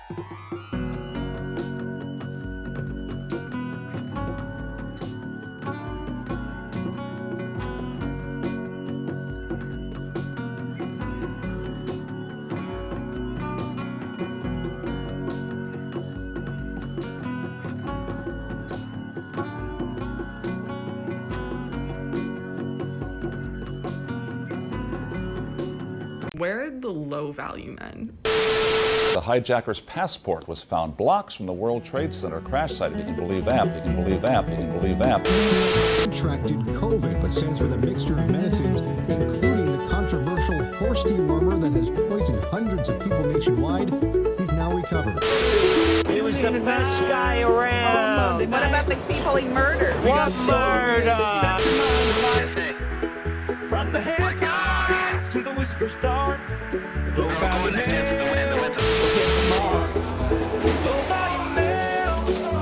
Where are the low-value men? The hijacker's passport was found blocks from the World Trade Center crash site. You can believe that. You can believe that. You can believe that. Contracted COVID, but says with a mixture of medicines, including the controversial horse dewormer that has poisoned hundreds of people nationwide, he's now recovered. He was the best guy around. What about the people he murdered? What murder? From the headlines to the whisper star. Low value mail, low value mail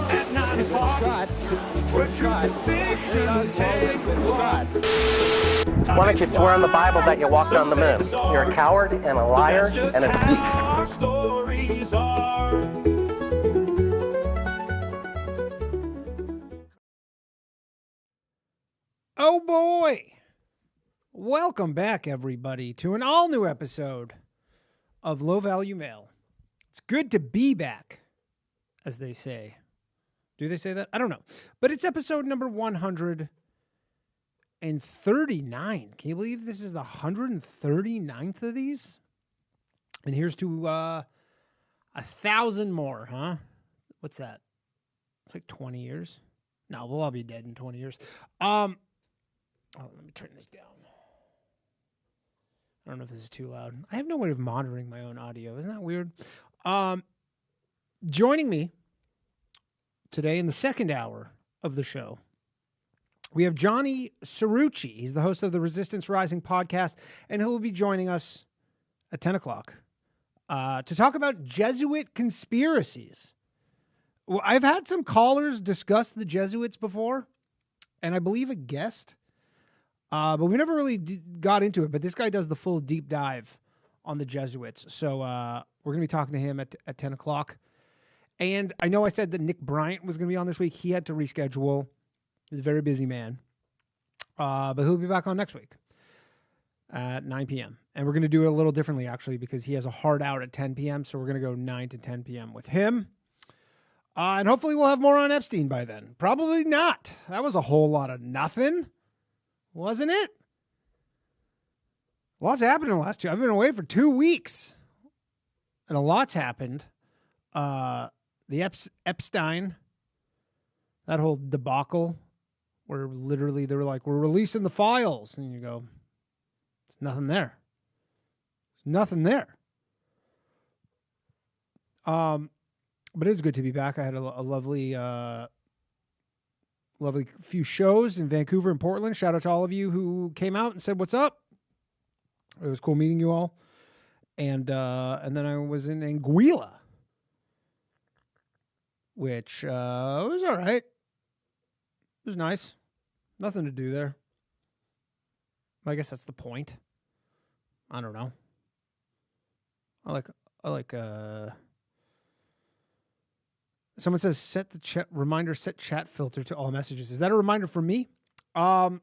at 9 o'clock. Where truth and fiction take a walk. Why don't you swear on the Bible that you walked on the moon? You're a coward and a liar and a thief. Our stories are. Oh boy! Welcome back, everybody, to an all-new episode of Low Value Mail. It's good to be back, as they say. Do they say that? I don't know. But it's episode number 139. Can you believe this is the 139th of these? And here's to 1,000 more, huh? What's that? It's like 20 years. No, we'll all be dead in 20 years. Oh, let me turn this down. I don't know if this is too loud. I have no way of monitoring my own audio. Isn't that weird? Joining me today in the second hour of the show, we have Johnnycirucci. He's the host of the Resistance Rising podcast, and he will be joining us at 10 o'clock to talk about Jesuit conspiracies. Well, I've had some callers discuss the Jesuits before, and I believe a guest. But we never really got into it. But this guy does the full deep dive on the Jesuits. So we're going to be talking to him at 10 o'clock. And I know I said that Nick Bryant was going to be on this week. He had to reschedule. He's a very busy man. But he'll be back on next week at 9 p.m. And we're going to do it a little differently, actually, because he has a hard out at 10 p.m. So we're going to go 9 to 10 p.m. with him. And hopefully we'll have more on Epstein by then. Probably not. That was a whole lot of nothing. Wasn't it? Lots happened in the last 2. I've been away for 2 weeks. And a lot's happened. The Epstein, that whole debacle, where literally they were like, we're releasing the files. And you go, there's nothing there. There's nothing there. But it is good to be back. I had a lovely few shows in Vancouver and Portland. Shout out to all of you who came out and said, what's up? It was cool meeting you all. And then I was in Anguilla, which was all right. It was nice. Nothing to do there. I guess that's the point. I don't know. I like someone says set the chat reminder, set chat filter to all messages. Is that a reminder for me? By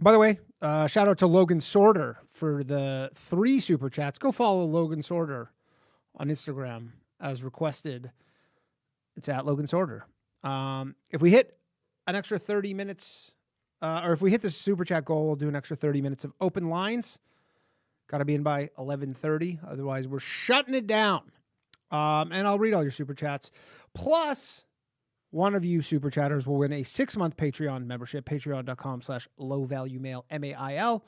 the way, shout out to Logan Sorter for the 3 super chats. Go follow Logan Sorter on Instagram as requested. It's at Logan Sorter. If we hit an extra 30 minutes, or if we hit the super chat goal, we'll do an extra 30 minutes of open lines. Got to be in by 11:30. Otherwise, we're shutting it down. And I'll read all your super chats. Plus, one of you super chatters will win a 6-month Patreon membership, patreon.com/lowvaluemail, MAIL.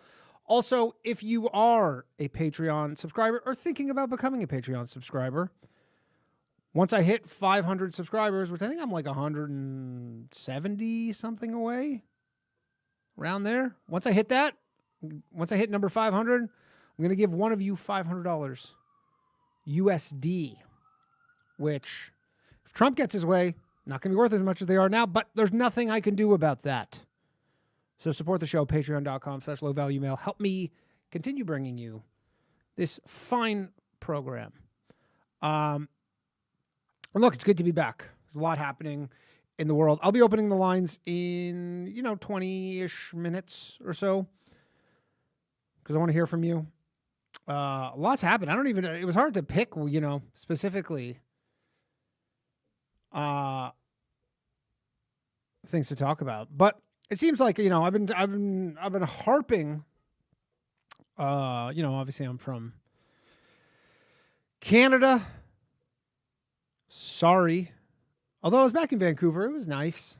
Also, if you are a Patreon subscriber or thinking about becoming a Patreon subscriber, once I hit 500 subscribers, which I think I'm like 170 something away, around there. Once I hit number 500, I'm going to give one of you $500 USD, which if Trump gets his way, not going to be worth as much as they are now, but there's nothing I can do about that. So support the show, patreon.com/lowvaluemail. Help me continue bringing you this fine program. And look, it's good to be back. There's a lot happening in the world. I'll be opening the lines in, 20-ish minutes or so, because I want to hear from you. Lots happened. It was hard to pick, specifically things to talk about. But it seems like, I've been harping, obviously I'm from Canada. Sorry. Although I was back in Vancouver, it was nice.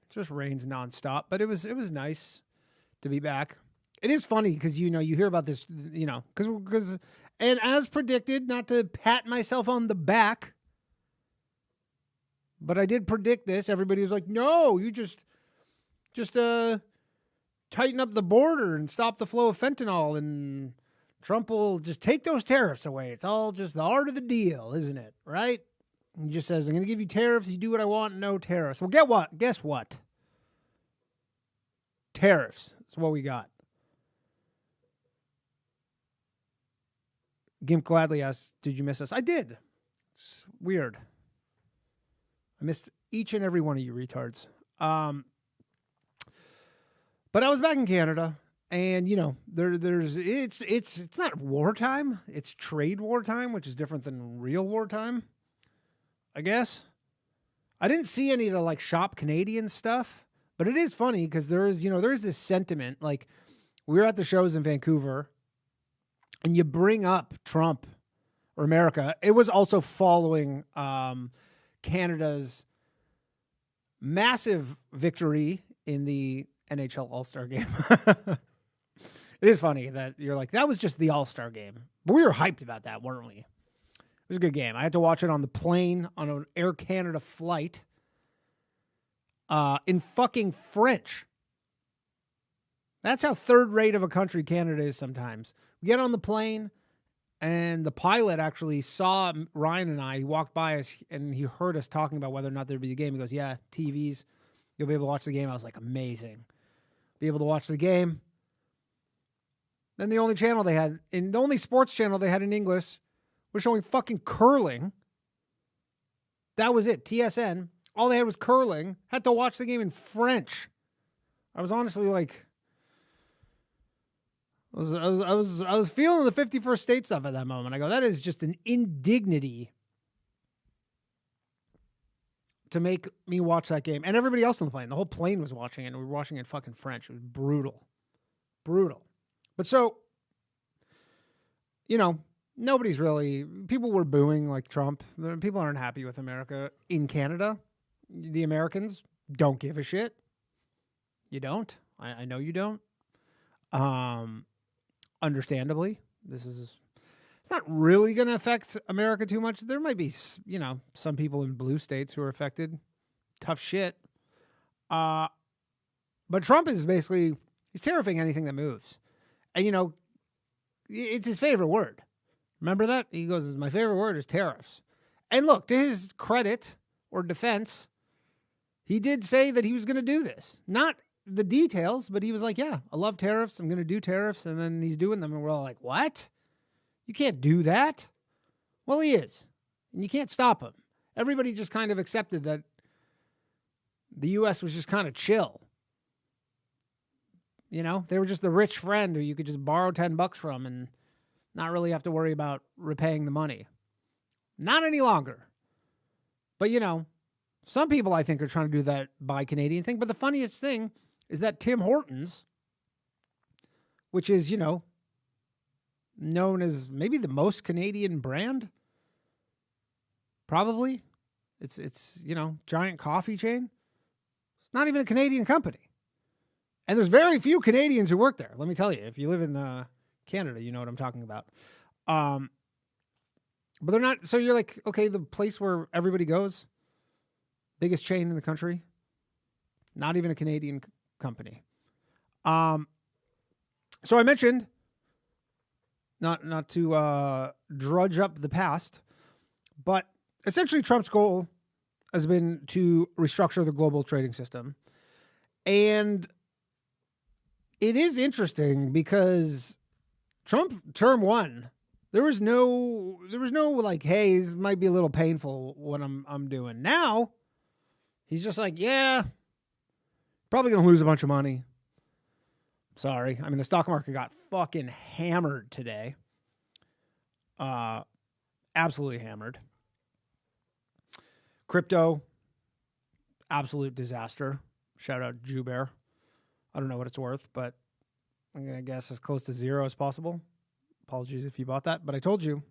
It just rains nonstop, but it was nice to be back. It is funny because, you hear about this, because, and as predicted, not to pat myself on the back, but I did predict this. Everybody was like, no, you just tighten up the border and stop the flow of fentanyl and Trump will just take those tariffs away. It's all just the art of the deal, isn't it? Right? He just says, I'm going to give you tariffs. You do what I want, no tariffs. Well, guess what? Tariffs. That's what we got. Gimp gladly asked, did you miss us? I did. It's weird. I missed each and every one of you retards. But I was back in Canada, and it's not wartime. It's trade wartime, which is different than real wartime, I guess. I didn't see any of the shop Canadian stuff, but it is funny because there is this sentiment. Like, we were at the shows in Vancouver, and you bring up Trump or America. It was also following Canada's massive victory in the NHL All-Star game. It is funny that you're like, that was just the All-Star game. But we were hyped about that, weren't we? It was a good game. I had to watch it on the plane on an Air Canada flight in fucking French. That's how third-rate of a country Canada is sometimes. We get on the plane, and the pilot actually saw Ryan and I. He walked by us, and he heard us talking about whether or not there'd be a game. He goes, yeah, TVs. You'll be able to watch the game. I was like, amazing. Be able to watch the game. Then the only channel they had, and the only sports channel they had in English was showing fucking curling. That was it. TSN. All they had was curling. Had to watch the game in French. I was honestly like, I was feeling the 51st state stuff at that moment. I go, that is just an indignity to make me watch that game. And everybody else on the plane. The whole plane was watching it, and we were watching it in fucking French. It was brutal. Brutal. But so, nobody's really, people were booing like Trump. People aren't happy with America in Canada. The Americans don't give a shit. You don't. I know you don't. Understandably, it's not really going to affect America too much. There might be, some people in blue states who are affected. Tough shit. But Trump is basically, he's terrifying anything that moves. And, it's his favorite word. Remember that? He goes, my favorite word is tariffs. And look, to his credit or defense, he did say that he was going to do this. Not the details, but he was like, yeah, I love tariffs. I'm going to do tariffs. And then he's doing them. And we're all like, what? You can't do that. Well, he is. And you can't stop him. Everybody just kind of accepted that the U.S. was just kind of chill. They were just the rich friend who you could just borrow $10 from and not really have to worry about repaying the money. Not any longer. But, some people I think are trying to do that buy Canadian thing. But the funniest thing is that Tim Hortons, which is, known as maybe the most Canadian brand, probably. It's giant coffee chain. It's not even a Canadian company. And there's very few Canadians who work there. Let me tell you, if you live in Canada, you know what I'm talking about. But they're not. So you're like, okay, the place where everybody goes, biggest chain in the country, not even a Canadian company. So I mentioned, not to drudge up the past, but essentially Trump's goal has been to restructure the global trading system. And it is interesting because Trump term one, There was no like, hey, this might be a little painful what I'm doing. Now, he's just like, yeah, probably going to lose a bunch of money. Sorry. I mean, the stock market got fucking hammered today. Absolutely hammered. Crypto, absolute disaster. Shout out Jew Bear. I don't know what it's worth, but I'm going to guess as close to zero as possible. Apologies if you bought that, but I told you.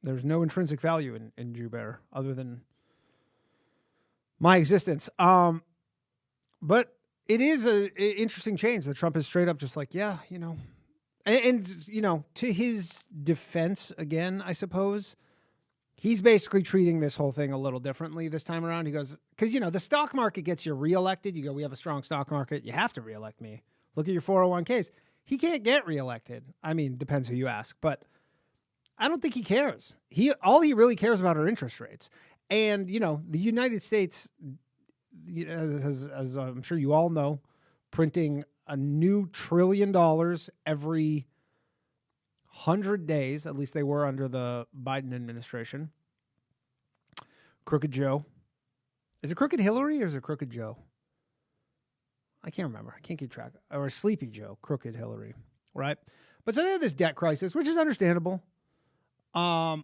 There's no intrinsic value in Jew Bear other than my existence. But it is an interesting change that Trump is straight up just like, yeah, you know, and you know, to his defense again, I suppose, he's basically treating this whole thing a little differently this time around. He goes, because, you know, the stock market gets you reelected. You go, we have a strong stock market. You have to reelect me. Look at your 401ks. He can't get reelected. I mean, depends who you ask, but I don't think he cares. All he really cares about are interest rates. And, you know, the United States, as I'm sure you all know, printing a new $1 trillion every 100 days. At least they were under the Biden administration. Crooked Joe. Is it Crooked Hillary or is it Crooked Joe? I can't remember. I can't keep track. Or Sleepy Joe, Crooked Hillary, right? But so they have this debt crisis, which is understandable. And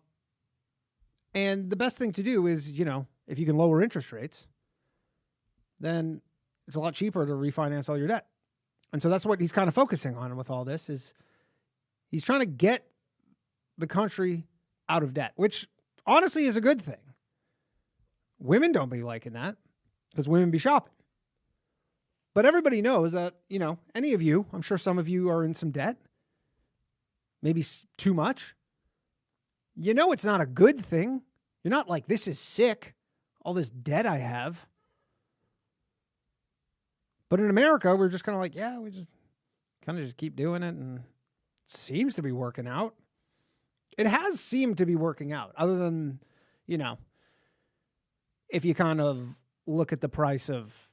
the best thing to do is, you know, if you can lower interest rates, then it's a lot cheaper to refinance all your debt. And so that's what he's kind of focusing on with all this is he's trying to get the country out of debt, which honestly is a good thing. Women don't be liking that because women be shopping. But everybody knows that, you know, any of you, I'm sure some of you are in some debt, maybe too much. You know, it's not a good thing. You're not like, this is sick, all this debt I have. But in America, we're just kind of like, yeah, we just kind of just keep doing it. And it seems to be working out. It has seemed to be working out other than, you know, if you kind of look at the price of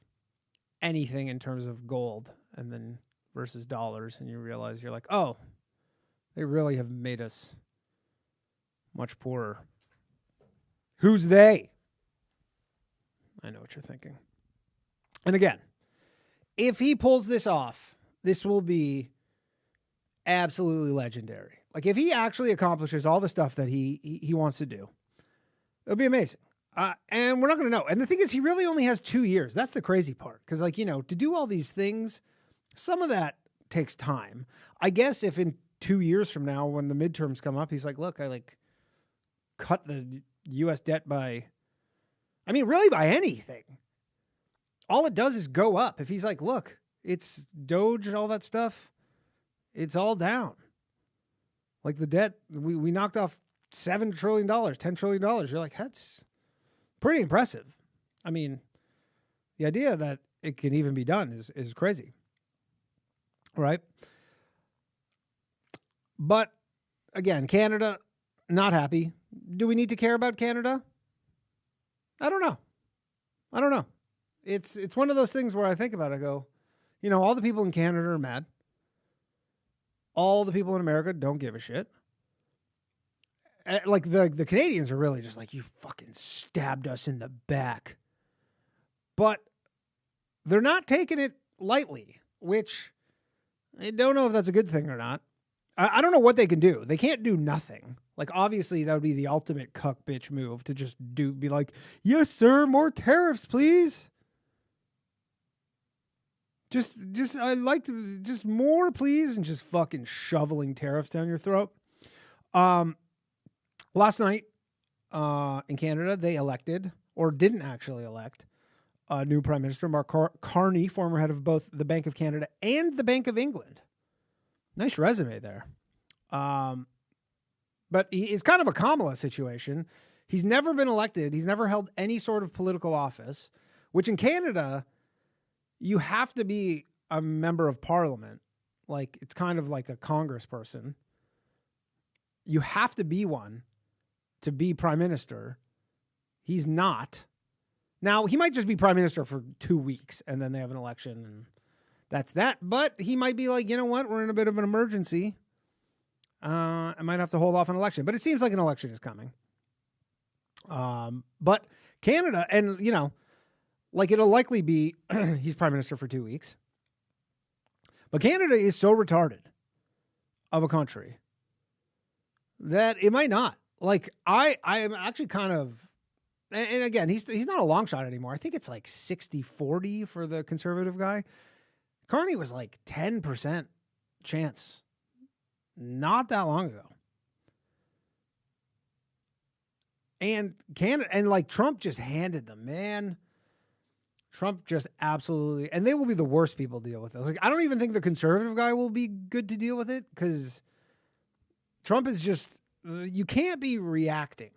anything in terms of gold and then versus dollars, and you realize you're like, oh, they really have made us much poorer. Who's they? I know what you're thinking. And again, if he pulls this off, this will be absolutely legendary. Like if he actually accomplishes all the stuff that he wants to do, it'll be amazing. And we're not going to know. And the thing is, he really only has 2 years. That's the crazy part. Because, like, you know, to do all these things, some of that takes time. I guess if in 2 years from now, when the midterms come up, he's like, look, I like cut the U.S. debt by, I mean, really by anything. All it does is go up. If he's like, look, it's Doge and all that stuff, it's all down. Like the debt, we knocked off $7 trillion, $10 trillion. You're like, that's pretty impressive. I mean, the idea that it can even be done is crazy. Right? But again, Canada, not happy. Do we need to care about Canada? I don't know. It's one of those things where I think about it, I go, you know, all the people in Canada are mad. All the people in America don't give a shit. Like the Canadians are really just like, you fucking stabbed us in the back. But they're not taking it lightly, which I don't know if that's a good thing or not. I don't know what they can do. They can't do nothing. Like, obviously, that would be the ultimate cuck bitch move to just be like, yes, sir, more tariffs, please. Just I'd like to, just more, please, and just fucking shoveling tariffs down your throat. Last night in Canada, they elected, or didn't actually elect, a new Prime Minister, Mark Carney, former head of both the Bank of Canada and the Bank of England. Nice resume there. But it's kind of a Kamala situation. He's never been elected. He's never held any sort of political office, which in Canada, you have to be a member of parliament. Like, it's kind of like a congressperson. You have to be one to be prime minister. He's not. Now, he might just be prime minister for 2 weeks, and then they have an election, and that's that. But he might be like, you know what? We're in a bit of an emergency. I might have to hold off an election. But it seems like an election is coming. But Canada, and, you know, like it'll likely be, he's prime minister for 2 weeks. But Canada is so retarded of a country that it might not. Like, I am actually kind of, and again, he's not a long shot anymore. I think it's like 60-40 for the conservative guy. Carney was like 10% chance not that long ago. And Canada, and like Trump just handed them, man. Trump just absolutely, and they will be the worst people to deal with it. Like, I don't even think the conservative guy will be good to deal with it, because Trump is just, you can't be reacting,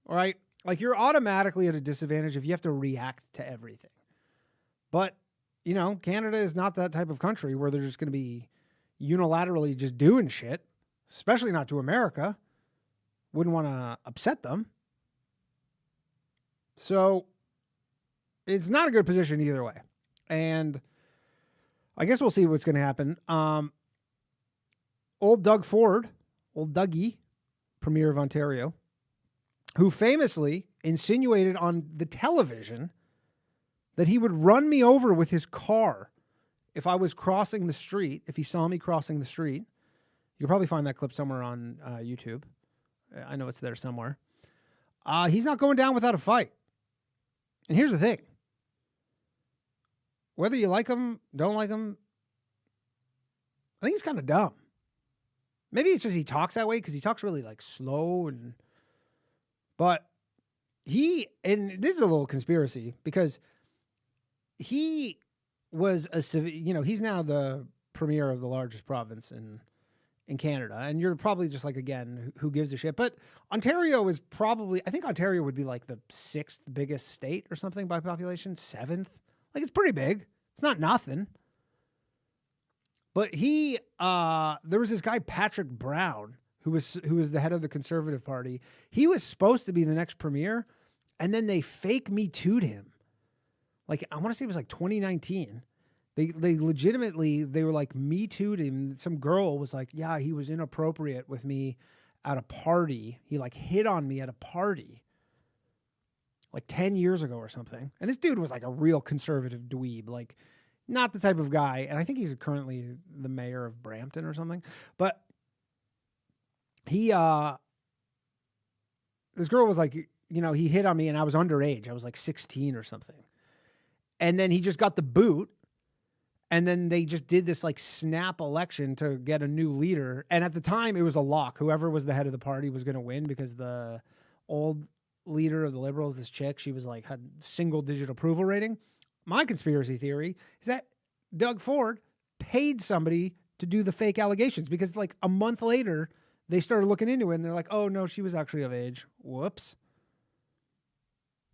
all right? Like, you're automatically at a disadvantage if you have to react to everything. But, you know, Canada is not that type of country where they're just going to be unilaterally just doing shit, especially not to America. Wouldn't want to upset them. So it's not a good position either way. And I guess we'll see what's going to happen. Old Doug Ford, old Dougie, Premier of Ontario, who famously insinuated on the television that he would run me over with his car if I was crossing the street, if he saw me crossing the street. You'll probably find that clip somewhere on YouTube. I know it's there somewhere. He's not going down without a fight. And here's the thing. Whether you like him, don't like him, I think he's kind of dumb. Maybe it's just he talks that way because he talks really like slow, but and this is a little conspiracy because he was he's now the premier of the largest province in Canada. And you're probably just like, again, who gives a shit? But Ontario is probably, I think Ontario would be like the 6th biggest state or something by population, 7th. Like, it's pretty big. It's not nothing. But there was this guy, Patrick Brown, who was the head of the Conservative Party. He was supposed to be the next premier, and then they fake Me Too'd him. Like, I want to say it was like 2019. They legitimately, they were like Me Too'd him. Some girl was like, yeah, he was inappropriate with me at a party. He like hit on me at a party like 10 years ago or something. And this dude was like a real conservative dweeb, like not the type of guy. And I think he's currently the mayor of Brampton or something. But this girl was like, you know, he hit on me and I was underage. I was like 16 or something. And then he just got the boot. And then they just did this like snap election to get a new leader. And at the time it was a lock. Whoever was the head of the party was going to win because the old leader of the Liberals, this chick, she was like, had single digit approval rating. My conspiracy theory is that Doug Ford paid somebody to do the fake allegations because like a month later they started looking into it and they're like, oh no, she was actually of age. Whoops.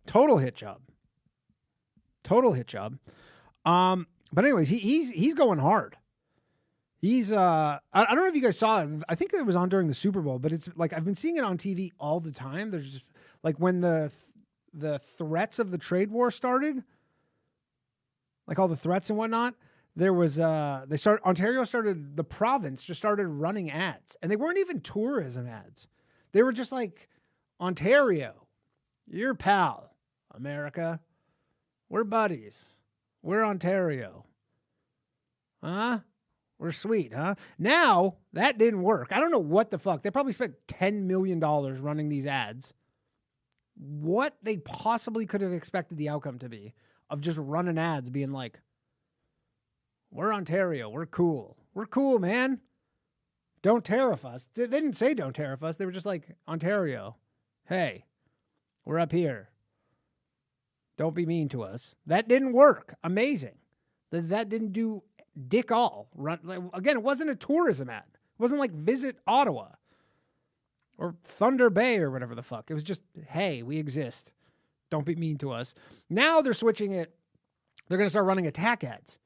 Total hit job. But anyways, he's going hard. He's I don't know if you guys saw it. I think it was on during the Super Bowl, but it's like I've been seeing it on TV all the time. There's just like when the threats of the trade war started, like all the threats and whatnot, there was Ontario started, the province just started running ads, and they weren't even tourism ads. They were just like, Ontario, your pal, America, we're buddies. We're Ontario. Huh? We're sweet, huh? Now, that didn't work. I don't know what the fuck. They probably spent $10 million running these ads. What they possibly could have expected the outcome to be of just running ads being like, we're Ontario. We're cool. We're cool, man. Don't tariff us. They didn't say don't tariff us. They were just like, Ontario, hey, we're up here. Don't be mean to us. That didn't work. Amazing. That didn't do dick all. Again, it wasn't a tourism ad. It wasn't like Visit Ottawa or Thunder Bay or whatever the fuck. It was just, hey, we exist. Don't be mean to us. Now they're switching it. They're going to start running attack ads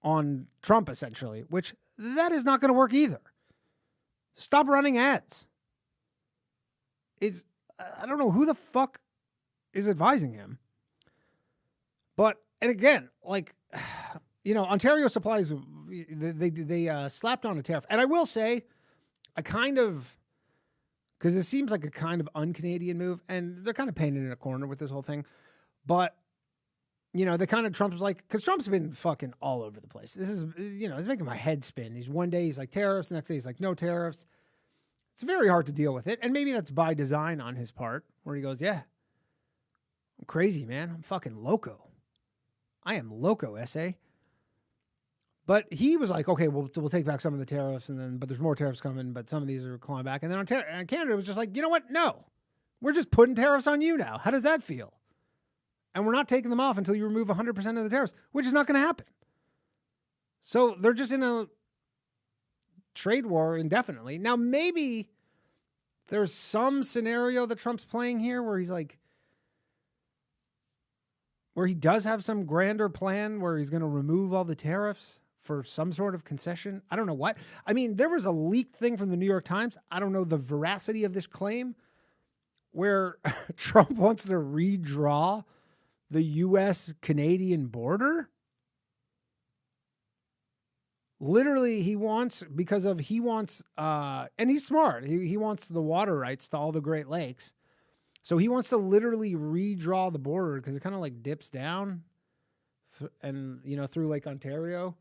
on Trump, essentially, which that is not going to work either. Stop running ads. I don't know who the fuck is advising him. But, and again, like, Ontario supplies, they slapped on a tariff. And I will say, because it seems like a kind of un-Canadian move, and they're kind of painted in a corner with this whole thing. But, Trump's like, because Trump's been fucking all over the place. This is, it's making my head spin. One day he's like tariffs, the next day he's like no tariffs. It's very hard to deal with it. And maybe that's by design on his part, where he goes, yeah, I'm crazy, man. I'm fucking loco. I am loco, S.A. But he was like, okay, we'll take back some of the tariffs, but there's more tariffs coming, but some of these are clawing back. And then Canada was just like, you know what? No, we're just putting tariffs on you now. How does that feel? And we're not taking them off until you remove 100% of the tariffs, which is not going to happen. So they're just in a trade war indefinitely. Now, maybe there's some scenario that Trump's playing here where he's like, where he does have some grander plan where he's going to remove all the tariffs for some sort of concession. I don't know what. I mean, there was a leaked thing from the New York Times. I don't know the veracity of this claim where Trump wants to redraw the U.S.-Canadian border. Literally, he wants, and he's smart. He wants the water rights to all the Great Lakes. So he wants to literally redraw the border because it kind of like dips down through Lake Ontario.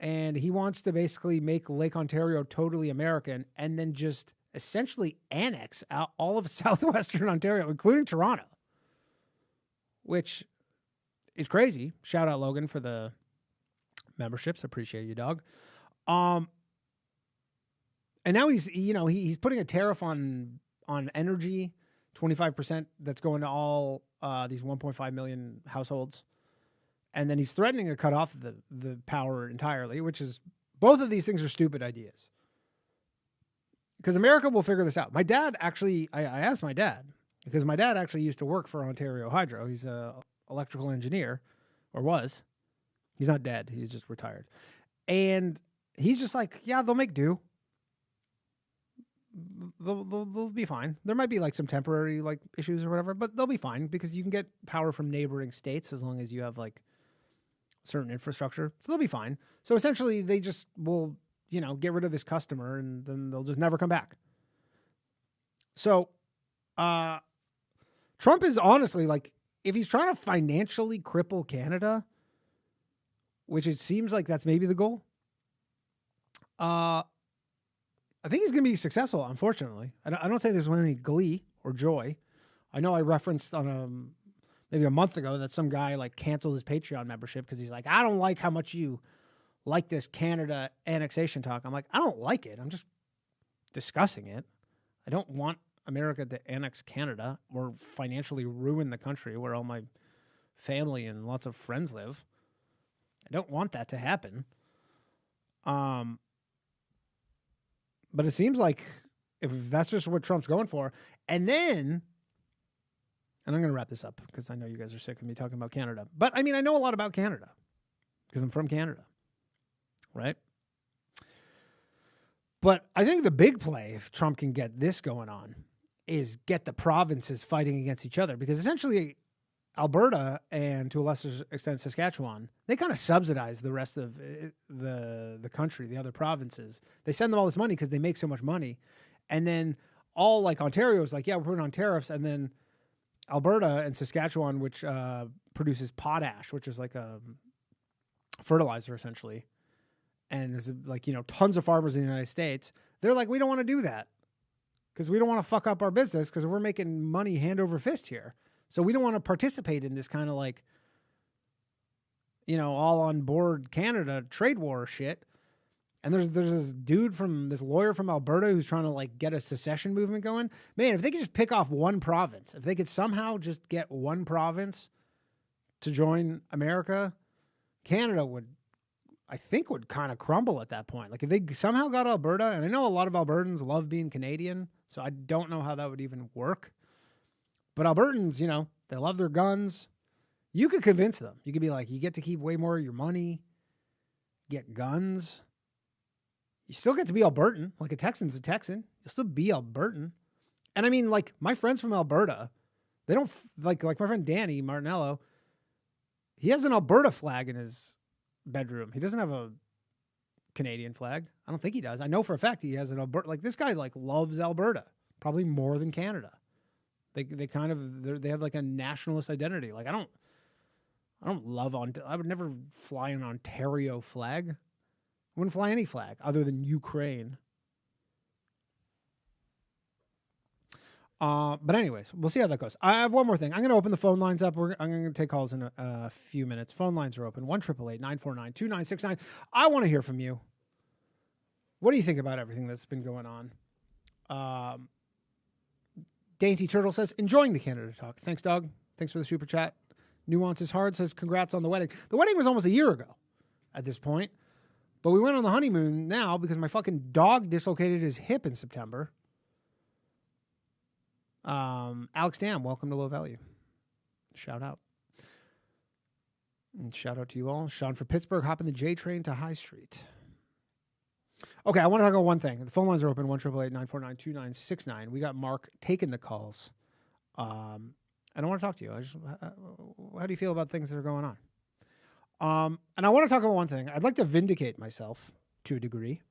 And he wants to basically make Lake Ontario totally American and then just essentially annex out all of southwestern Ontario, including Toronto, which is crazy. Shout out Logan for the memberships. Appreciate you, dog. And now he's putting a tariff on energy, 25% that's going to all these 1.5 million households. And then he's threatening to cut off the power entirely, which is, both of these things are stupid ideas. Because America will figure this out. My dad actually, I asked my dad, because my dad actually used to work for Ontario Hydro. He's an electrical engineer, or was. He's not dead. He's just retired. And he's just like, yeah, they'll make do. They'll be fine. There might be like some temporary like issues or whatever, but they'll be fine because you can get power from neighboring states as long as you have like certain infrastructure. So they'll be fine. So essentially they just will, get rid of this customer and then they'll just never come back. So Trump is honestly like, if he's trying to financially cripple Canada, which it seems like that's maybe the goal, I think he's going to be successful, unfortunately. I don't say this with any glee or joy. I know I referenced on maybe a month ago that some guy like canceled his Patreon membership because he's like, I don't like how much you like this Canada annexation talk. I'm like, I don't like it. I'm just discussing it. I don't want America to annex Canada or financially ruin the country where all my family and lots of friends live. I don't want that to happen. But it seems like if that's just what Trump's going for, and I'm going to wrap this up because I know you guys are sick of me talking about Canada. But I mean, I know a lot about Canada because I'm from Canada, right? But I think the big play, if Trump can get this going on, is get the provinces fighting against each other, because essentially Alberta and to a lesser extent Saskatchewan, they kind of subsidize the rest of the country, the other provinces. They send them all this money because they make so much money. And then all like Ontario is like, yeah, we're putting on tariffs. And then Alberta and Saskatchewan, which produces potash, which is like a fertilizer essentially, and is like, tons of farmers in the United States, they're like, we don't want to do that because we don't want to fuck up our business because we're making money hand over fist here. So we don't want to participate in this kind of like, all on board Canada trade war shit. And there's this lawyer from Alberta who's trying to like get a secession movement going. Man, if they could just pick off one province, if they could somehow just get one province to join America, Canada would kind of crumble at that point. Like if they somehow got Alberta, and I know a lot of Albertans love being Canadian, so I don't know how that would even work. But Albertans, they love their guns. You could convince them. You could be like, you get to keep way more of your money, get guns. You still get to be Albertan. Like a Texan's a Texan. You'll still be Albertan. And I mean, like my friends from Alberta, they don't like my friend Danny Martinello. He has an Alberta flag in his bedroom. He doesn't have a Canadian flag. I don't think he does. I know for a fact he has an Alberta. Like this guy like loves Alberta probably more than Canada. They kind of they have like a nationalist identity. Like I don't love I would never fly an Ontario flag. I wouldn't fly any flag other than Ukraine. But anyways, we'll see how that goes. I have one more thing. I'm going to open the phone lines up. I'm going to take calls in a few minutes. Phone lines are open. 1-888-949-2969. I want to hear from you. What do you think about everything that's been going on? Dainty Turtle says, enjoying the Canada Talk. Thanks, Doug. Thanks for the super chat. Nuance is Hard says, congrats on the wedding. The wedding was almost a year ago at this point. But we went on the honeymoon now because my fucking dog dislocated his hip in September. Alex Dam, welcome to Low Value. Shout out. And shout out to you all. Sean for Pittsburgh, hopping the J train to High Street. Okay, I want to talk about one thing. The phone lines are open, 1-888-949-2969. We got Mark taking the calls. And I want to talk to you. How do you feel about things that are going on? And I want to talk about one thing. I'd like to vindicate myself to a degree.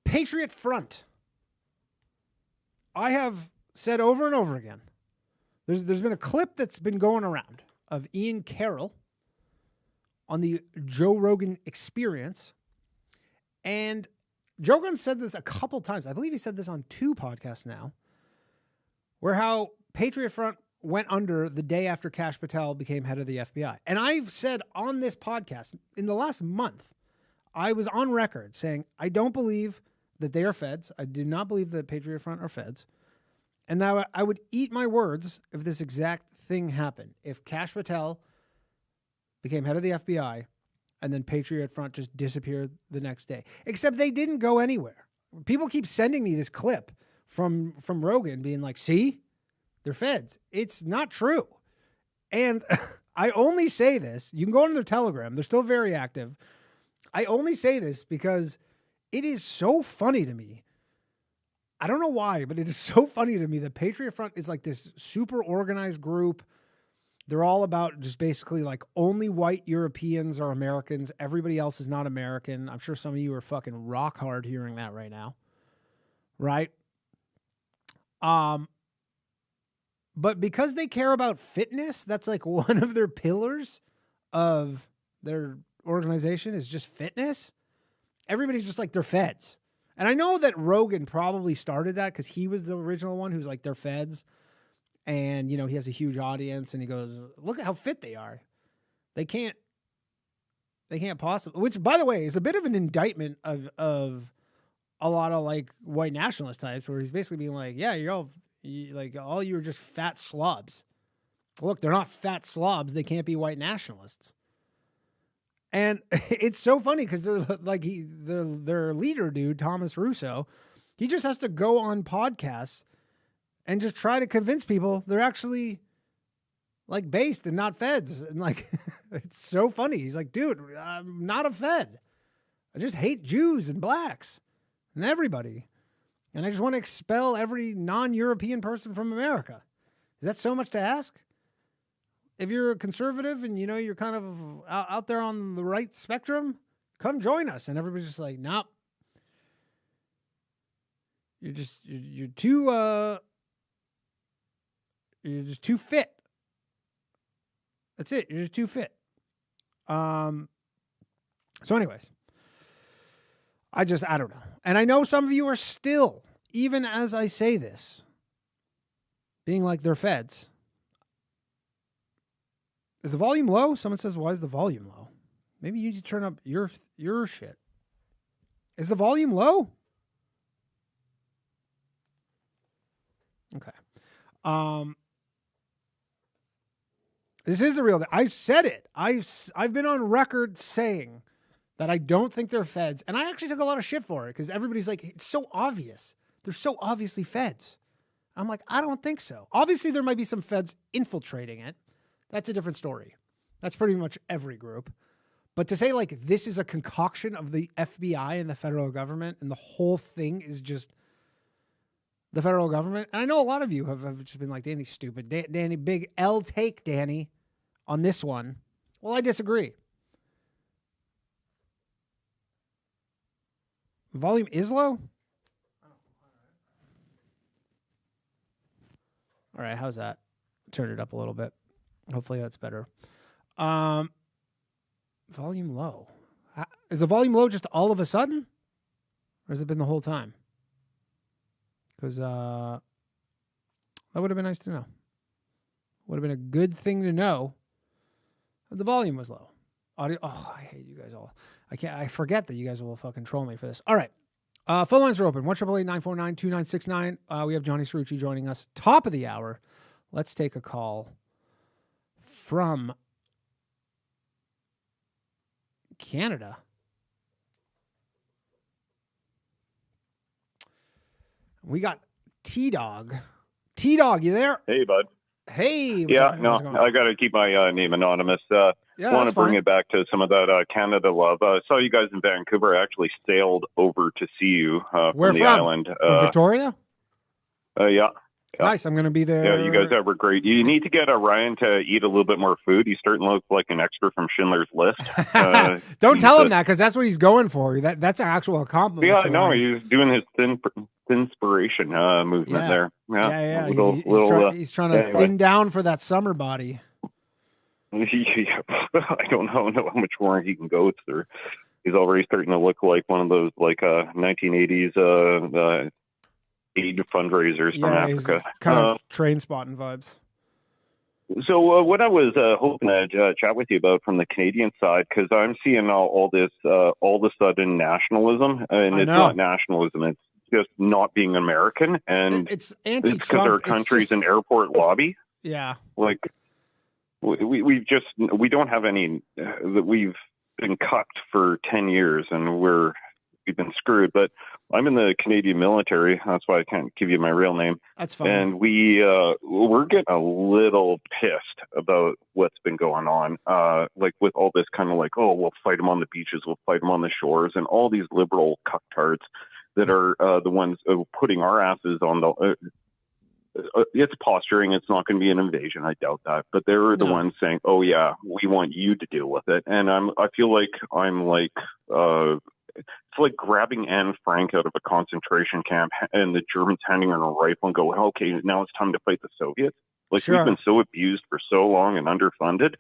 Patriot Front. I have said over and over again, there's been a clip that's been going around of Ian Carroll on the Joe Rogan Experience. And Joe Rogan said this a couple times. I believe he said this on 2 podcasts now, where how Patriot Front went under the day after Kash Patel became head of the FBI. And I've said on this podcast in the last month, I was on record saying, I don't believe that they are feds. I do not believe that Patriot Front are feds. And now I would eat my words if this exact thing happened. If Kash Patel became head of the FBI and then Patriot Front just disappeared the next day. Except they didn't go anywhere. People keep sending me this clip from Rogan being like, see, they're feds. It's not true. And I only say this. You can go on their Telegram. They're still very active. I only say this because it is so funny to me. I don't know why, but it is so funny to me that Patriot Front is like this super organized group. They're all about just basically like only white Europeans are Americans. Everybody else is not American. I'm sure some of you are fucking rock hard hearing that right now. Right? But because they care about fitness, that's like one of their pillars of their organization is just fitness. Everybody's just like, they're feds. And I know that Rogan probably started that because he was the original one who's like, they're feds. And, you know, he has a huge audience and he goes, look at how fit they are. They can't possibly, which by the way, is a bit of an indictment of a lot of like white nationalist types where he's basically being like, yeah, you're just fat slobs. Look, they're not fat slobs. They can't be white nationalists. And it's so funny because they're like their leader dude, Thomas Russo, he just has to go on podcasts and just try to convince people they're actually like based and not feds. And like, it's so funny. He's like, dude, I'm not a fed. I just hate Jews and blacks and everybody. And I just want to expel every non-European person from America. Is that so much to ask? If you're a conservative and, you know, you're kind of out there on the right spectrum, come join us. And everybody's just like, nope. You're just too fit. That's it. You're just too fit. So anyways, I don't know. And I know some of you are still, even as I say this, being like they're feds. Is the volume low? Someone says, why is the volume low? Maybe you need to turn up your shit. Is the volume low? Okay. This is the real thing. I said it. I've been on record saying that I don't think they're feds. And I actually took a lot of shit for it because everybody's like, it's so obvious. They're so obviously feds. I'm like, I don't think so. Obviously, there might be some feds infiltrating it. That's a different story. That's pretty much every group. But to say like this is a concoction of the FBI and the federal government and the whole thing is just the federal government. And I know a lot of you have just been like, Danny's stupid. Danny, big L take Danny on this one. Well, I disagree. Volume is low? All right, how's that? Turn it up a little bit. Hopefully that's better. Volume low. Is the volume low just all of a sudden? Or has it been the whole time? Because that would have been nice to know. Would have been a good thing to know. The volume was low. Audio. Oh, I hate you guys all. I forget that you guys will fucking troll me for this. All right. Phone lines are open. 1-888-949-2969. We have Johnnycirucci joining us. Top of the hour. Let's take a call from Canada. We got T-Dog. T-Dog, you there? Hey, bud. Hey. Yeah, no, I got to keep my name anonymous. Want to bring it back to some of that Canada love. Saw you guys in Vancouver. I actually sailed over to see you Where from the island. From Victoria? Yeah. Nice. I'm going to be there. Yeah, you guys were great. You need to get Ryan to eat a little bit more food. He's starting to look like an extra from Schindler's List. Don't tell him that, because that's what he's going for. That's an actual compliment. Yeah, no, he's doing his thinspiration movement there. Yeah. He's trying to thin down for that summer body. I don't know how much more he can go through. He's already starting to look like one of those 1980s aid fundraisers from Africa. Kind of train spotting vibes. So what I was hoping to chat with you about from the Canadian side, because I'm seeing all this all of a sudden nationalism, and it's not nationalism. It's just not being American, and it's anti-Trump. It's because our country's an airport lobby. Yeah, like we don't have any. We've been cucked for 10 years, and we've been screwed. But I'm in the Canadian military. That's why I can't give you my real name. That's fine. And we're getting a little pissed about what's been going on. Like with all this kind of like, oh, we'll fight them on the beaches, we'll fight them on the shores, and all these liberal cucktards that are the ones putting our asses on the. It's posturing. It's not going to be an invasion. I doubt that. But they're the ones saying, "Oh yeah, we want you to deal with it." And I feel like I'm like. It's like grabbing Anne Frank out of a concentration camp and the Germans handing her a rifle and go, okay, now it's time to fight the Soviets. Like we've been so abused for so long and underfunded.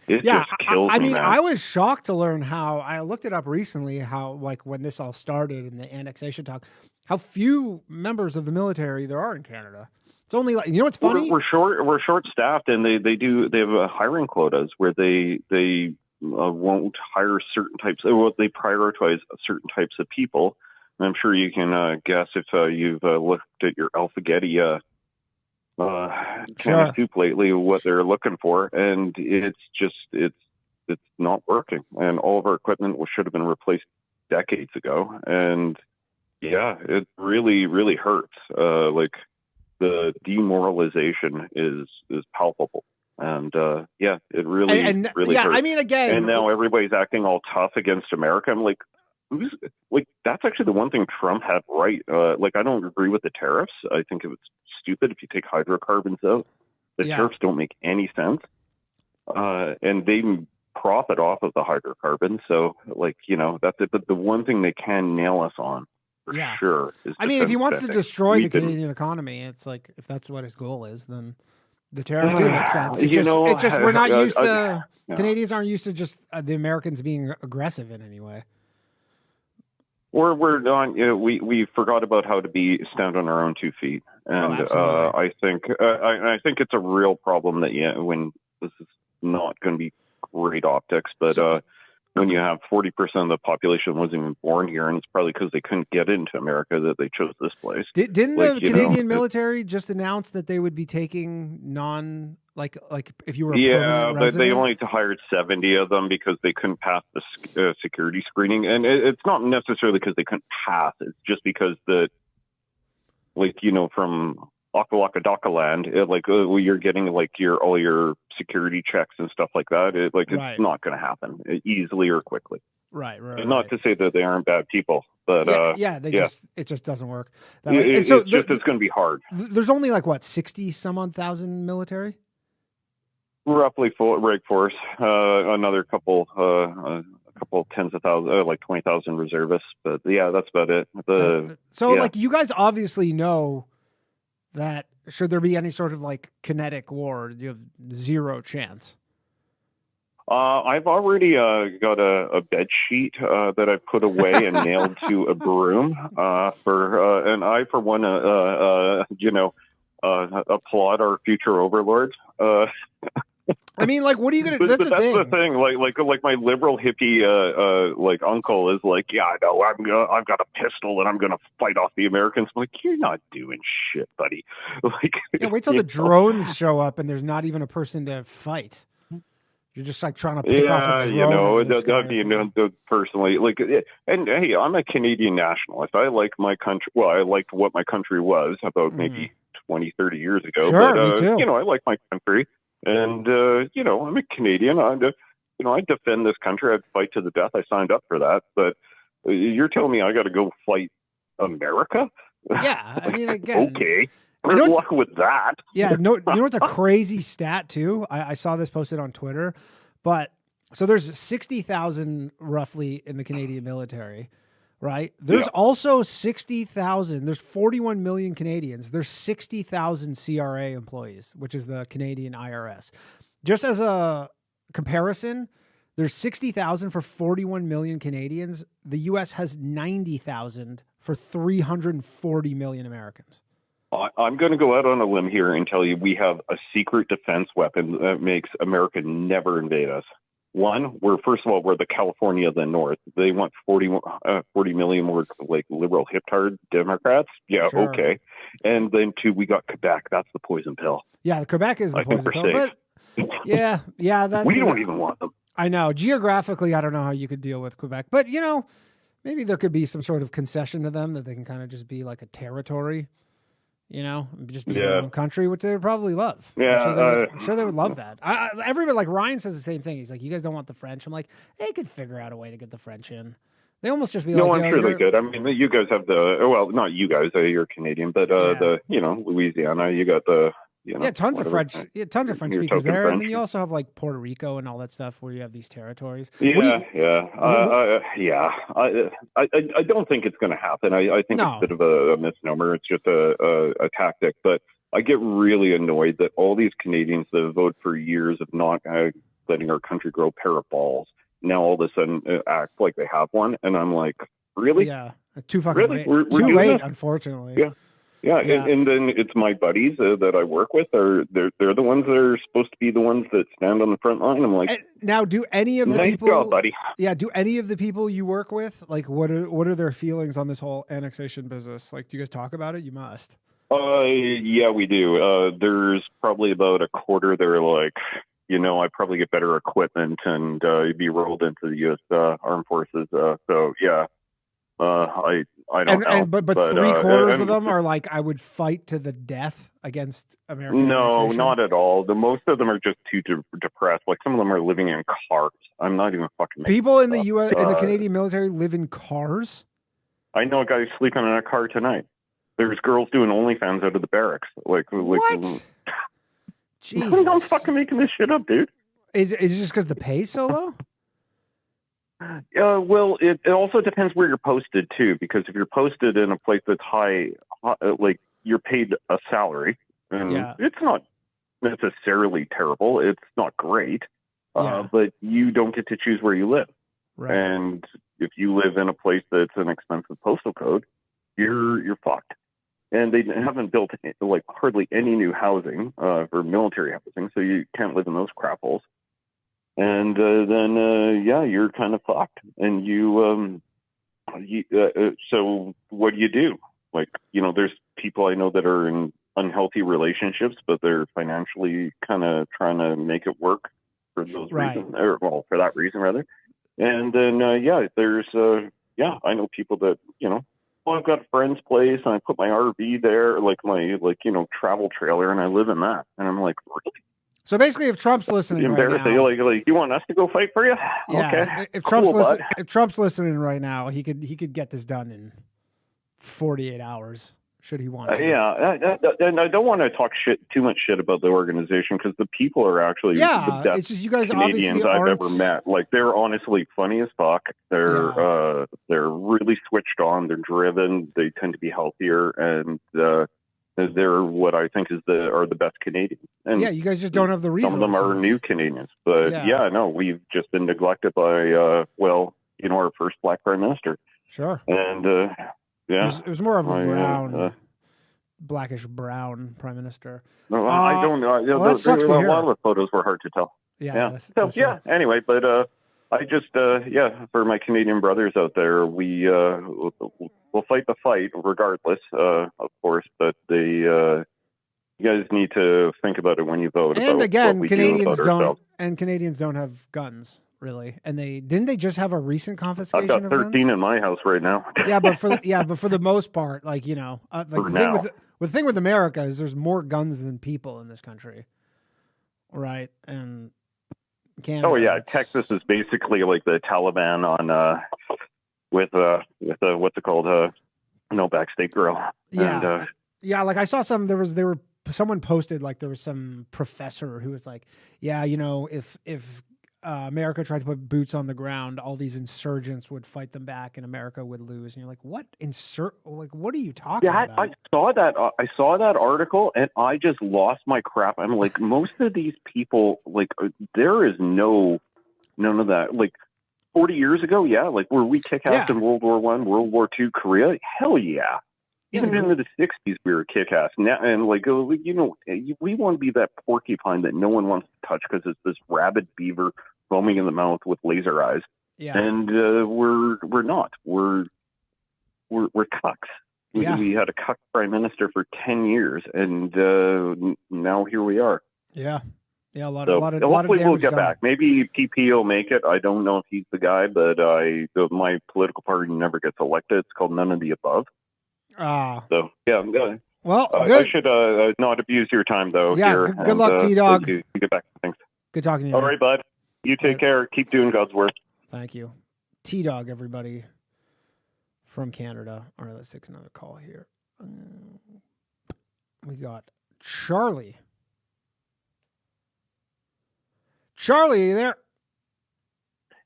It just kills me, man. I was shocked to learn how, I looked it up recently, how like when this all started in the annexation talk, how few members of the military there are in Canada. It's only like, you know what's funny? We're short staffed, and they have hiring quotas where they won't hire certain types. Well, they prioritize certain types of people. And I'm sure you can guess if you've looked at your Alphagetti can of soup lately, what they're looking for, and it's not working. And all of our equipment should have been replaced decades ago. And yeah, it really, really hurts. Like the demoralization is palpable. And it really really hurts. I mean, again, and now everybody's acting all tough against America. I'm like, that's actually the one thing Trump had right. Like, I don't agree with the tariffs. I think it was stupid if you take hydrocarbons out. The tariffs don't make any sense, and they profit off of the hydrocarbons. So, like, that's it. But the one thing they can nail us on for sure is. I mean, if he wants to destroy the Canadian economy, it's like, if that's what his goal is, then. The tariffs do make sense. It's just we're not used to Canadians aren't used to just the Americans being aggressive in any way. We're not. We forgot about how to stand on our own 2 feet, and I think it's a real problem that when this is not going to be great optics, but. When you have 40% of the population wasn't even born here, and it's probably because they couldn't get into America that they chose this place. Didn't the Canadian military just announce that they would be taking like if you were a permanent resident? But they only hired 70 of them because they couldn't pass the security screening, and it's not necessarily because they couldn't pass. It's just because from Waka land, you're getting all your security checks and stuff like that. It's not going to happen easily or quickly. Right. Not to say that they aren't bad people, but it just doesn't work. It's going to be hard. There's only 60 some odd thousand military. roughly full reg force. Another couple tens of thousands, like 20,000 reservists. But yeah, that's about it. Like, you guys obviously know that should there be any sort of like kinetic war, you have zero chance. I've already got a bed sheet that I put away and nailed to a broom and I, for one, applaud our future overlords. I mean, like, what are you gonna? That's the thing. Like my liberal hippie like uncle is like, yeah, no, I've got a pistol and I'm gonna fight off the Americans. I'm like, you're not doing shit, buddy. Like, yeah, wait till the drones show up and there's not even a person to fight. You're just like trying to pick off a drone. Personally, like, and hey, I'm a Canadian nationalist. I like my country. Well, I liked what my country was about maybe 20, 30 years ago. Sure, but, me too. I like my country, and I'm a Canadian. I defend this country. I'd fight to the death. I signed up for that. But you're telling me I got to go fight America? Yeah, I mean, again, okay. Good luck with that. Yeah, no, you know what's a crazy stat too? I saw this posted on Twitter, but so there's 60,000 roughly in the Canadian military, right? There's also 60,000. There's 41 million Canadians. There's 60,000 CRA employees, which is the Canadian IRS. Just as a comparison, there's 60,000 for 41 million Canadians. The U.S. has 90,000 for 340 million Americans. I'm going to go out on a limb here and tell you we have a secret defense weapon that makes America never invade us. One, we're the California of the North. They want 40 million more like liberal hiptard Democrats. Yeah, sure. Okay. And then two, we got Quebec. That's the poison pill. Yeah, Quebec is the poison pill. But yeah, that's we don't even want them. I know. Geographically, I don't know how you could deal with Quebec, but maybe there could be some sort of concession to them that they can kind of just be like a territory. Just be their own country, which they would probably love. Yeah, I'm sure they would love that. Everybody, like Ryan says the same thing. He's like, you guys don't want the French. I'm like, they could figure out a way to get the French in. They almost just be like, I'm sure they could. I mean, you guys have not you guys, you're Canadian, but Louisiana, you got tons of French speakers there. And then you also have like Puerto Rico and all that stuff where you have these territories. I don't think it's going to happen. I think it's a bit of a misnomer. It's just a tactic. But I get really annoyed that all these Canadians that have voted for years of not letting our country grow a pair of balls now all of a sudden act like they have one. And I'm like, really? Yeah, too fucking late. We're too late, unfortunately. Yeah. Yeah, and then it's my buddies that I work with. They're the ones that are supposed to be the ones that stand on the front line. I'm like, now, do any of the people? Nice job, buddy. Yeah, do any of the people you work with, like, what are their feelings on this whole annexation business? Like, do you guys talk about it? You must. Yeah, we do. There's probably about a quarter. They're like, I probably get better equipment and be rolled into the U.S. Armed Forces. So yeah. I don't know. But 3/4 of them are like, I would fight to the death against American. No, not at all. The most of them are just too depressed. Like some of them are living in cars. I'm not even fucking. People in the U.S. in the Canadian military live in cars. I know a guy sleeping in a car tonight. There's girls doing OnlyFans out of the barracks. Like what? Jesus, I'm fucking making this shit up, dude. Is it just because the pay's so low? Well, it also depends where you're posted too, because if you're posted in a place that's high, like you're paid a salary, and it's not necessarily terrible. It's not great, but you don't get to choose where you live. Right. And if you live in a place that's an expensive postal code, you're fucked. And they haven't built like hardly any new housing for military housing, so you can't live in those crap holes. And then you're kind of fucked. And so what do you do? Like, there's people I know that are in unhealthy relationships, but they're financially kind of trying to make it work for those reasons, or for that reason rather. And then there's I know people that I've got a friend's place and I put my RV there, like my travel trailer, and I live in that. And I'm like, really? So basically, if Trump's listening right now, like you want us to go fight for you? Yeah. Okay. If Trump's listening right now, he could get this done in 48 hours. should he want to. And I don't want to talk too much shit about the organization because the people are actually the best it's just you guys Canadians obviously I've aren't... ever met. Like, they're honestly funny as fuck. They're really switched on. They're driven. They tend to be healthier, and they're what I think are the best Canadians. And you guys just don't have the resources. Some of them are new Canadians, but we've just been neglected by our first black prime minister. Sure. And it was more of a brown, blackish brown prime minister. No, I don't know. That sucks to hear. A lot of the photos were hard to tell. That's anyway, but I just for my Canadian brothers out there, we'll fight the fight regardless, of course, but you guys need to think about it when you vote. And again, Canadians don't have guns. Really, and didn't they just have a recent confiscation? I've got 13 in my house right now. but for the most part, the thing with America is there's more guns than people in this country, right? And Canada. Oh yeah, Texas is basically like the Taliban on with what's it called? No backstate grill. Yeah, like I saw someone posted like there was some professor who was like, if America tried to put boots on the ground, all these insurgents would fight them back and America would lose. And you're like, what what are you talking about? I saw that article and I just lost my crap. I'm like, most of these people, like, there is none of that. Like 40 years ago, like, were we kick ass in World War I, World War II, Korea? Hell yeah. Even into the 60s, we were kick ass. Now, and we want to be that porcupine that no one wants to touch because it's this rabid beaver foaming in the mouth with laser eyes. Yeah. And we're not. We're cucks. We had a cuck prime minister for 10 years, and now here we are. Yeah. Yeah, hopefully we'll get back. Maybe PP will make it. I don't know if he's the guy, but my political party never gets elected. It's called none of the above. So yeah. Well, I should not abuse your time though. Yeah. Good luck, T-Dog. You get back to things. Good talking to you. All right, bud. You take care. Keep doing God's work. Thank you, T-Dog. Everybody from Canada. All right, let's take another call here. We got Charlie. Charlie, are you there?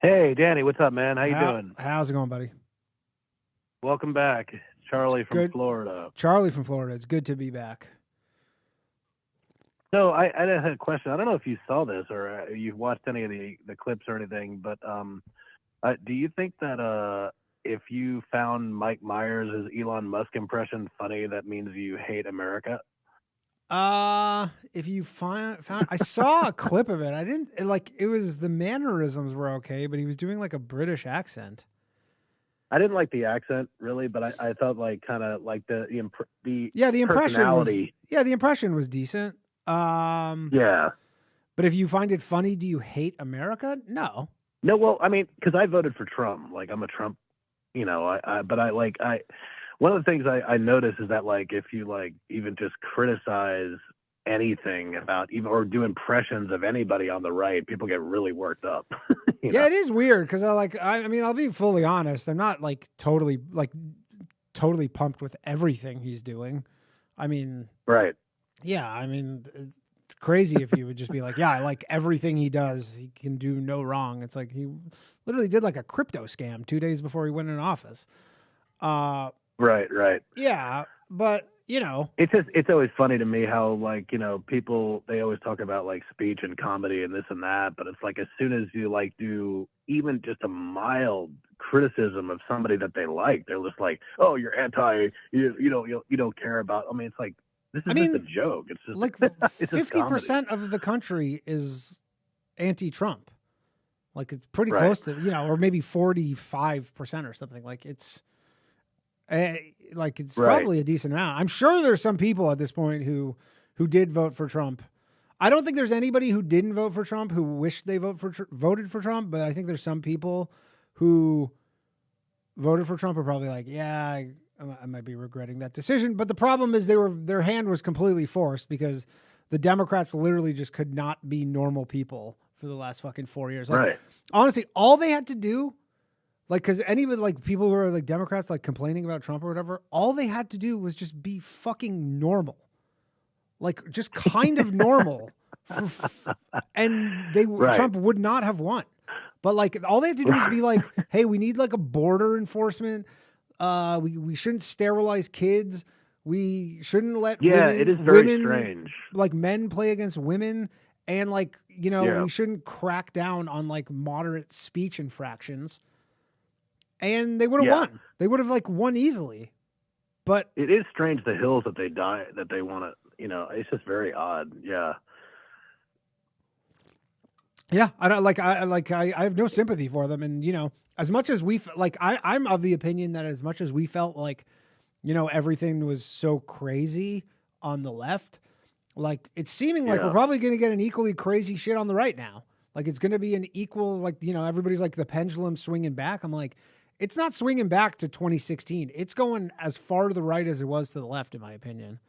Hey, Danny. What's up, man? How you doing? How's it going, buddy? Welcome back. Charlie from Florida. Charlie from Florida. It's good to be back. So I had a question. I don't know if you saw this or you've watched any of the clips or anything, but do you think that if you found Mike Myers' Elon Musk impression funny, that means you hate America? If you found I saw a clip of it. I didn't it was the mannerisms were okay, but he was doing like a British accent. I didn't like the accent really, but I thought kind of like the impression was decent. Yeah. But if you find it funny, do you hate America? No. No, well, I mean, because I voted for Trump. Like, I'm a Trump, one of the things I notice is that, if you, even just criticize anything about or do impressions of anybody on the right, people get really worked up. Yeah, it is weird because I'll be fully honest. I'm not totally pumped with everything he's doing. I mean, right. Yeah, I mean, it's crazy if you would just be like, yeah, I like everything he does. He can do no wrong. It's like he literally did a crypto scam 2 days before he went in office. Right. Yeah, but it's always funny to me how people, they always talk about speech and comedy and this and that, but it's as soon as you do even just a mild criticism of somebody that they like, they're just like, oh, you're anti, you don't care about. I mean, it's this is just a joke. It's just 50% of the country is anti-Trump. It's pretty close to, or maybe 45% or something. It's probably a decent amount. I'm sure there's some people at this point who did vote for Trump. I don't think there's anybody who didn't vote for Trump who wished they voted for Trump, but I think there's some people who voted for Trump are probably I might be regretting that decision. But the problem is their hand was completely forced because the Democrats literally just could not be normal people for the last fucking 4 years. Honestly, all they had to do Like, because anybody, like people who are like Democrats, like complaining about Trump or whatever, all they had to do was just be fucking normal. Like, just kind of normal. And Trump would not have won. But like, all they had to do is be like, hey, we need like a border enforcement. We shouldn't sterilize kids. We shouldn't let women, it is very strange. Like men play against women. And like, you know, we shouldn't crack down on like moderate speech infractions. And they would have won. They would have like won easily. But it is strange the hills that they want to, you know, it's just very odd. Yeah. Yeah, I don't I have no sympathy for them. And, you know, as much as I'm of the opinion that as much as we felt like, you know, everything was so crazy on the left, like it's seeming like we're probably going to get an equally crazy shit on the right now. Like it's going to be an equal, like, you know, everybody's like the pendulum swinging back. I'm like, it's not swinging back to 2016. It's going as far to the right as it was to the left, in my opinion.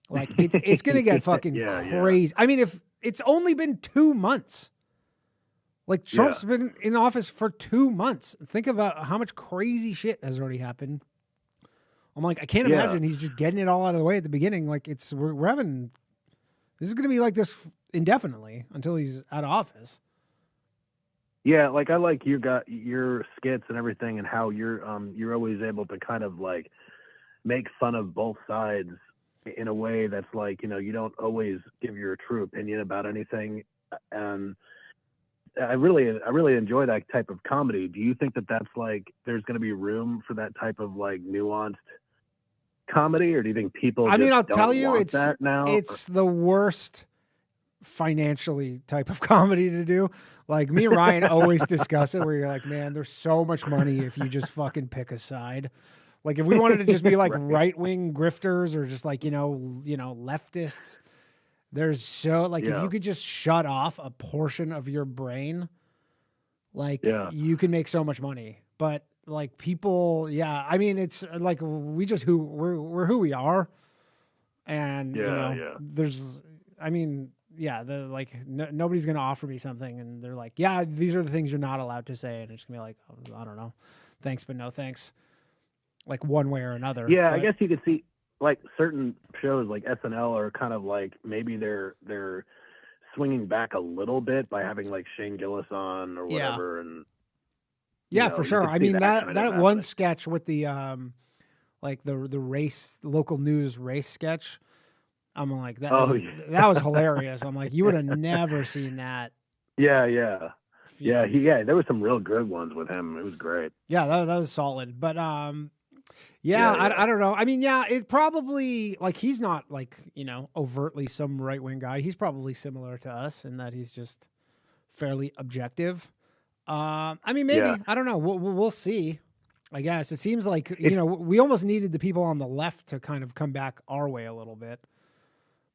Like it's going to get fucking crazy. I mean, if it's only been 2 months, like Trump's been in office for 2 months. Think about how much crazy shit has already happened. I'm like, I can't imagine he's just getting it all out of the way at the beginning. Like we're having, this is going to be like this indefinitely until he's out of office. Yeah, like I like your skits and everything, and how you're always able to kind of like make fun of both sides in a way that's like, you know, you don't always give your true opinion about anything, and I really enjoy that type of comedy. Do you think that that's like there's going to be room for that type of like nuanced comedy, or do you think people? I mean, I'll tell you, it's the worst financially type of comedy to do. Like me and Ryan always discuss it where you're like, man, there's so much money if you just fucking pick a side. Like if we wanted to just be like right-wing grifters or just like, you know, leftists, there's so like, if you could just shut off a portion of your brain, like you can make so much money. But like people, I mean, it's like, we're who we are. And you know, there's, I mean, nobody's going to offer me something and they're like, yeah, these are the things you're not allowed to say. And it's gonna be like, oh, I don't know. Thanks, but no thanks. Like one way or another. Yeah. But I guess you could see like certain shows like SNL are kind of like, maybe they're swinging back a little bit by having like Shane Gillis on or whatever. And yeah, for sure. I mean, that one sketch with the, like the race, local news race sketch. I'm like, that was hilarious. I'm like, you would have never seen that. Yeah. There were some real good ones with him. It was great. Yeah, that was solid. But I don't know. I mean, it probably, like, he's not like, you know, overtly some right wing guy. He's probably similar to us in that he's just fairly objective. I mean, maybe I don't know. We'll see. I guess it seems like you know, we almost needed the people on the left to kind of come back our way a little bit.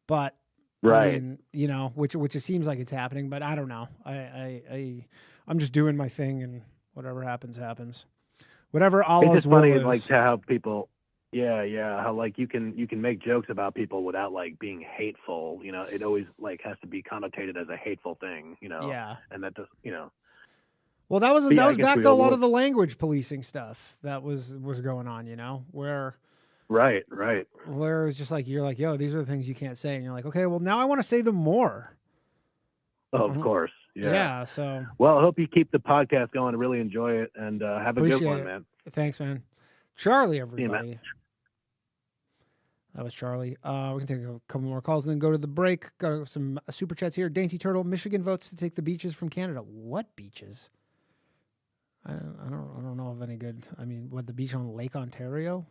But I mean, you know, which it seems like it's happening, but I don't know. I'm just doing my thing, and whatever happens, happens. Whatever Allah's will is. It's just funny, like to how people, how like you can make jokes about people without like being hateful. You know, it always like has to be connotated as a hateful thing. You know, and that does, you know. Well, that was back to a lot of the language policing stuff that was going on. You know, where. Right. Where it's just like, you're like, yo, these are the things you can't say. And you're like, okay, well, now I want to say them more. Oh, of course. Yeah. So. Well, I hope you keep the podcast going. I really enjoy it. And have a good one, man. Thanks, man. Charlie, everybody. That was Charlie. We can take a couple more calls and then go to the break. Got some super chats here. Dainty Turtle, Michigan votes to take the beaches from Canada. What beaches? I don't know of any good. I mean, what, the beach on Lake Ontario?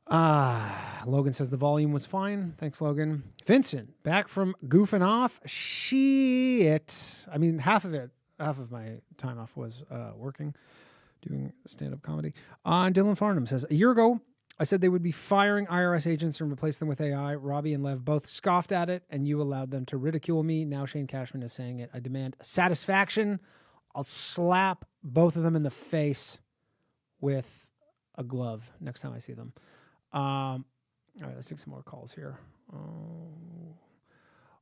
Logan says the volume was fine. Thanks, Logan. Vincent, back from goofing off. Shit. I mean, half of my time off was working, doing stand-up comedy. Dylan Farnham says, a year ago, I said they would be firing IRS agents and replace them with AI. Robbie and Lev both scoffed at it, and you allowed them to ridicule me. Now Shane Cashman is saying it. I demand satisfaction. I'll slap both of them in the face with a glove next time I see them. All right, let's take some more calls here.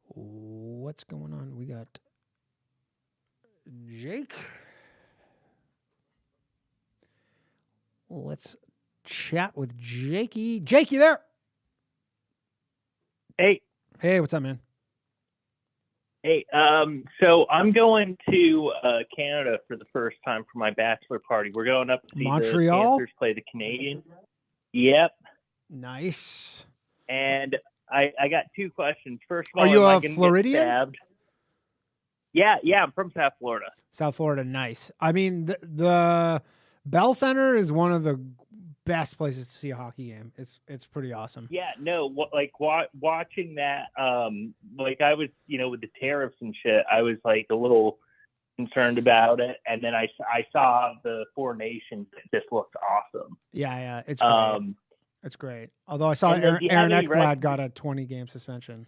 What's going on? We got Jake. let's chat with Jakey. Jake, you there? Hey. Hey, what's up, man? Hey, so I'm going to Canada for the first time for my bachelor party. We're going up to see Montreal? the Panthers play the Canadians. Yep. Nice. And I got two questions. First of all, are you am I a gonna Floridian? get stabbed? Yeah, I'm from South Florida. South Florida, nice. I mean, the Bell Center is one of the best places to see a hockey game. It's pretty awesome. Yeah, no, watching that, like I was, with the tariffs and shit, I was like a little concerned about it, and then I saw the Four Nations. It just looked awesome. Yeah, it's great. It's great. Although I saw Aaron Ekblad got a 20-game suspension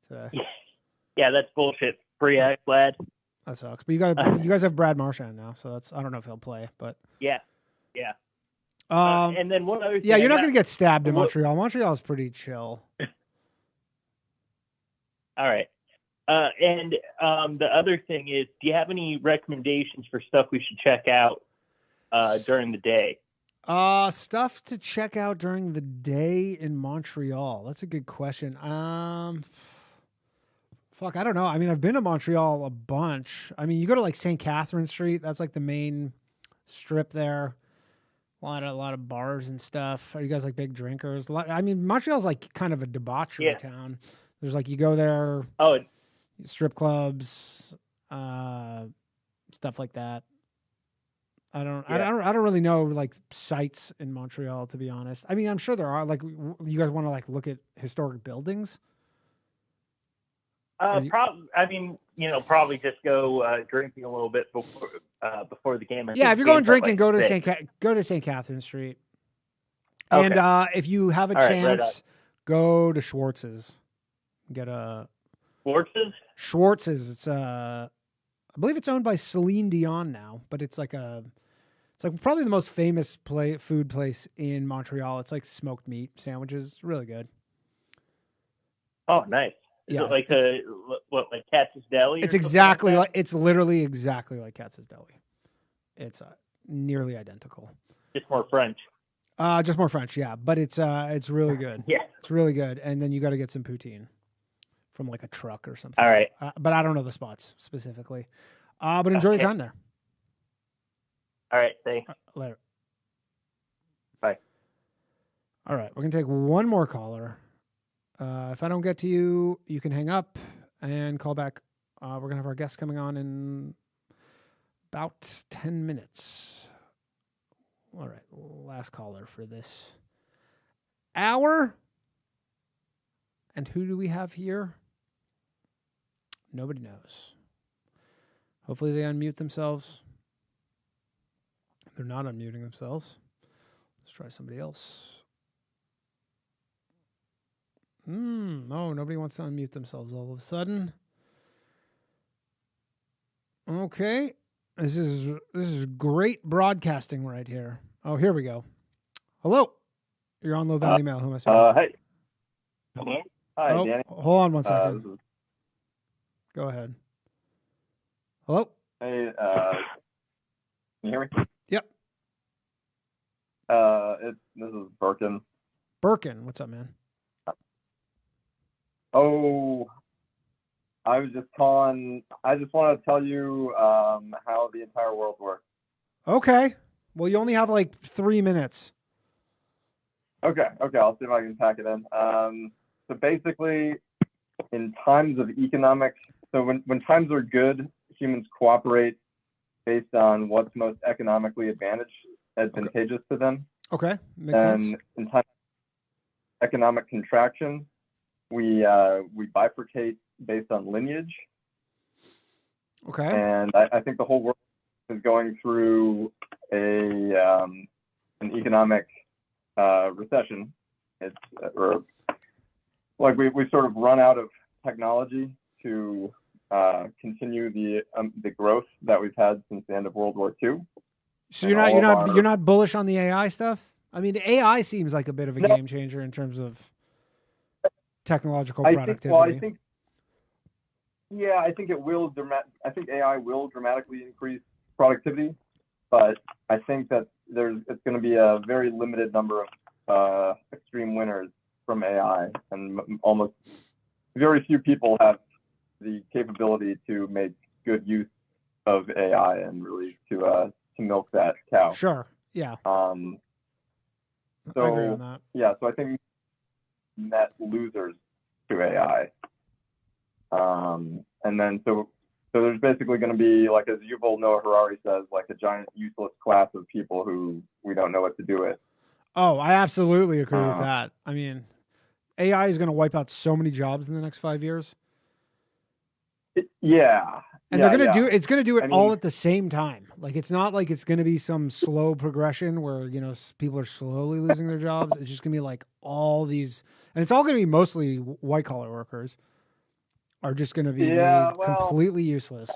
today. Yeah, that's bullshit. Free Ekblad. That sucks. But you guys have Brad Marchand now, so I don't know if he'll play, but yeah. And then one other thing. Yeah, you're not going to get stabbed in Montreal. Montreal is pretty chill. All right. And the other thing is, do you have any recommendations for stuff we should check out during the day? Stuff to check out during the day in Montreal. That's a good question. Fuck, I don't know. I mean, I've been to Montreal a bunch. I mean, you go to like St. Catherine Street. That's like the main strip there. A lot of bars and stuff. Are you guys like big drinkers? I mean, Montreal's like kind of a debauchery town. There's like, you go there. Oh, strip clubs, stuff like that. I don't really know like sites in Montreal, to be honest. I mean, I'm sure there are. Like, you guys want to like look at historic buildings? Probably just go drinking a little bit before the game. Yeah, if you're going drinking, go to St. Catherine Street. Okay. And if you have a chance, go to Schwartz's. Get a Schwartz's. It's I believe it's owned by Celine Dion now, but it's like probably the most famous food place in Montreal. It's like smoked meat sandwiches. It's really good. Oh, nice. Is it like Katz's Deli? It's exactly it's literally exactly like Katz's Deli. It's nearly identical. Just more French. Just more French, yeah. But it's really good. Yeah, it's really good. And then you got to get some poutine from like a truck or something. All right. But I don't know the spots specifically. But enjoy your time there. All right. Thanks. Later. Bye. All right. We're going to take one more caller. If I don't get to you, you can hang up and call back. We're going to have our guest coming on in about 10 minutes. All right. Last caller for this hour. And who do we have here? Nobody knows. Hopefully they unmute themselves. If they're not unmuting themselves, let's try somebody else. No, nobody wants to unmute themselves all of a sudden. Okay. This is great broadcasting right here. Oh, here we go. Hello. You're on Low Valley Mail. Who am I speaking? Hey. Hello. Hi, Danny. Hold on one second. Go ahead. Hello. Hey, can you hear me? Yep. This is Birkin. Birkin, what's up, man? Oh, I was just calling. I just want to tell you how the entire world works. Okay. Well, you only have like 3 minutes. Okay. I'll see if I can pack it in. So basically, in times of economics, so when times are good, humans cooperate based on what's most economically advantageous to them. Okay, makes sense. And in times of economic contraction, we bifurcate based on lineage. Okay. And I think the whole world is going through an economic recession. It's we sort of run out of technology to continue the growth that we've had since the end of World War II. So you're not bullish on the AI stuff? I mean, AI seems like a bit of a game changer in terms of technological productivity. I think it will I think AI will dramatically increase productivity, but I think that it's going to be a very limited number of extreme winners from AI, and almost very few people have the capability to make good use of AI and really to milk that cow. Sure. Yeah. So I agree on that. yeah, so I think net losers to AI. And then so there's basically going to be, like, as Yuval Noah Harari says, like a giant useless class of people who we don't know what to do with. Oh, I absolutely agree with that. I mean, AI is going to wipe out so many jobs in the next 5 years. Yeah. And they're going to it's going to do it all at the same time. Like, it's not like it's going to be some slow progression where, you know, people are slowly losing their jobs. It's just going to be like all these, and it's all going to be mostly white collar workers are just going to be made completely useless.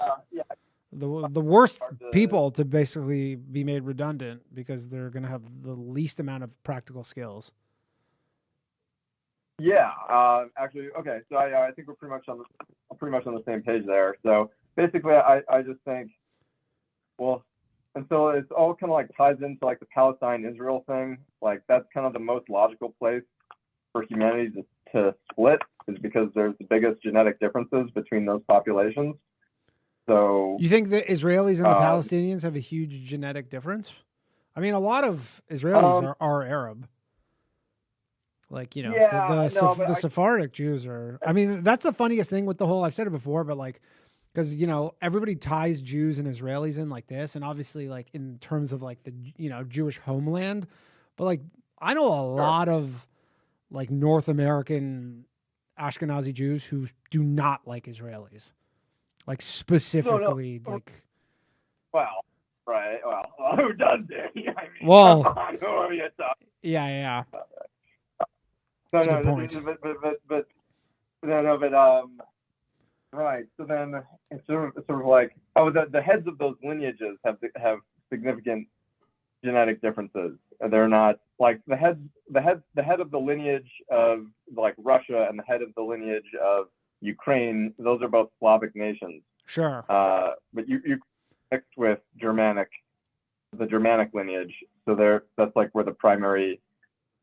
The worst people to basically be made redundant because they're going to have the least amount of practical skills. Yeah, actually, okay. So I think we're pretty much on the same page there. So basically, I just think, well, and so it's all kind of like ties into like the Palestine-Israel thing. Like, that's kind of the most logical place for humanity to split, is because there's the biggest genetic differences between those populations. So you think the Israelis and the Palestinians have a huge genetic difference? I mean, a lot of Israelis are Arab. Like, you know, the Sephardic Jews are, I mean, that's the funniest thing with the whole, I've said it before, but like, because, you know, everybody ties Jews and Israelis in like this. And obviously, like, in terms of like the, you know, Jewish homeland. But like, I know a lot of like North American Ashkenazi Jews who do not like Israelis. Like, specifically, like. Well, right. Well, who does it? I mean, well, come on, who are you talking? Yeah. No, right. So then it's sort of like, the heads of those lineages have significant genetic differences. They're not like the head of the lineage of like Russia and the head of the lineage of Ukraine. Those are both Slavic nations. Sure. But you mixed with the Germanic lineage. So that's like where the primary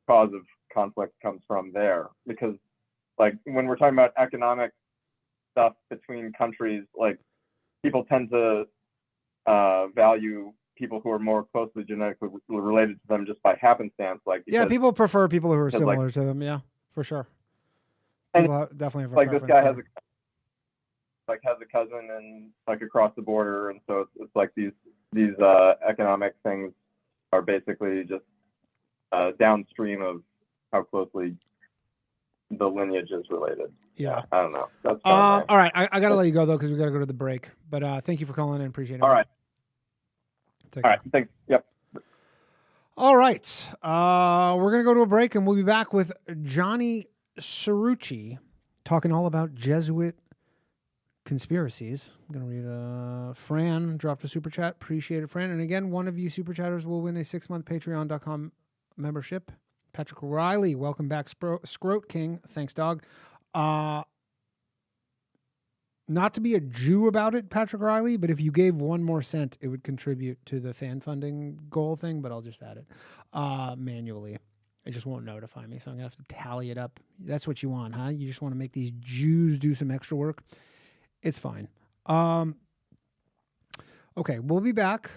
cause of conflict comes from there, because like when we're talking about economic stuff between countries, like people tend to value people who are more closely genetically related to them just by happenstance. Like, people prefer people who are similar to them. Yeah, for sure. People definitely have a like preference this guy there. has a cousin and like across the border, and so it's like these economic things are basically just downstream of how closely the lineage is related. Yeah. I don't know. That's all right. I got to let you go, though, because we got to go to the break. But thank you for calling in. Appreciate it. All right. Take all right. Thanks. Yep. All right. We're going to go to a break, and we'll be back with Johnnycirucci talking all about Jesuit conspiracies. I'm going to read Fran dropped a super chat. Appreciate it, Fran. And again, one of you super chatters will win a 6-month Patreon.com membership. Patrick Riley, welcome back, Scroat King. Thanks, dog. Not to be a Jew about it, Patrick Riley, but if you gave 1 more cent, it would contribute to the fan funding goal thing, but I'll just add it manually. It just won't notify me, so I'm going to have to tally it up. That's what you want, huh? You just want to make these Jews do some extra work? It's fine. Okay, we'll be back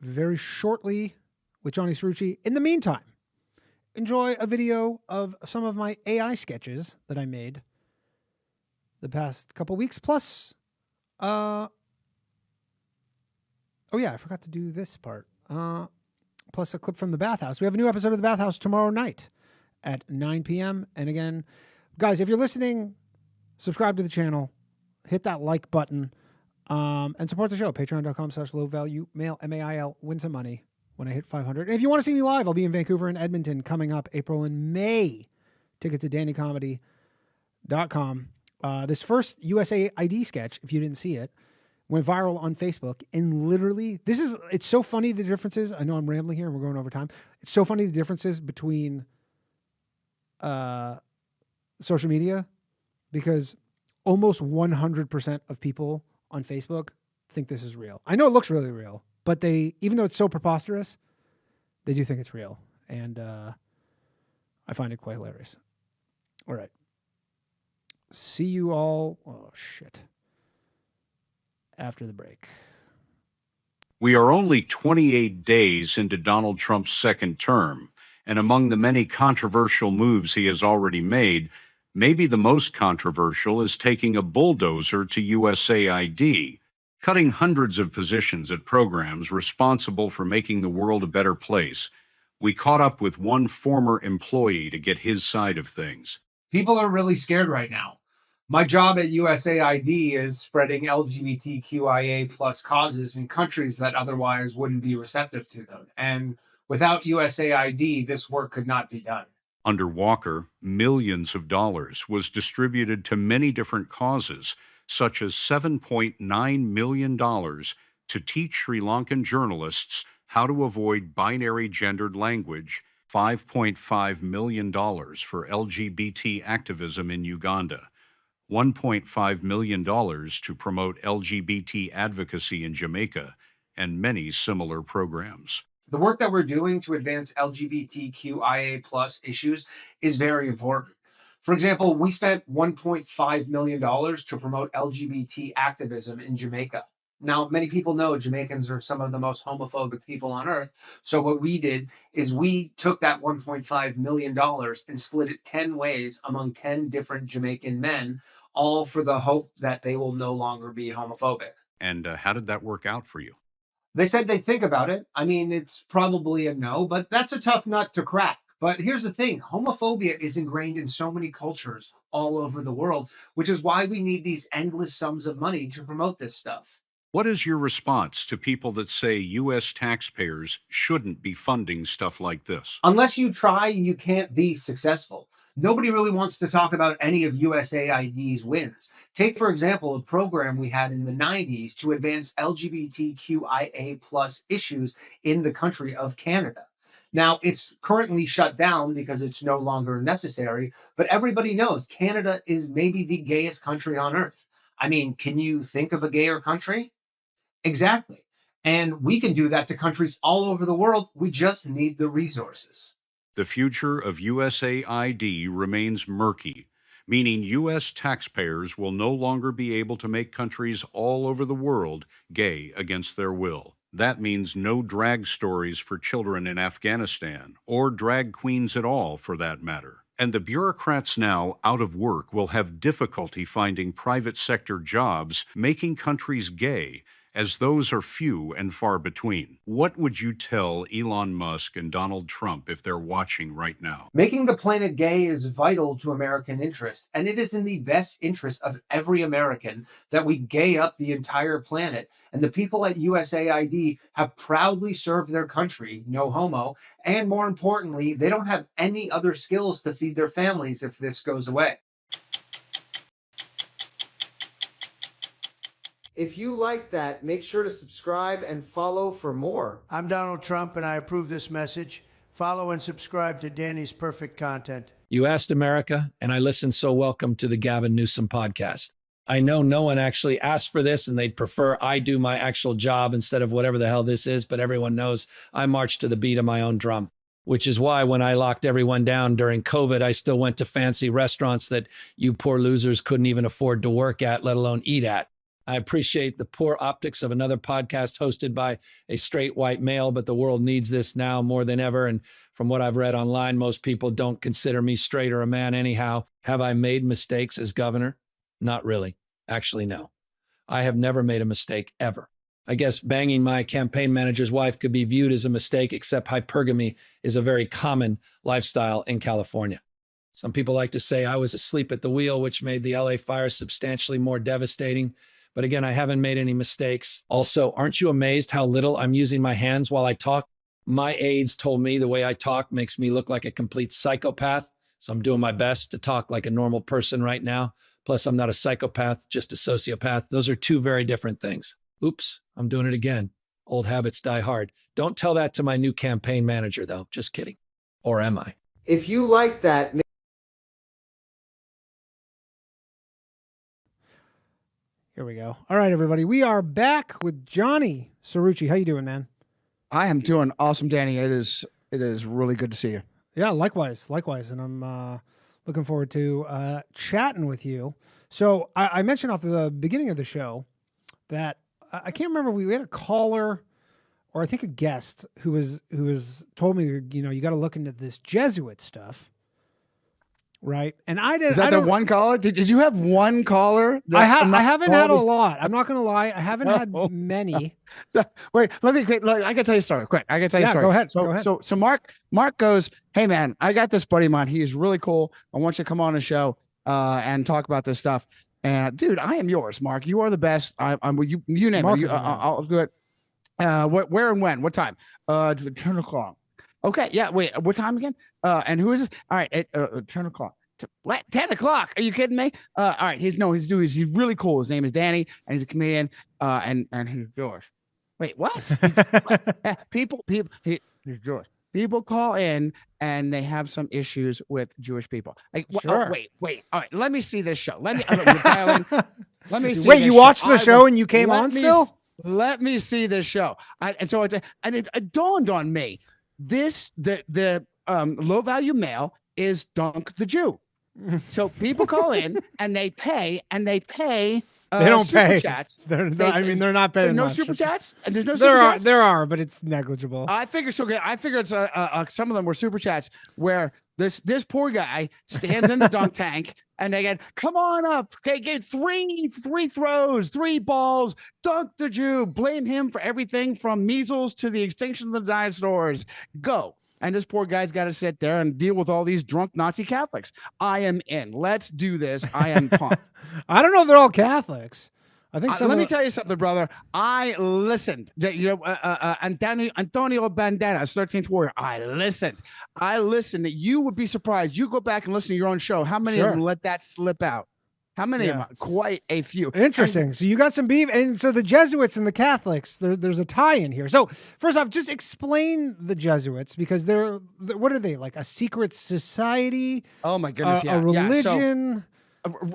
very shortly with Johnnycirucci. In the meantime, enjoy a video of some of my AI sketches that I made the past couple weeks. Plus, oh yeah, I forgot to do this part. Plus a clip from the bathhouse. We have a new episode of the bathhouse tomorrow night at 9 p.m. And again, guys, if you're listening, subscribe to the channel, hit that like button, and support the show. Patreon.com/low-value-mail, MAIL, win some money when I hit 500. And if you want to see me live, I'll be in Vancouver and Edmonton coming up April and May. Tickets at dannycomedy.com. This first USA ID sketch, if you didn't see it, went viral on Facebook. And literally, it's so funny the differences. I know I'm rambling here and we're going over time. It's so funny the differences between social media, because almost 100% of people on Facebook think this is real. I know it looks really real, but even though it's so preposterous, They do think it's real, and I find it quite hilarious. All right. See you all. Oh, shit. After the break. We are only 28 days into Donald Trump's second term, and among the many controversial moves he has already made, maybe the most controversial is taking a bulldozer to USAID, cutting hundreds of positions at programs responsible for making the world a better place. We caught up with one former employee to get his side of things. People are really scared right now. My job at USAID is spreading LGBTQIA plus causes in countries that otherwise wouldn't be receptive to them. And without USAID, this work could not be done. Under Walker, millions of dollars was distributed to many different causes, such as $7.9 million to teach Sri Lankan journalists how to avoid binary gendered language, $5.5 million for LGBT activism in Uganda, $1.5 million to promote LGBT advocacy in Jamaica, and many similar programs. The work that we're doing to advance LGBTQIA plus issues is very important. For example, we spent $1.5 million to promote LGBT activism in Jamaica. Now, many people know Jamaicans are some of the most homophobic people on earth. So what we did is we took that $1.5 million and split it 10 ways among 10 different Jamaican men, all for the hope that they will no longer be homophobic. And how did that work out for you? They said they'd think about it. I mean, it's probably a no, but that's a tough nut to crack. But here's the thing. Homophobia is ingrained in so many cultures all over the world, which is why we need these endless sums of money to promote this stuff. What is your response to people that say U.S. taxpayers shouldn't be funding stuff like this? Unless you try, you can't be successful. Nobody really wants to talk about any of USAID's wins. Take, for example, a program we had in the 90s to advance LGBTQIA plus issues in the country of Canada. Now, it's currently shut down because it's no longer necessary, but everybody knows Canada is maybe the gayest country on earth. I mean, can you think of a gayer country? Exactly. And we can do that to countries all over the world. We just need the resources. The future of USAID remains murky, meaning U.S. taxpayers will no longer be able to make countries all over the world gay against their will. That means no drag stories for children in Afghanistan, or drag queens at all, for that matter. And the bureaucrats now out of work will have difficulty finding private sector jobs making countries gay, as those are few and far between. What would you tell Elon Musk and Donald Trump if they're watching right now? Making the planet gay is vital to American interests, and it is in the best interest of every American that we gay up the entire planet. And the people at USAID have proudly served their country, no homo, and more importantly, they don't have any other skills to feed their families if this goes away. If you like that, make sure to subscribe and follow for more. I'm Donald Trump, and I approve this message. Follow and subscribe to Danny's Perfect Content. You asked America, and I listened, so welcome to the Gavin Newsom podcast. I know no one actually asked for this, and they'd prefer I do my actual job instead of whatever the hell this is, but everyone knows I march to the beat of my own drum, which is why when I locked everyone down during COVID, I still went to fancy restaurants that you poor losers couldn't even afford to work at, let alone eat at. I appreciate the poor optics of another podcast hosted by a straight white male, but the world needs this now more than ever. And from what I've read online, most people don't consider me straight or a man anyhow. Have I made mistakes as governor? Not really. Actually, no. I have never made a mistake ever. I guess banging my campaign manager's wife could be viewed as a mistake, except hypergamy is a very common lifestyle in California. Some people like to say I was asleep at the wheel, which made the LA fire substantially more devastating. But again, I haven't made any mistakes. Also, aren't you amazed how little I'm using my hands while I talk? My aides told me the way I talk makes me look like a complete psychopath. So I'm doing my best to talk like a normal person right now. Plus, I'm not a psychopath, just a sociopath. Those are two very different things. Oops, I'm doing it again. Old habits die hard. Don't tell that to my new campaign manager, though. Just kidding. Or am I? If you like that, Here we go. All right, everybody. We are back with Johnnycirucci. How you doing, man? I am doing awesome, Danny. It is It is really good to see you. Yeah, likewise. And I'm looking forward to chatting with you. So I mentioned off the beginning of the show that I can't remember, we had a caller or I think a guest who was told me, you got to look into this Jesuit stuff. Right. And I did. Is that the one caller? Did you have one caller? I haven't had a lot. I'm not going to lie. I haven't had many. Wait, let me quick. I can tell you a story quick. I can tell you a story. Go ahead. So Mark goes, "Hey man, I got this buddy of mine. He's really cool. I want you to come on the show and talk about this stuff." And dude, I am yours, Mark. You are the best. I'm you name it. I'll do it. Where and when? What time? 10 o'clock. Okay. Yeah. Wait. What time again? And who is this? All right. At 10 o'clock. What? 10 o'clock? Are you kidding me? All right. He's really cool. His name is Danny, and he's a comedian. And he's Jewish. Wait, what? He's Jewish. People call in and they have some issues with Jewish people. Like, sure. Wait. All right. Let me see this show. Let me see. Wait, you watched the show and you came on still? Let me see this show. It dawned on me. The low value mail is Dunk the Jew. So people call in and they pay. They don't super pay. Chats. They're not paying. No much. super chats. And there's no super chats. There are, but it's negligible. I figure so. I figure it's some of them were super chats where this poor guy stands in the dunk tank and they get, come on up. Okay, get three throws, 3 balls. Dunk the Jew. Blame him for everything from measles to the extinction of the dinosaurs. Go. And this poor guy's got to sit there and deal with all these drunk Nazi Catholics. I am in. Let's do this. I am pumped. I don't know if they're all Catholics. I think so. Let me tell you something, brother. I listened. Antonio Banderas, 13th Warrior. I listened. You would be surprised. You go back and listen to your own show. How many of them let that slip out? How many of them? Quite a few. Interesting. So you got some beef. And so the Jesuits and the Catholics, there's a tie in here. So first off, just explain the Jesuits, because what are they, like a secret society? Oh my goodness. A religion?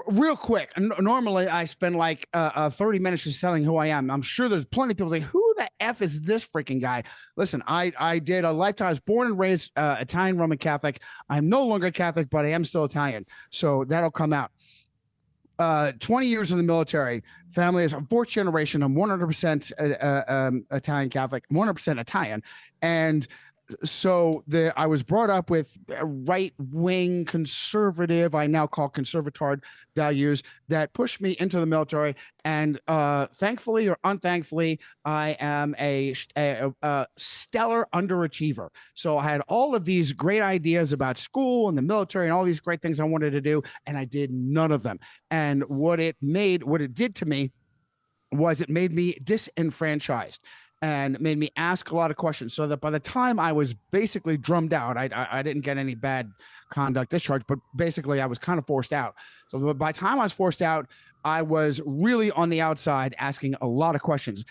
Real quick. Normally I spend like 30 minutes just telling who I am. I'm sure there's plenty of people say, who the F is this freaking guy? Listen, I did a lifetime. I was born and raised Italian Roman Catholic. I'm no longer Catholic, but I am still Italian. So that'll come out. 20 years in the military, family is a 4th generation. I'm 100% Italian Catholic, 100% Italian. And so I was brought up with right-wing conservative, I now call conservatard values that pushed me into the military. And thankfully or unthankfully, I am a stellar underachiever. So I had all of these great ideas about school and the military and all these great things I wanted to do, and I did none of them. And what it did to me was it made me disenfranchised and made me ask a lot of questions, so that by the time I was basically drummed out, I didn't get any bad conduct discharge, but basically I was kind of forced out. So by the time I was forced out, I was really on the outside asking a lot of questions.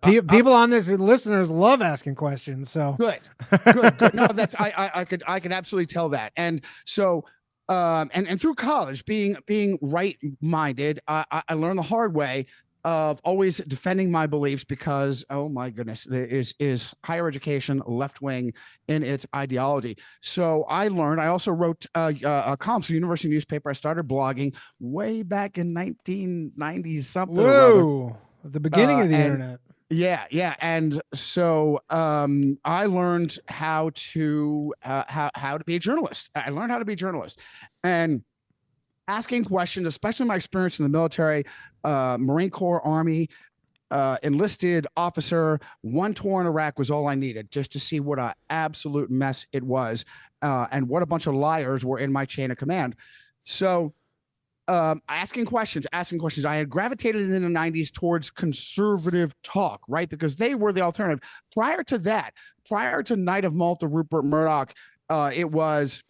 People on this, listeners love asking questions. So good. No, that's I could absolutely tell that. And so and through college, being right-minded, I learned the hard way of always defending my beliefs, because, oh my goodness, there is higher education left-wing in its ideology. So I also wrote a column for the university newspaper. I started blogging way back in 1990 something. Whoa, the beginning of the internet. Yeah. And so I learned how to be a journalist. I learned how to be a journalist. And asking questions, especially my experience in the military, Marine Corps, Army, enlisted officer, 1 tour in Iraq was all I needed just to see what an absolute mess it was, and what a bunch of liars were in my chain of command. So asking questions. I had gravitated in the 90s towards conservative talk, right? Because they were the alternative. Prior to Knights of Malta, Rupert Murdoch, it was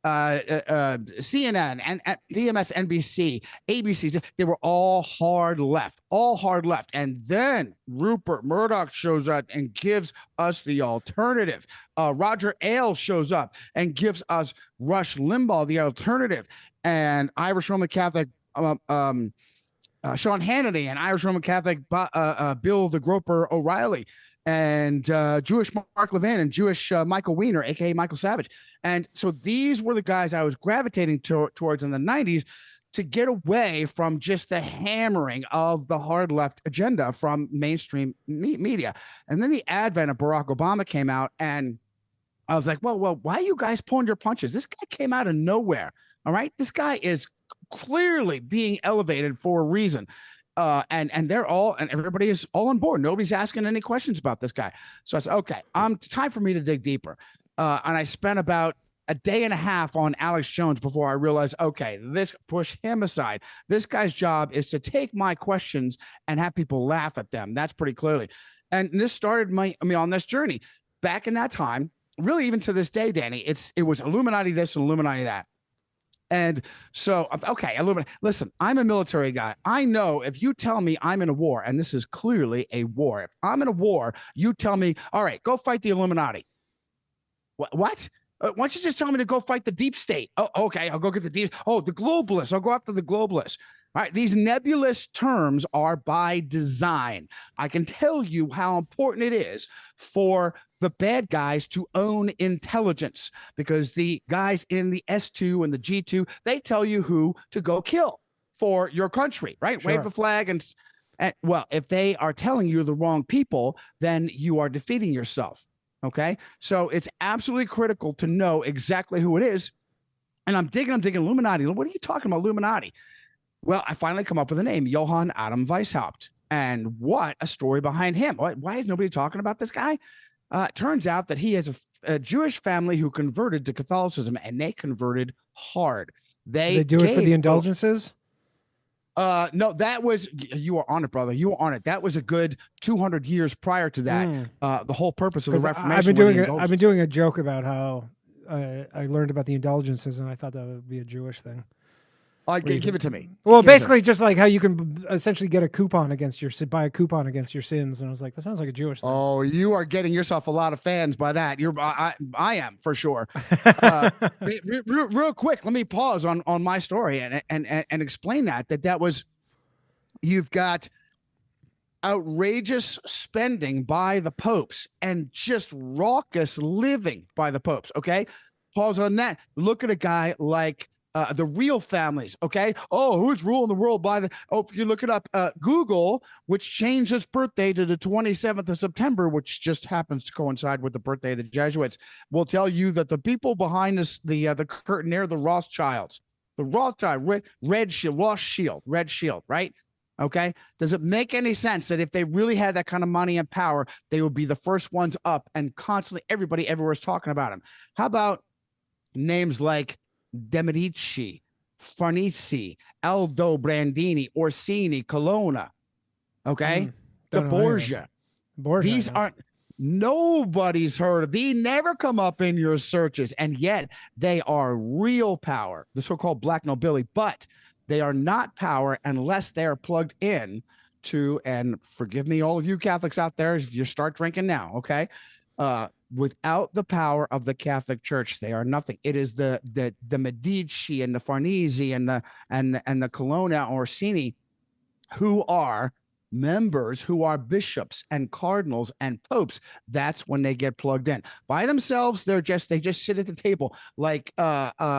CNN and VMS, NBC, ABC, they were all hard left. And then Rupert Murdoch shows up and gives us the alternative. Roger Ailes shows up and gives us Rush Limbaugh, the alternative. And Irish Roman Catholic Sean Hannity and Irish Roman Catholic Bill the Groper O'Reilly and Jewish Mark Levin and Jewish Michael Weiner, aka Michael Savage. And so these were the guys I was gravitating towards in the 90s to get away from just the hammering of the hard left agenda from mainstream media. And then the advent of Barack Obama came out, and I was like, well, why are you guys pulling your punches? This guy came out of nowhere. All right. This guy is clearly being elevated for a reason. And they're all, and everybody is all on board. Nobody's asking any questions about this guy. So I said, okay, time for me to dig deeper. And I spent about a day and a half on Alex Jones before I realized, okay, push him aside. This guy's job is to take my questions and have people laugh at them. That's pretty clearly. And this started me on this journey. Back in that time, really even to this day, Danny, it was Illuminati this and Illuminati that. And so, okay, Illuminati. Listen, I'm a military guy. I know if you tell me I'm in a war, and this is clearly a war. If I'm in a war, you tell me, all right, go fight the Illuminati. What? Why don't you just tell me to go fight the deep state? Oh, okay, I'll go get the deep. Oh, the globalists. I'll go after the globalists. All right, these nebulous terms are by design. I can tell you how important it is for the bad guys to own intelligence, because the guys in the S2 and the G2, they tell you who to go kill for your country, right? Sure. Wave the flag and well, if they are telling you the wrong people, then you are defeating yourself. Okay, so it's absolutely critical to know exactly who it is. And I'm digging Illuminati. What are you talking about, Illuminati? Well, I finally come up with a name, Johann Adam Weishaupt. And what a story behind him. Why is nobody talking about this guy? It turns out that he has a Jewish family who converted to Catholicism, and they converted hard. They do it for the indulgences? No, that was, you are on it, brother. You are on it. That was a good 200 years prior to that. The whole purpose of the Reformation. I've been doing a joke about how I learned about the indulgences, and I thought that would be a Jewish thing. Give it to me. Well, basically, just like how you can essentially get a coupon against buy a coupon against your sins, and I was like, that sounds like a Jewish thing. Oh, you are getting yourself a lot of fans by that. I am for sure. Real quick, let me pause on my story and explain that was, you've got outrageous spending by the popes and just raucous living by the popes. Okay, pause on that. Look at a guy like the real families. Okay. Oh, who's ruling the world by the, if you look it up, Google, which changed its birthday to the 27th of September, which just happens to coincide with the birthday of the Jesuits, will tell you that the people behind us, the curtain there, the Rothschilds, red shield, right? Okay. Does it make any sense that if they really had that kind of money and power, they would be the first ones up and constantly everybody everywhere is talking about them? How about names like De Medici, Farnese, Aldo Brandini, Orsini, Colonna, okay? The Borgia. These aren't, nobody's heard of. They never come up in your searches, and yet they are real power, the so-called black nobility, but they are not power unless they are plugged in to, and forgive me, all of you Catholics out there, if you start drinking now, okay? Without the power of the Catholic Church, they are nothing. It is the Medici and the Farnese and the Colonna Orsini who are members, who are bishops and cardinals and popes. That's when they get plugged in. By themselves, they just sit at the table like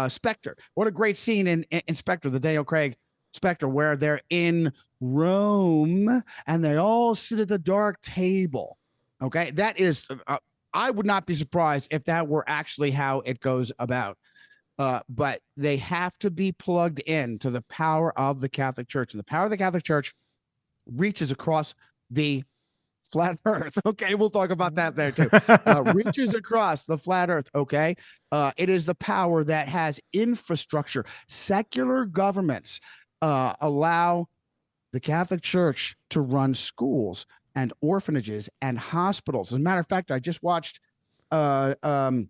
Spectre. What a great scene in Spectre, the Daniel Craig Spectre, where they're in Rome and they all sit at the dark table. Okay, that is. I would not be surprised if that were actually how it goes about. But they have to be plugged in to the power of the Catholic Church. And the power of the Catholic Church reaches across the flat earth. Okay, we'll talk about that there too. Reaches across the flat earth. Okay, it is the power that has infrastructure. Secular governments allow the Catholic Church to run schools and orphanages and hospitals. As a matter of fact, I just watched Sam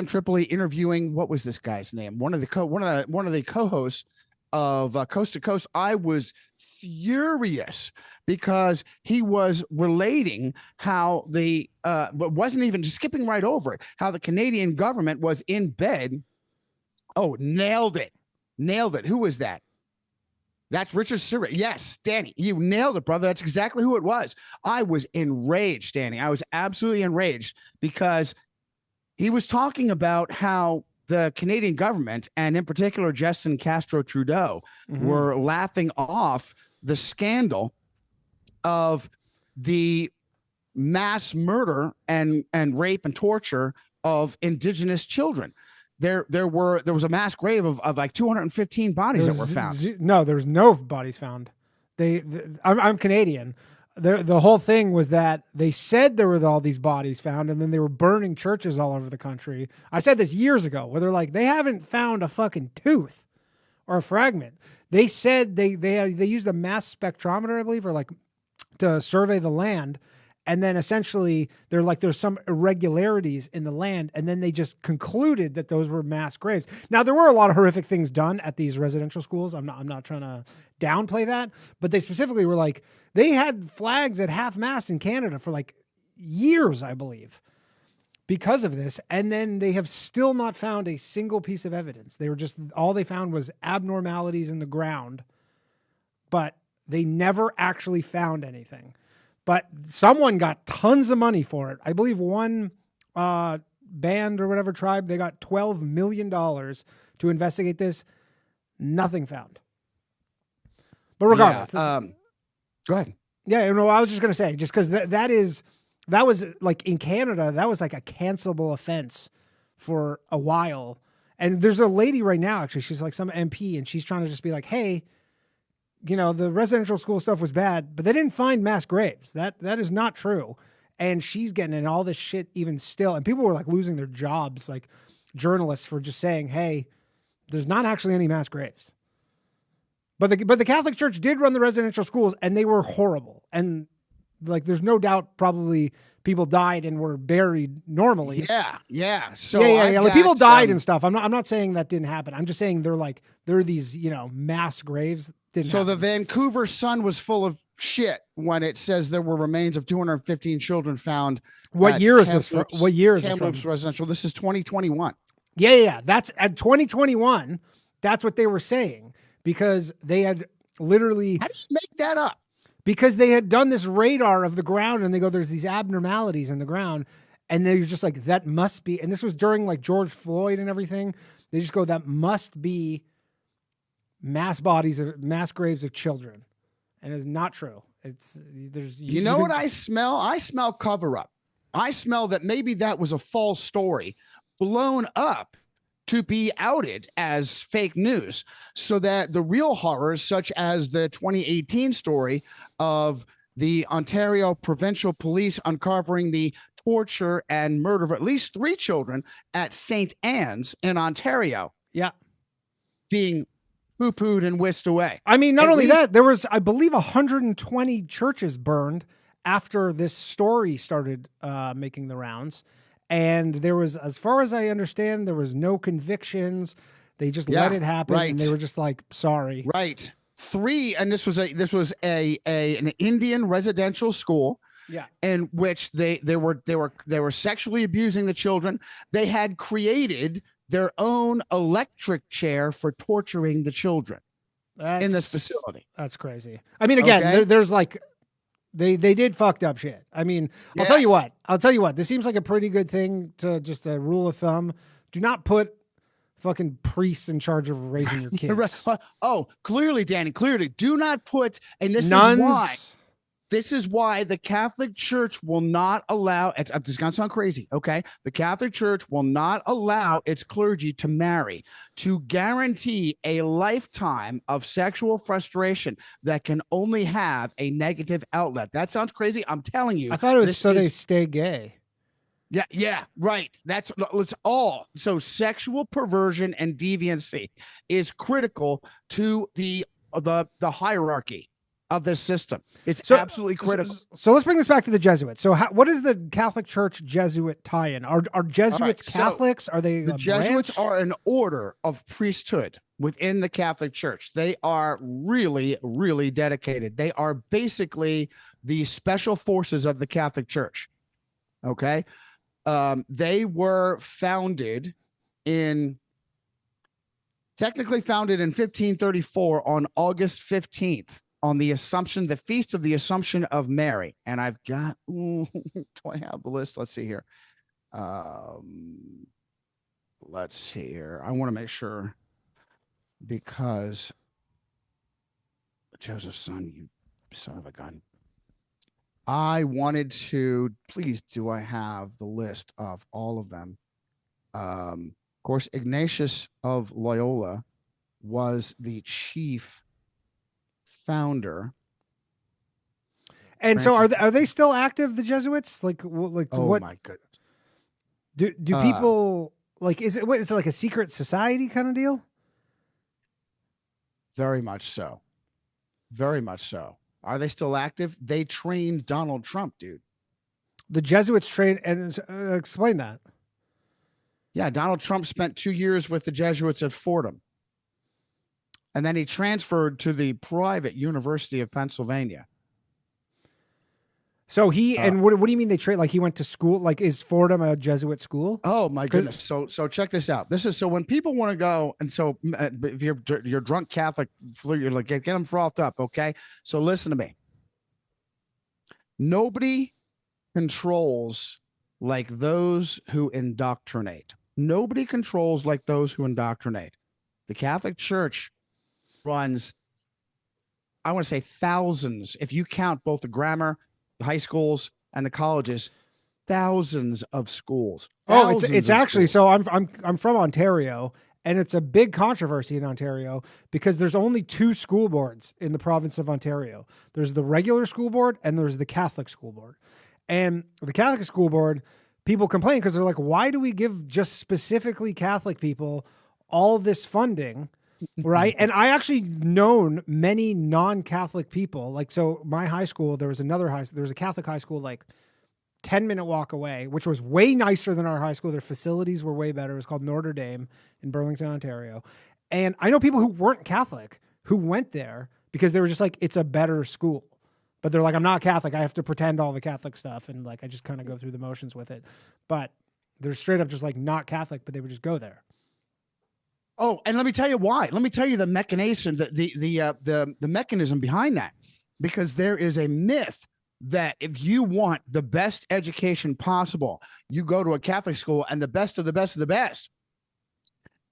Tripoli interviewing, what was this guy's name? One of the co-hosts of Coast to Coast. I was furious because he was relating how but wasn't even skipping right over it, how the Canadian government was in bed. Oh, nailed it. Who was that? That's Richard Cirucci. Yes, Danny, you nailed it, brother. That's exactly who it was. I was enraged, Danny. I was absolutely enraged because he was talking about how the Canadian government, and in particular Justin Castro Trudeau, were laughing off the scandal of the mass murder and rape and torture of Indigenous children. There was a mass grave of like 215 bodies that were found. No, there was no bodies found. I'm Canadian. The whole thing was that they said there were all these bodies found, and then they were burning churches all over the country. I said this years ago, where they're like, they haven't found a fucking tooth or a fragment. They said they used a mass spectrometer, I believe, or like to survey the land. And then essentially they're like, there's some irregularities in the land. And then they just concluded that those were mass graves. Now, there were a lot of horrific things done at these residential schools. I'm not trying to downplay that, but they specifically were like, they had flags at half mast in Canada for like years, I believe, because of this. And then they have still not found a single piece of evidence. All they found was abnormalities in the ground, but they never actually found anything. But someone got tons of money for it. I believe one band or whatever tribe, they got $12 million to investigate this. Nothing found. But regardless. Yeah, go ahead. Yeah, I was just going to say, just because that was like in Canada, that was like a cancelable offense for a while. And there's a lady right now, actually, she's like some MP, and she's trying to just be like, hey, the residential school stuff was bad, but they didn't find mass graves. That is not true. And she's getting in all this shit even still. And people were like losing their jobs, like journalists, for just saying, hey, there's not actually any mass graves. But the Catholic Church did run the residential schools, and they were horrible. And like, there's no doubt probably people died and were buried normally. Yeah. So yeah. Like people died and stuff. I'm not saying that didn't happen. I'm just saying there are these, mass graves. Didn't happen. The Vancouver Sun was full of shit when it says there were remains of 215 children found. What year is this? What year is this from? Residential. This is 2021. Yeah. That's at 2021. That's what they were saying, because they had literally. How do you make that up? Because they had done this radar of the ground, and they go, there's these abnormalities in the ground. And they're just like, that must be. And this was during like George Floyd and everything. They just go, that must be mass graves of children. And it's not true. What I smell? I smell cover up. I smell that maybe that was a false story blown up to be outed as fake news, so that the real horrors, such as the 2018 story of the Ontario Provincial Police uncovering the torture and murder of at least 3 children at St. Anne's in Ontario. Yeah. Being poo-pooed and whisked away. I mean, not only that, there was, I believe, 120 churches burned after this story started making the rounds. And there was, as far as I understand, there was no convictions. They just let it happen, and they were just like, sorry. Right. 3, and this was an Indian residential school. Yeah. In which they were sexually abusing the children. They had created their own electric chair for torturing the children in this facility. That's crazy. I mean, again, there's like, they did fucked up shit. I mean, I'll tell you what, this seems like a pretty good thing to just a rule of thumb. Do not put fucking priests in charge of raising your kids. Oh, clearly, Danny, clearly. Do not put, and this nuns. This is why the Catholic Church will not allow, this is going to sound crazy, okay? The Catholic Church will not allow its clergy to marry, to guarantee a lifetime of sexual frustration that can only have a negative outlet. That sounds crazy. I'm telling you. I thought it was they stay gay. Yeah, right. It's all. So sexual perversion and deviancy is critical to the hierarchy of this system. It's absolutely critical. So let's bring this back to the Jesuits. So what is the Catholic Church Jesuit tie-in? Are Jesuits Catholics? Are they the Jesuits are an order of priesthood within the Catholic Church. They are really, really dedicated. They are basically the special forces of the Catholic Church. Okay. They were founded in Technically founded in 1534 on August 15th on the Assumption, the Feast of the Assumption of Mary. And I've got, do I have the list? Let's see here. Let's see here. I want to make sure because Joseph's son, you son of a gun. I wanted to, please, do I have the list of all of them? Of course, Ignatius of Loyola was the chief founder. And so are they still active, the Jesuits? Like oh what? My goodness. Do people like, is it like a secret society kind of deal? Very much so. Very much so. Are they still active? They trained Donald Trump, dude. The Jesuits trained, and explain that. Yeah, Donald Trump spent 2 years with the Jesuits at Fordham. And then he transferred to the private University of Pennsylvania. So and what do you mean they train? Like he went to school? Like is Fordham a Jesuit school? Oh my goodness! So check this out. This is so when people want to go, and so if you're drunk Catholic, you're like get them frothed up. Okay, so listen to me. Nobody controls like those who indoctrinate. Nobody controls like those who indoctrinate. The Catholic Church runs, I want to say thousands, if you count both the grammar, the high schools, and the colleges, thousands of schools. It's actually schools. So I'm from Ontario, and it's a big controversy in Ontario because there's only 2 school boards in the province of Ontario. There's the regular school board and there's the Catholic school board. And the Catholic school board, people complain because they're like, why do we give just specifically Catholic people all this funding? Right. And I actually known many non-Catholic people. Like, so my high school, there was a Catholic high school, like 10-minute walk away, which was way nicer than our high school. Their facilities were way better. It was called Notre Dame in Burlington, Ontario. And I know people who weren't Catholic who went there because they were just like, it's a better school. But they're like, I'm not Catholic. I have to pretend all the Catholic stuff. And like, I just kind of go through the motions with it. But they're straight up just like not Catholic, but they would just go there. Oh, and let me tell you why. Let me tell you the mechanism, the mechanism behind that, because there is a myth that if you want the best education possible, you go to a Catholic school and the best of the best of the best.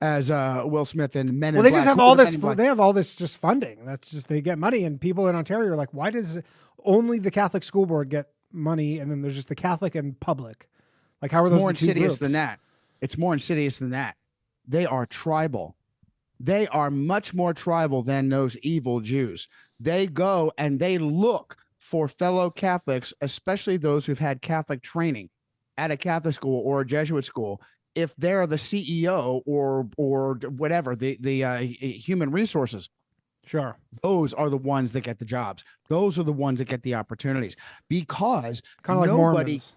As Will Smith and Men in Black. Well, they just have all this. They have all this just funding. That's just they get money, and people in Ontario are like, why does only the Catholic school board get money, and then there's just the Catholic and public? Like, how are those more insidious groups? than that? It's more insidious than that. They are tribal. They are much more tribal than those evil Jews. They go and they look for fellow Catholics, especially those who've had Catholic training at a Catholic school or a Jesuit school. If they're the CEO or whatever, the human resources, sure, those are the ones that get the jobs. Those are the ones that get the opportunities because kind of like Mormons.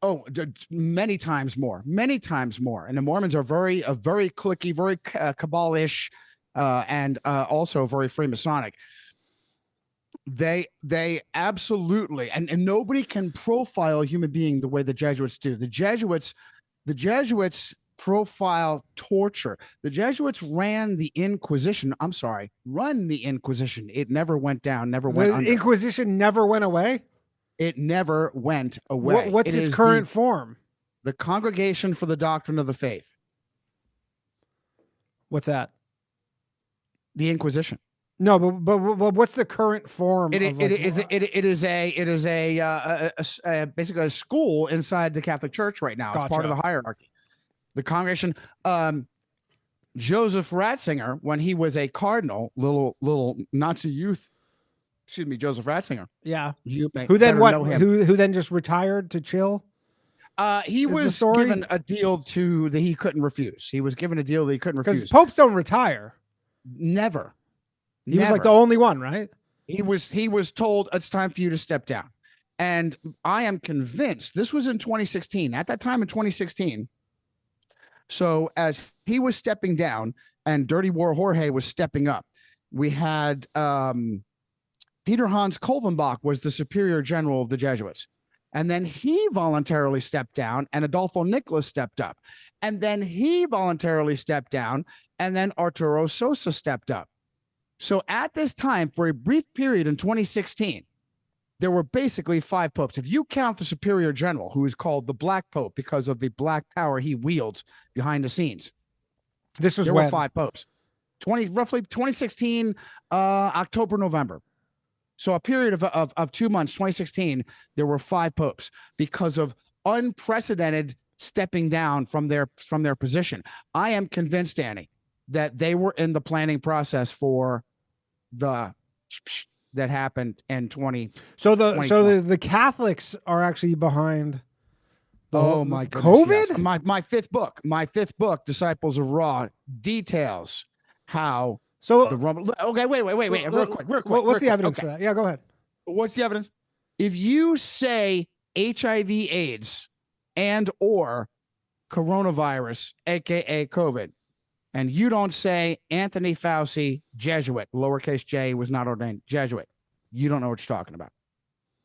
Oh, many times more. And the Mormons are very cliquey, very Kabbalish, and also very Freemasonic. They absolutely, and nobody can profile a human being the way the Jesuits do. The Jesuits profile torture. The Jesuits ran the Inquisition. Run the Inquisition. It never went down, never went under. The Inquisition never went away? It never went away. What's its current form? The Congregation for the Doctrine of the Faith. What's that? The Inquisition. No, but what's the current form? It is basically a school inside the Catholic Church right now. It's part of the hierarchy. The congregation, Joseph Ratzinger, when he was a cardinal, little Nazi youth. Excuse me, Joseph Ratzinger. Yeah. Who then just retired to chill? He was given a deal that he couldn't refuse. He was given a deal that he couldn't refuse. Because popes don't retire. Never. He was like the only one, right? He was told it's time for you to step down. And I am convinced this was in 2016. At that time in 2016. So as he was stepping down and Dirty War Jorge was stepping up, we had Peter Hans Kolvenbach was the superior general of the Jesuits. And then he voluntarily stepped down, and Adolfo Nicolas stepped up. And then he voluntarily stepped down, and then Arturo Sosa stepped up. So at this time, for a brief period in 2016, there were basically 5 popes. If you count the superior general, who is called the Black Pope because of the black power he wields behind the scenes, This was there when? were 5 popes. Roughly 2016, October, November. So a period of 2 months, 2016, there were 5 popes because of unprecedented stepping down from their position. I am convinced, Danny, that they were in the planning process for the that happened in 20. So the Catholics are actually behind. Oh my goodness, COVID. yes. My fifth book, Disciples of Raw, details how. So the Roman. Okay, wait. Real quick. What's the evidence for that? Yeah, go ahead. What's the evidence? If you say HIV/AIDS and or coronavirus, aka COVID, and you don't say Anthony Fauci, Jesuit, lowercase j, was not ordained, Jesuit, you don't know what you're talking about.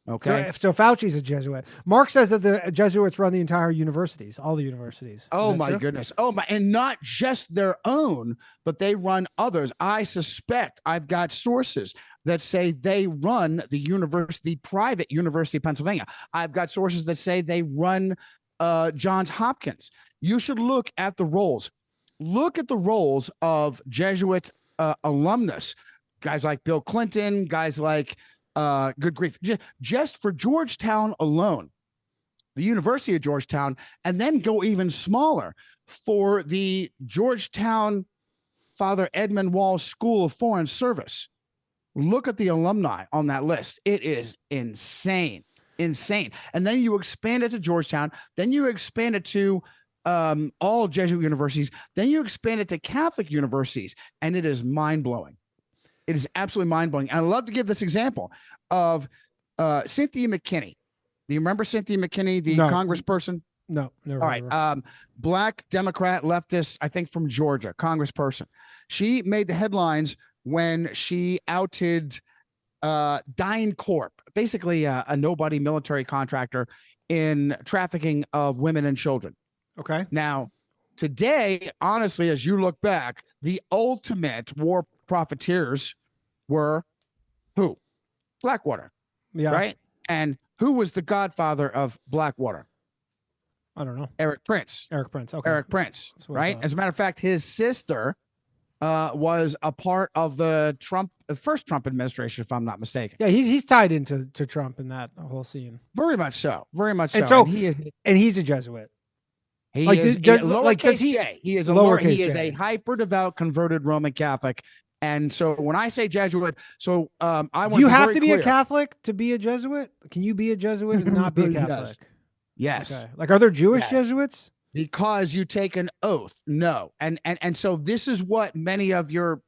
Okay. So Fauci's a Jesuit. Mark says that the Jesuits run the entire universities, all the universities. Oh my goodness. Oh my, and not just their own, but they run others. I suspect I've got sources that say they run the university, private University of Pennsylvania. I've got sources that say they run Johns Hopkins. You should look at the rolls. Look at the rolls of Jesuit alumnus, guys like Bill Clinton, guys like good grief, just for Georgetown alone, the University of Georgetown, and then go even smaller for the Georgetown Father Edmund Walls School of Foreign Service. Look at the alumni on that list. It is insane. And then you expand it to Georgetown, then you expand it to all Jesuit universities, then you expand it to Catholic universities, and it is mind-blowing. It is absolutely mind-blowing. And I love to give this example of Cynthia McKinney. Do you remember Cynthia McKinney, the congressperson? No, never. All right. Black Democrat leftist, I think from Georgia, congressperson. She made the headlines when she outed DynCorp, basically a nobody military contractor, in trafficking of women and children. Okay. Now, today, honestly, as you look back, the ultimate war profiteers were who? Blackwater. Yeah. Right? And who was the godfather of Blackwater? I don't know. Eric Prince. Okay. Eric Prince. Right? As a matter of fact, his sister was a part of the first Trump administration, if I'm not mistaken. Yeah, he's tied into Trump in that whole scene. Very much so. Very much so. And so and he's a Jesuit. He like, is he is a hyper devout converted Roman Catholic. And so when I say Jesuit, so I want do you have to be a Catholic to be a Jesuit? Can you be a Jesuit and not be a Catholic? Yes. Okay. Like, are there Jewish Jesuits? Because you take an oath. No. And so this is what many of your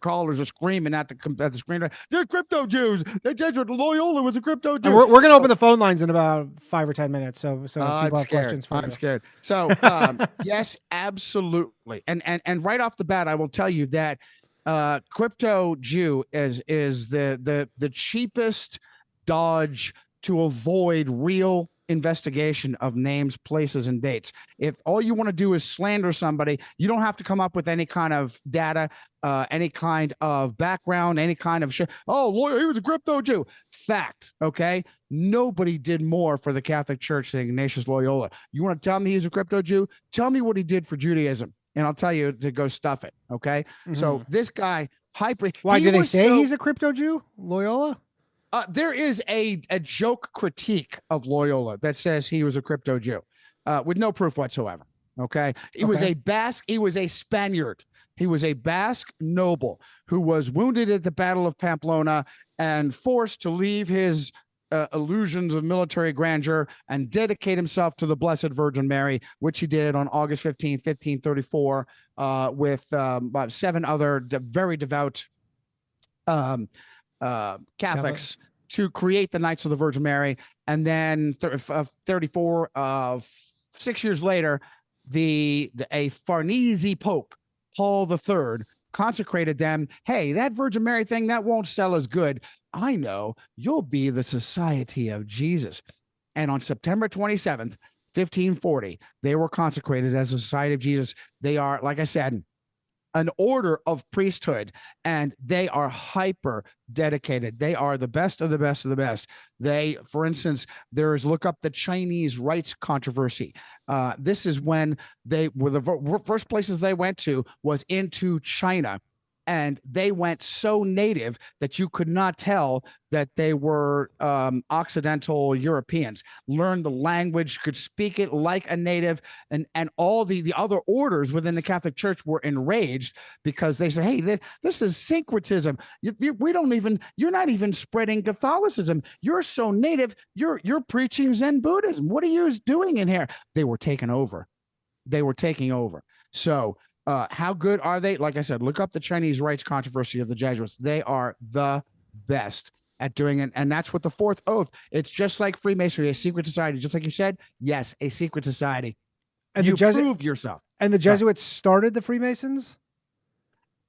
callers are screaming at the screen. They're crypto Jews. They're Jesuit. Loyola was a crypto Jew. And we're going to open the phone lines in about 5 or 10 minutes. So people have questions for I'm you. scared. So yes, absolutely. And right off the bat, I will tell you that crypto Jew is the cheapest dodge to avoid real investigation of names, places, and dates. If all you want to do is slander somebody, you don't have to come up with any kind of data, any kind of background, any kind of shit. Oh, lawyer, he was a crypto Jew. Fact. Okay. Nobody did more for the Catholic Church than Ignatius Loyola. You want to tell me he's a crypto Jew? Tell me what he did for Judaism, and I'll tell you to go stuff it. Okay. Mm-hmm. So this guy why do they say he's a crypto Jew, Loyola? There is a joke critique of Loyola that says he was a crypto Jew, with no proof whatsoever. Okay. He was a Basque. He was a Spaniard. He was a Basque noble who was wounded at the Battle of Pamplona and forced to leave his illusions of military grandeur and dedicate himself to the Blessed Virgin Mary, which he did on August 15, 1534, with about 7 other very devout Catholics to create the Knights of the Virgin Mary. And then 6 years later, a Farnese Pope, Paul III, consecrated them. Hey, that Virgin Mary thing, that won't sell as good. I know, you'll be the Society of Jesus. And on September 27th, 1540, they were consecrated as the Society of Jesus. They are, like I said, an order of priesthood, and they are hyper dedicated. They are the best of the best of the best. They, for instance, look up the Chinese rights controversy. This is when they were the first places they went to was into China. And they went so native that you could not tell that they were Occidental Europeans. Learned the language, could speak it like a native, and all the other orders within the Catholic Church were enraged because they say, "Hey, this is syncretism. You're not even spreading Catholicism. You're so native. You're preaching Zen Buddhism. What are you doing in here?" They were taken over. They were taking over. So. How good are they? Like I said, look up the Chinese rights controversy of the Jesuits. They are the best at doing it. And that's what the fourth oath. It's just like Freemasonry, a secret society. Just like you said, yes, a secret society. And you prove yourself. And the Jesuits started the Freemasons?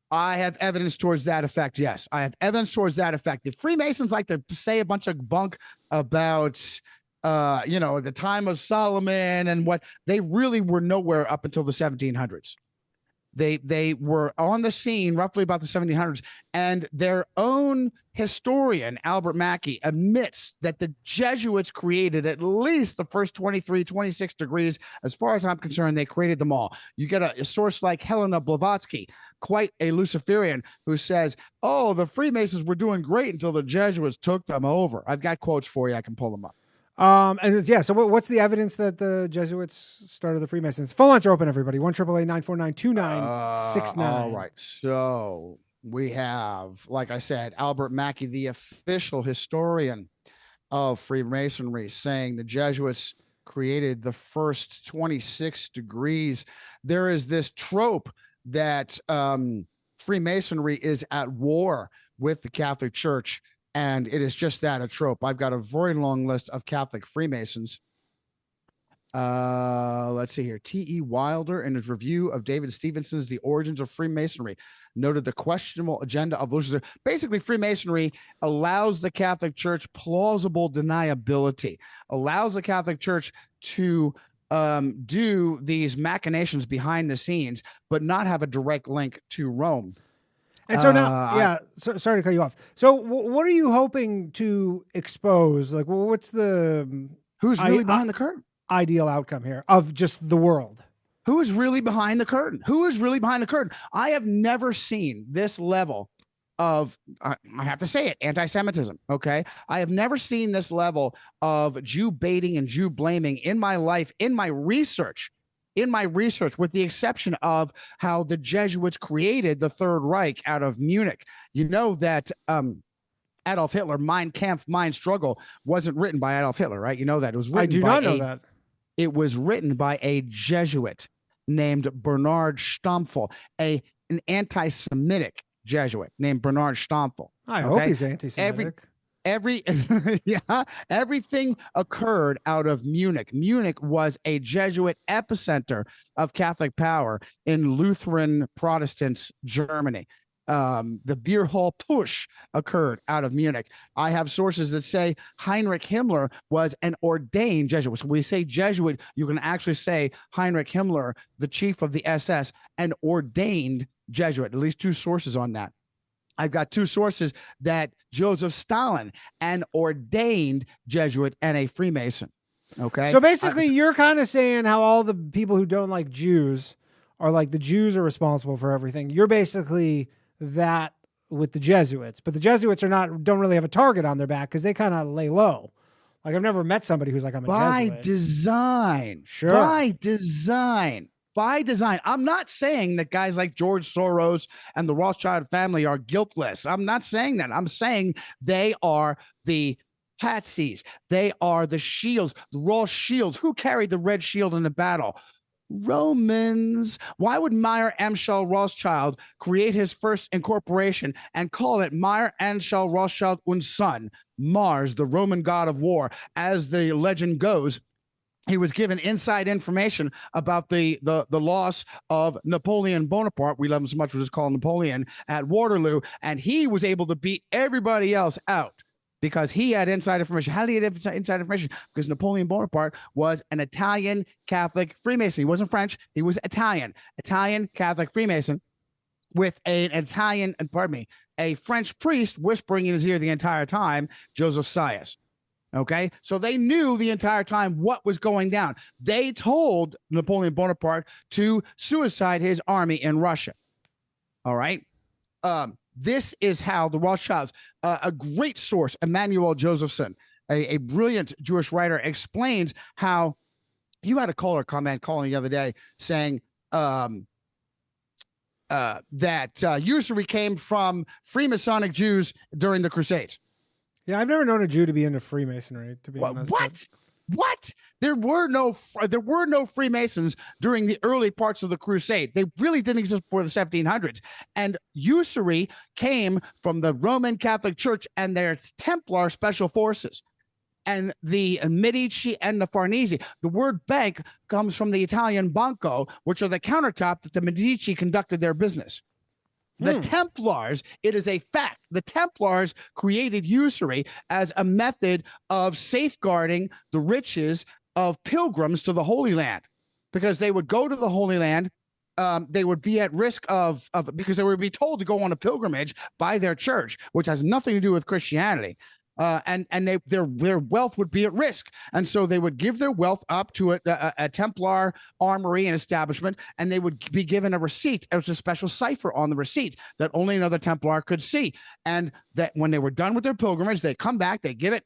I have evidence towards that effect. Yes, I have evidence towards that effect. The Freemasons like to say a bunch of bunk about the time of Solomon and what they really were nowhere up until the 1700s. They were on the scene roughly about the 1700s, and their own historian, Albert Mackey, admits that the Jesuits created at least the first 23, 26 degrees. As far as I'm concerned, they created them all. You get a source like Helena Blavatsky, quite a Luciferian, who says, "Oh, the Freemasons were doing great until the Jesuits took them over." I've got quotes for you. I can pull them up. So what's the evidence that the Jesuits started the Freemasons? Phone lines are open, everybody. 1-888-949-2969. All right. So we have, like I said, Albert Mackey, the official historian of Freemasonry, saying the Jesuits created the first 26 degrees. There is this trope that Freemasonry is at war with the Catholic Church. And it is just that, a trope. I've got a very long list of Catholic Freemasons. Let's see here. T.E. Wilder, in his review of David Stevenson's The Origins of Freemasonry, noted the questionable agenda of Lucifer. Basically, Freemasonry allows the Catholic Church plausible deniability, allows the Catholic Church to do these machinations behind the scenes, but not have a direct link to Rome. And so now, sorry to cut you off. So what are you hoping to expose? Like, what's the... Who's really behind the curtain? Ideal outcome here of just the world. Who is really behind the curtain? Who is really behind the curtain? I have never seen this level of, I have to say it, anti-Semitism, okay? I have never seen this level of Jew baiting and Jew blaming in my life, in my research, with the exception of how the Jesuits created the Third Reich out of Munich. You know that Adolf Hitler, Mein Kampf, Mein Struggle, wasn't written by Adolf Hitler, right? You know that. It was written I do not know that. It was written by a Jesuit named Bernard Stampfel, an anti-Semitic Jesuit named Bernard Stampfel. I hope he's anti-Semitic. Everything occurred out of Munich. Munich was a Jesuit epicenter of Catholic power in Lutheran Protestant Germany. The beer hall push occurred out of Munich. I have sources that say Heinrich Himmler was an ordained Jesuit. So when we say Jesuit, you can actually say Heinrich Himmler, the chief of the SS, an ordained Jesuit. At least two sources on that. I've got two sources that Joseph Stalin, an ordained Jesuit and a Freemason. Okay. So basically, you're kind of saying how all the people who don't like Jews are like the Jews are responsible for everything. You're basically that with the Jesuits, but the Jesuits don't really have a target on their back because they kind of lay low. Like I've never met somebody who's like, I'm a by Jesuit. Design. Sure. By design. By design. I'm not saying that guys like George Soros and the Rothschild family are guiltless. I'm not saying that. I'm saying they are the patsies. They are the shields, the raw shields. Who carried the red shield in the battle? Romans. Why would Meyer Amschel Rothschild create his first incorporation and call it Meyer Amschel Rothschild und Son, Mars, the Roman god of war? As the legend goes, he was given inside information about the loss of Napoleon Bonaparte. We love him so much, we'll just call him Napoleon, at Waterloo, and he was able to beat everybody else out. because he had inside information. How did he have inside information? Because Napoleon Bonaparte was an Italian Catholic Freemason. He wasn't French. He was Italian Catholic Freemason with a French priest whispering in his ear the entire time, Joseph Sias. Okay, so they knew the entire time what was going down. They told Napoleon Bonaparte to suicide his army in Russia. All right. This is how the Rothschilds, a great source, Emmanuel Josephson, a brilliant Jewish writer, explains how you had a caller comment calling the other day saying that usury came from Freemasonic Jews during the Crusades. Yeah, I've never known a Jew to be into Freemasonry, to be honest. What? There were no Freemasons during the early parts of the Crusade. They really didn't exist before the 1700s. And usury came from the Roman Catholic Church and their Templar special forces, and the Medici and the Farnese. The word bank comes from the Italian banco, which are the countertop that the Medici conducted their business. The Templars, it is a fact, the Templars created usury as a method of safeguarding the riches of pilgrims to the Holy Land, because they would go to the Holy Land. They would be at risk of because they would be told to go on a pilgrimage by their church, which has nothing to do with Christianity. And their wealth would be at risk. And so they would give their wealth up to a Templar armory and establishment, and they would be given a receipt. It was a special cipher on the receipt that only another Templar could see. And that when they were done with their pilgrimage, they come back, they give it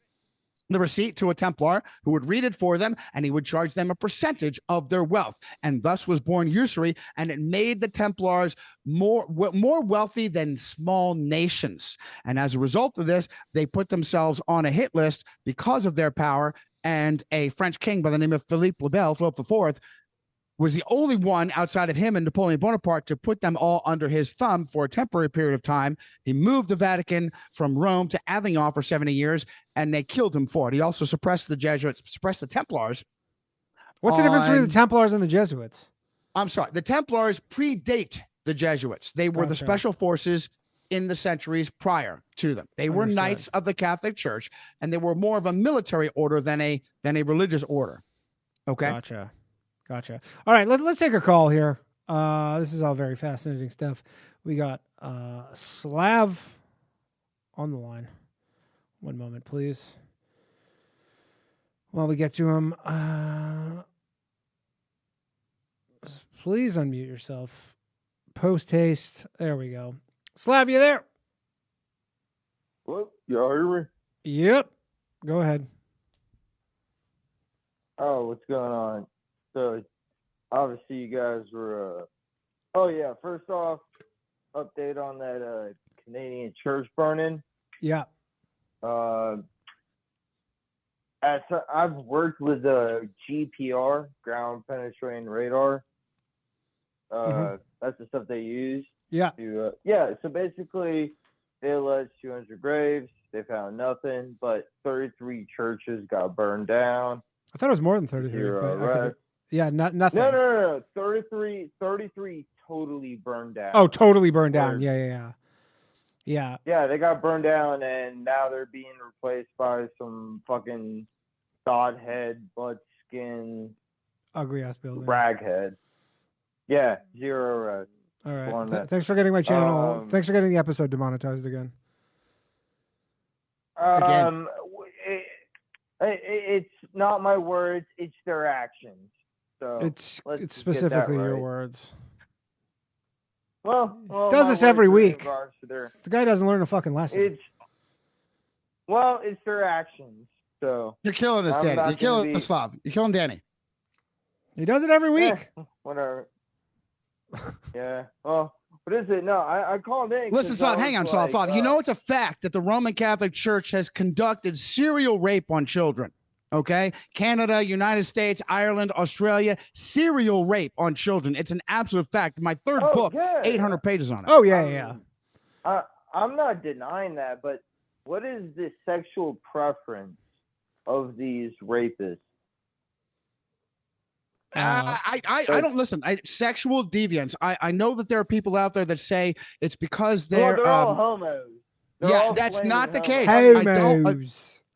the receipt to a Templar who would read it for them, and he would charge them a percentage of their wealth. And thus was born usury, and it made the Templars more wealthy than small nations. And as a result of this, they put themselves on a hit list because of their power. And a French king by the name of Philippe le Bel, Philip IV, was the only one outside of him and Napoleon Bonaparte to put them all under his thumb for a temporary period of time. He moved the Vatican from Rome to Avignon for 70 years, and they killed him for it. He also suppressed the Jesuits, suppressed the Templars. What's the difference between the Templars and the Jesuits? I'm sorry. The Templars predate the Jesuits. They were the special forces in the centuries prior to them. They were knights of the Catholic Church, and they were more of a military order than a religious order. Okay. Gotcha. All right, let's take a call here. This is all very fascinating stuff. We got Slav on the line. One moment, please. While we get to him, please unmute yourself. Post haste. There we go. Slav, you there? What? Y'all hear me? Yep. Go ahead. Oh, what's going on? So, obviously, you guys were. Oh yeah. First off, update on that Canadian church burning. Yeah. I've worked with the GPR, ground penetrating radar. That's the stuff they use. Yeah. So basically, they alleged 200 graves. They found nothing, but 33 churches got burned down. I thought it was more than 33. Yeah, nothing. No. 33 totally burned down. Oh, totally burned down. Yeah. Yeah, they got burned down, and now they're being replaced by some fucking sod head, blood skin, ugly ass building. Raghead. Yeah, zero red. All right. Thanks for getting my channel. Thanks for getting the episode demonetized again. It's not my words, it's their actions. So it's specifically your words. Well, does this every week. The guy doesn't learn a fucking lesson. It's their actions. So you're killing us, Danny. You're killing the Slav. You're killing Danny. He does it every week. Whatever. Yeah. Well, what is it? No, I called in. Listen, Slav, hang on, Slav. You know it's a fact that the Roman Catholic Church has conducted serial rape on children. Okay? Canada, United States, Ireland, Australia, serial rape on children. It's an absolute fact. My third book, 800 pages on it. Oh, yeah. I'm not denying that, but what is the sexual preference of these rapists? I don't listen. Sexual deviance. I know that there are people out there that say it's because they're all homos. Yeah, that's not the case.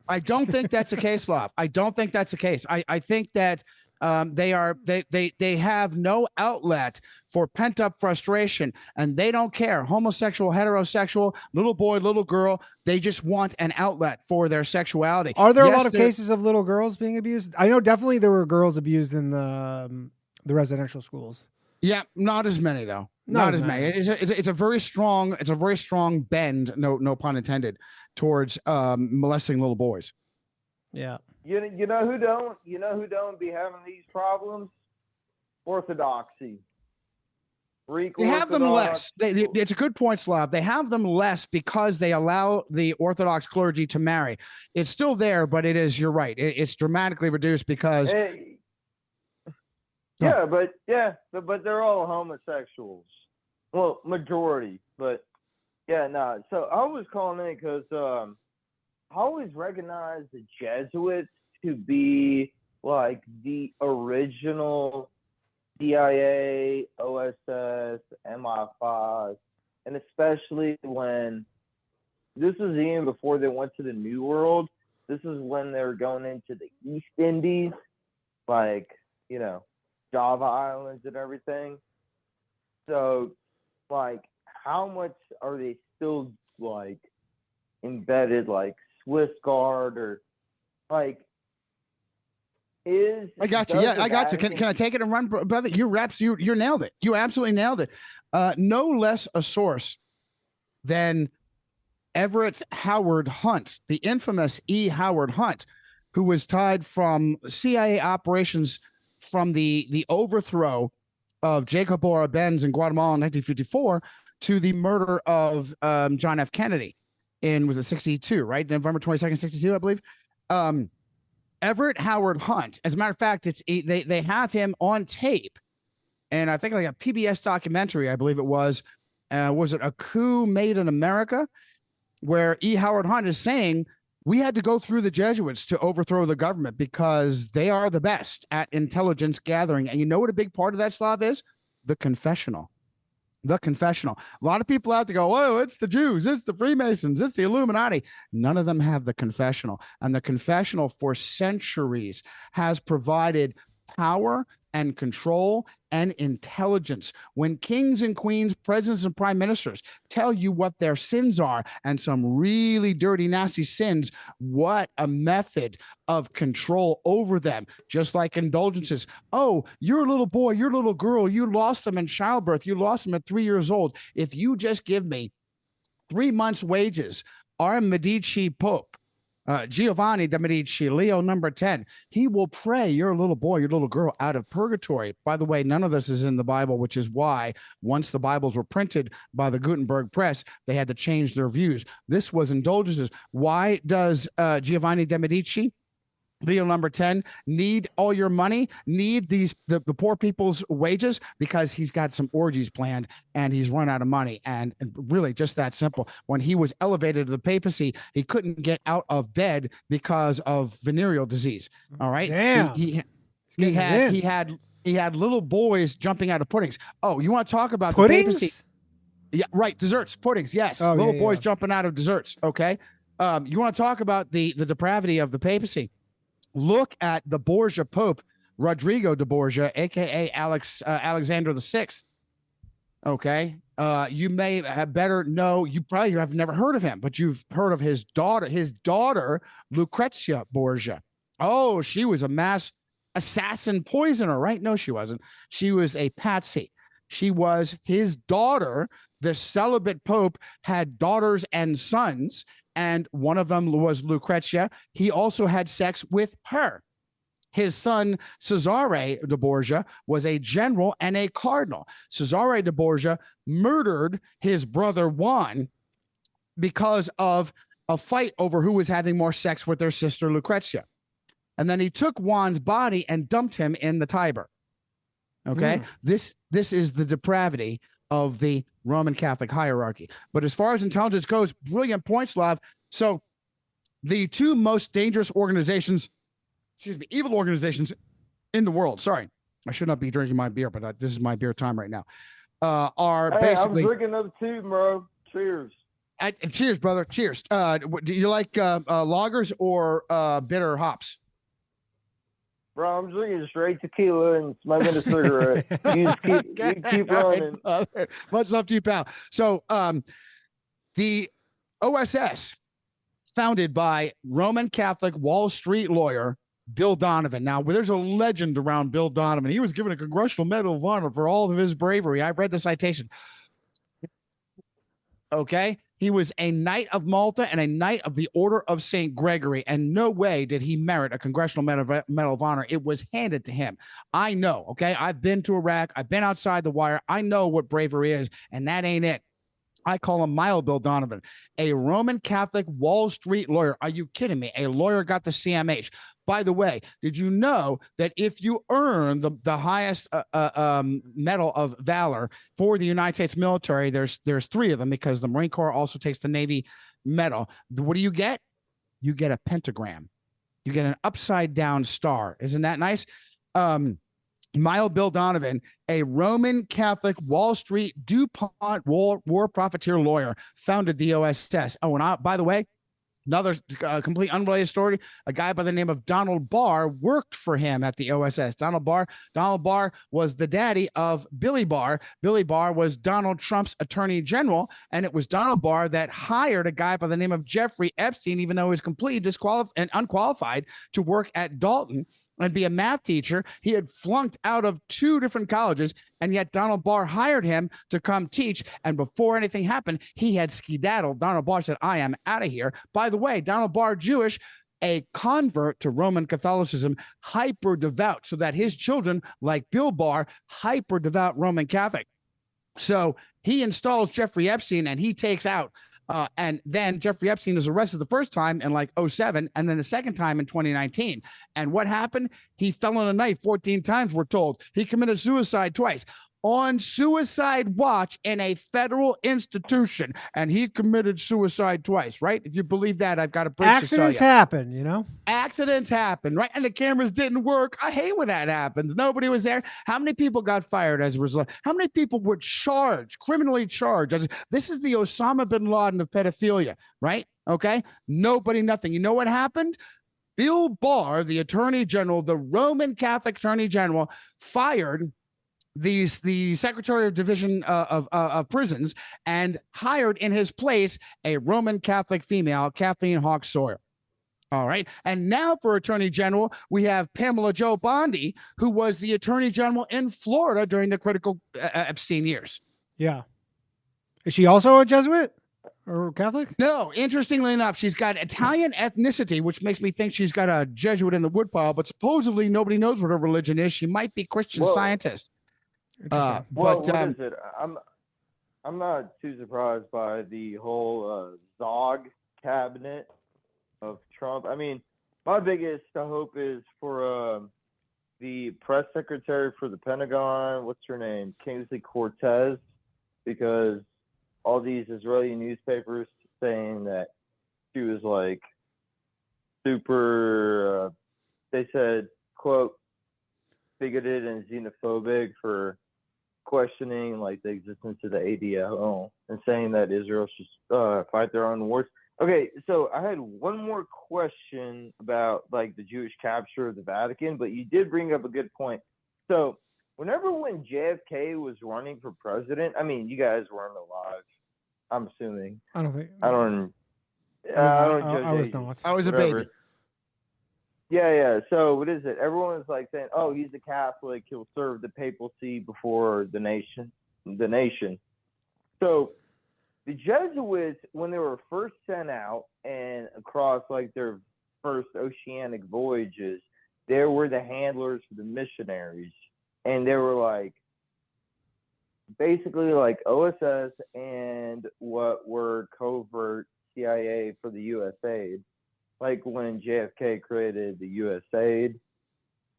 I don't think that's the case, Slav. I don't think that's the case. I think that they have no outlet for pent up frustration, and they don't care. Homosexual, heterosexual, little boy, little girl, they just want an outlet for their sexuality. Are there a lot of cases of little girls being abused? I know definitely there were girls abused in the residential schools. Yeah, not as many though. Not as many. It's a very strong bend, no pun intended, towards molesting little boys. Yeah. You know who don't be having these problems? Orthodoxy. Greek They have them less. It's a good point, Slav. They have them less because they allow the Orthodox clergy to marry. It's still there, but it is. You're right. It's dramatically reduced because. But they're all homosexuals. Well, majority, but yeah, no. So I was calling in because I always recognized the Jesuits to be like the original CIA, OSS, MI5, and especially when this was even before they went to the New World. This is when they were going into the East Indies, like, Java Islands and everything. So, like, how much are they still, like, embedded, like, Swiss Guard or, like, I got you. Yeah, I got you. Can I take it and run, brother? You nailed it. You absolutely nailed it. No less a source than Everett Howard Hunt, the infamous E. Howard Hunt, who was tied from CIA operations from the overthrow of Jacob Benz in Guatemala in 1954 to the murder of John F. Kennedy was it 62, right? November 22nd, 62, I believe. Everett Howard Hunt, as a matter of fact, they have him on tape, and I think like a PBS documentary, I believe it was it A Coup Made in America, where E. Howard Hunt is saying, we had to go through the Jesuits to overthrow the government because they are the best at intelligence gathering. And you know what a big part of that, Slav, is? The confessional. The confessional. A lot of people out to go, oh, it's the Jews, it's the Freemasons, it's the Illuminati. None of them have the confessional. And the confessional for centuries has provided power and control and intelligence. When kings and queens, presidents and prime ministers tell you what their sins are, and some really dirty, nasty sins, what a method of control over them, just like indulgences. Oh, you're a little boy, you're a little girl, you lost them in childbirth, you lost them at 3 years old. If you just give me 3 months' wages, our Medici Pope, Giovanni de Medici, Leo number 10, he will pray your little boy, your little girl out of purgatory. By the way, none of this is in the Bible, which is why once the Bibles were printed by the Gutenberg press, they had to change their views. This was indulgences. Why does Giovanni de Medici, Leo number 10, need all your money, need the poor people's wages? Because he's got some orgies planned and he's run out of money. And really just that simple. When he was elevated to the papacy, he couldn't get out of bed because of venereal disease. All right. Damn. He had little boys jumping out of puddings. Oh, you want to talk about puddings? The papacy? Yeah, right. Desserts, puddings. Yes. Oh, little boys jumping out of desserts. Okay. You want to talk about the depravity of the papacy? Look at the Borgia Pope, Rodrigo de Borgia, aka Alexander VI. Okay, you may have better know. You probably have never heard of him, but you've heard of his daughter, Lucrezia Borgia. Oh, she was a mass assassin poisoner, right? No, she wasn't. She was a patsy. She was his daughter. The celibate Pope had daughters and sons, and one of them was Lucrezia. He also had sex with her. His son, Cesare de Borgia, was a general and a cardinal. Cesare de Borgia murdered his brother Juan because of a fight over who was having more sex with their sister Lucrezia. And then he took Juan's body and dumped him in the Tiber. Okay, this is the depravity of the Roman Catholic hierarchy. But as far as intelligence goes, brilliant point, Slav. So the two most dangerous organizations, evil organizations in the world. Sorry, I should not be drinking my beer, but this is my beer time right now. Are basically. I'm drinking up too, bro. Cheers. Cheers, brother. Cheers. Do you like lagers or bitter hops? Bro, I'm drinking straight tequila and smoking a cigarette. You keep running. Much love to you, pal. So, the OSS, founded by Roman Catholic Wall Street lawyer Bill Donovan. Now, there's a legend around Bill Donovan. He was given a Congressional Medal of Honor for all of his bravery. I've read the citation. Okay. He was a Knight of Malta and a Knight of the Order of St. Gregory, and no way did he merit a Congressional Medal of Honor. It was handed to him. I know, okay? I've been to Iraq. I've been outside the wire. I know what bravery is, and that ain't it. I call him Mild Bill Donovan, a Roman Catholic Wall Street lawyer. Are you kidding me? A lawyer got the CMH. By the way, did you know that if you earn the highest Medal of Valor for the United States military, there's three of them because the Marine Corps also takes the Navy medal. What do you get? You get a pentagram. You get an upside down star. Isn't that nice? Mild Bill Donovan, a Roman Catholic Wall Street DuPont war profiteer lawyer, founded the OSS. Oh, and by the way, another complete unrelated story, a guy by the name of Donald Barr worked for him at the OSS. Donald Barr was the daddy of Billy Barr. Billy Barr was Donald Trump's attorney general, and it was Donald Barr that hired a guy by the name of Jeffrey Epstein, even though he was completely disqualified and unqualified to work at Dalton and be a math teacher. He had flunked out of 2 different colleges, and yet Donald Barr hired him to come teach. And before anything happened, he had skedaddled. Donald Barr said, I am out of here. By the way, Donald Barr, Jewish, a convert to Roman Catholicism, hyper devout, so that his children, like Bill Barr, hyper devout Roman Catholic. So he installs Jeffrey Epstein, and he takes out and then Jeffrey Epstein is arrested the first time in like 2007, and then the second time in 2019. And what happened? He fell on a knife 14 times, we're told. He committed suicide twice. On suicide watch in a federal institution, and he committed suicide twice, right? If you believe that, I've got a bridge accidents to sell you. happen, you know? Accidents happen, right? And the cameras didn't work. I hate when that happens. Nobody was there. How many people got fired as a result? How many people were criminally charged? This is the Osama bin Laden of pedophilia, right? Okay? Nobody, nothing. You know what happened? Bill Barr, the attorney general, the Roman Catholic attorney general, fired the Secretary of Division of Prisons and hired in his place a Roman Catholic female, Kathleen Hawks Sawyer. All right. And now for Attorney General, we have Pamela Jo Bondi, who was the Attorney General in Florida during the critical Epstein years. Yeah. Is she also a Jesuit or Catholic? No, interestingly enough, she's got Italian ethnicity, which makes me think she's got a Jesuit in the woodpile, but supposedly nobody knows what her religion is. She might be Christian Scientist. Well, what is it? I'm not too surprised by the whole Zog cabinet of Trump. I mean, my biggest hope is for the press secretary for the Pentagon. What's her name? Kingsley Cortez, because all these Israeli newspapers saying that she was like super. They said, quote, bigoted and xenophobic for questioning like the existence of the ADL and saying that Israel should fight their own wars. Okay, so I had one more question about like the Jewish capture of the Vatican, but you did bring up a good point. So when JFK was running for president, I mean, you guys weren't alive, I'm assuming. I don't think. I don't judge I was ages, not. I was a whatever. baby. Yeah. So what is it? Everyone's like saying, "Oh, he's a Catholic. He'll serve the papacy before the nation." So the Jesuits, when they were first sent out and across like their first oceanic voyages, they were the handlers for the missionaries, and they were like basically like OSS and what were covert CIA for the USAID. Like when JFK created the USAID,